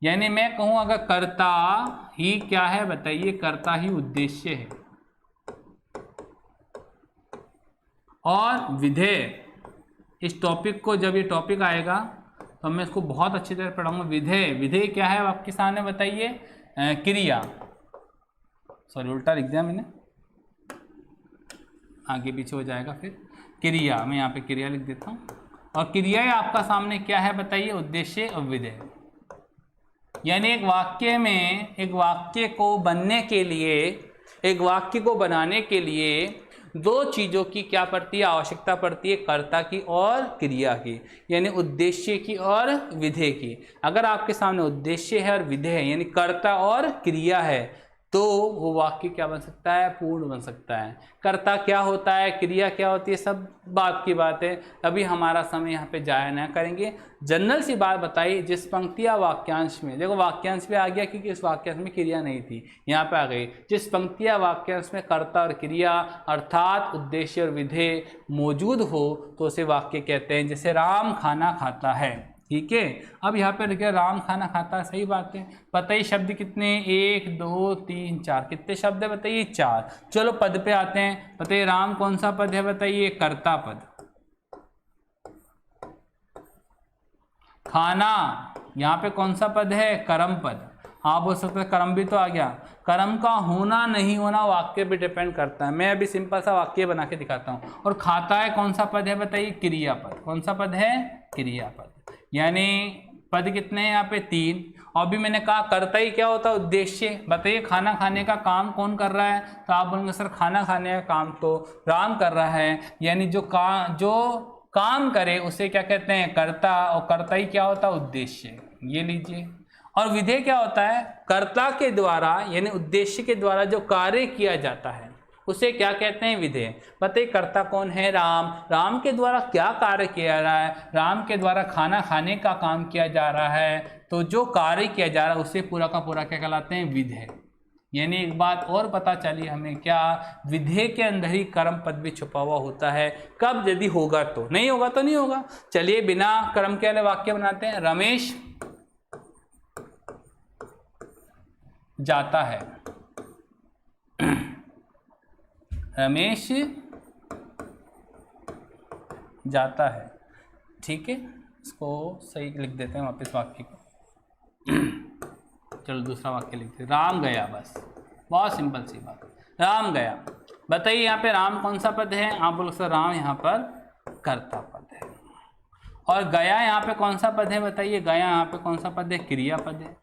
यानी मैं कहूं अगर कर्ता ही क्या है बताइए? कर्ता ही उद्देश्य है और विधेय। इस टॉपिक को, जब ये टॉपिक आएगा तो मैं इसको बहुत अच्छी तरह पढ़ाऊंगा। विधेय क्या है आपके सामने बताइए? क्रिया, सॉरी उल्टा लिख दिया मैंने, आगे पीछे हो जाएगा फिर। क्रिया, मैं यहाँ पे क्रिया लिख देता हूँ। और क्रिया आपका सामने क्या है बताइए? उद्देश्य और विधेय। यानी एक वाक्य में, एक वाक्य को बनने के लिए, एक वाक्य को बनाने के लिए 2 चीज़ों की क्या पड़ती है? आवश्यकता पड़ती है, कर्ता की और क्रिया की, यानी उद्देश्य की और विधेय की। अगर आपके सामने उद्देश्य है और विधेय है, यानी कर्ता और क्रिया है, तो वो वाक्य क्या बन सकता है, पूर्ण बन सकता है। कर्ता क्या होता है, क्रिया क्या होती है, सब बात की बात है, अभी हमारा समय यहाँ पे जाया ना करेंगे। जनरल सी बात बताइए, जिस पंक्ति या वाक्यांश में, देखो वाक्यांश पे आ गया क्योंकि इस वाक्यांश में क्रिया नहीं थी, यहाँ पे आ गई। जिस पंक्ति या वाक्यांश में कर्ता और क्रिया अर्थात उद्देश्य और विधेय मौजूद हो तो उसे वाक्य कहते हैं। जैसे राम खाना खाता है, ठीक है। अब यहाँ पे लिखा राम खाना खाता है, सही बात है। बताइए शब्द कितने, 1 2 3 4, कितने शब्द है बताइए, 4। चलो पद पे आते हैं। बताइए राम कौन सा पद है, बताइए कर्ता पद। खाना यहाँ पे कौन सा पद है, कर्म पद। हाँ बोल सकते हैं कर्म भी तो आ गया। कर्म का होना नहीं होना वाक्य पे डिपेंड करता है। मैं अभी सिंपल सा वाक्य बना के दिखाता हूँ। और खाता है कौन सा पद है बताइए, क्रियापद। कौन सा पद है, क्रियापद। यानी पद कितने हैं यहाँ पे, 3। और भी मैंने कहा कर्ता ही क्या होता है, उद्देश्य। बताइए खाना खाने का काम कौन कर रहा है, तो आप बोलेंगे सर खाना खाने का काम तो राम कर रहा है। यानी जो काम करे उसे क्या कहते हैं, कर्ता। और कर्ता ही क्या होता है, उद्देश्य। ये लीजिए। और विधेय क्या होता है, कर्ता के द्वारा यानी उद्देश्य के द्वारा जो कार्य किया जाता है उसे क्या कहते हैं, विधेय। बताइए कर्ता कौन है, राम। राम के द्वारा क्या कार्य किया जा रहा है, राम के द्वारा खाना खाने का काम किया जा रहा है। तो जो कार्य किया जा रहा है उसे पूरा का पूरा क्या कहलाते हैं, विधेय। यानी एक बात और पता चली हमें, क्या, विधेय के अंदर ही कर्म पद भी छुपा हुआ होता है। कब, यदि होगा तो, नहीं होगा तो नहीं होगा। चलिए बिना कर्म के वाले वाक्य बनाते हैं। रमेश जाता है, रमेश जाता है, ठीक है। इसको सही लिख देते हैं वापस वाक्य को। चलो दूसरा वाक्य लिखते हैं, राम गया। बस बहुत सिंपल सी बात, राम गया। बताइए यहाँ पे राम कौन सा पद है, आप बोलो सर राम यहाँ पर कर्ता पद है। और गया यहाँ पे कौन सा पद है, बताइए गया यहाँ पे कौन सा पद है, क्रिया पद है।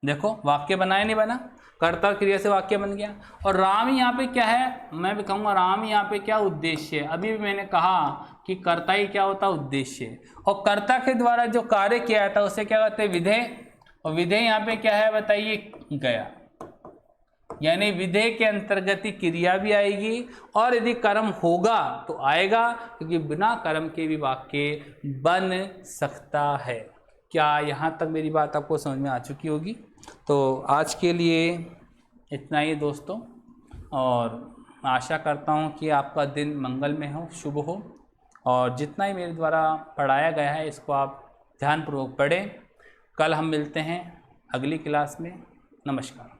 देखो वाक्य बनाया नहीं बना, कर्ता क्रिया से वाक्य बन गया। और राम यहाँ पे क्या है, मैं भी कहूँगा राम यहाँ पे क्या, उद्देश्य है। अभी भी मैंने कहा कि कर्ता ही क्या होता है, उद्देश्य। और कर्ता के द्वारा जो कार्य किया जाता है उसे क्या कहते हैं, विधेय। और विधेय यहाँ पे क्या है बताइए, गया। यानी विधेय के अंतर्गत ही क्रिया भी आएगी और यदि कर्म होगा तो आएगा, क्योंकि बिना कर्म के भी वाक्य बन सकता है। क्या यहाँ तक मेरी बात आपको समझ में आ चुकी होगी। तो आज के लिए इतना ही दोस्तों, और आशा करता हूँ कि आपका दिन मंगलमय हो, शुभ हो। और जितना ही मेरे द्वारा पढ़ाया गया है इसको आप ध्यानपूर्वक पढ़ें। कल हम मिलते हैं अगली क्लास में। नमस्कार।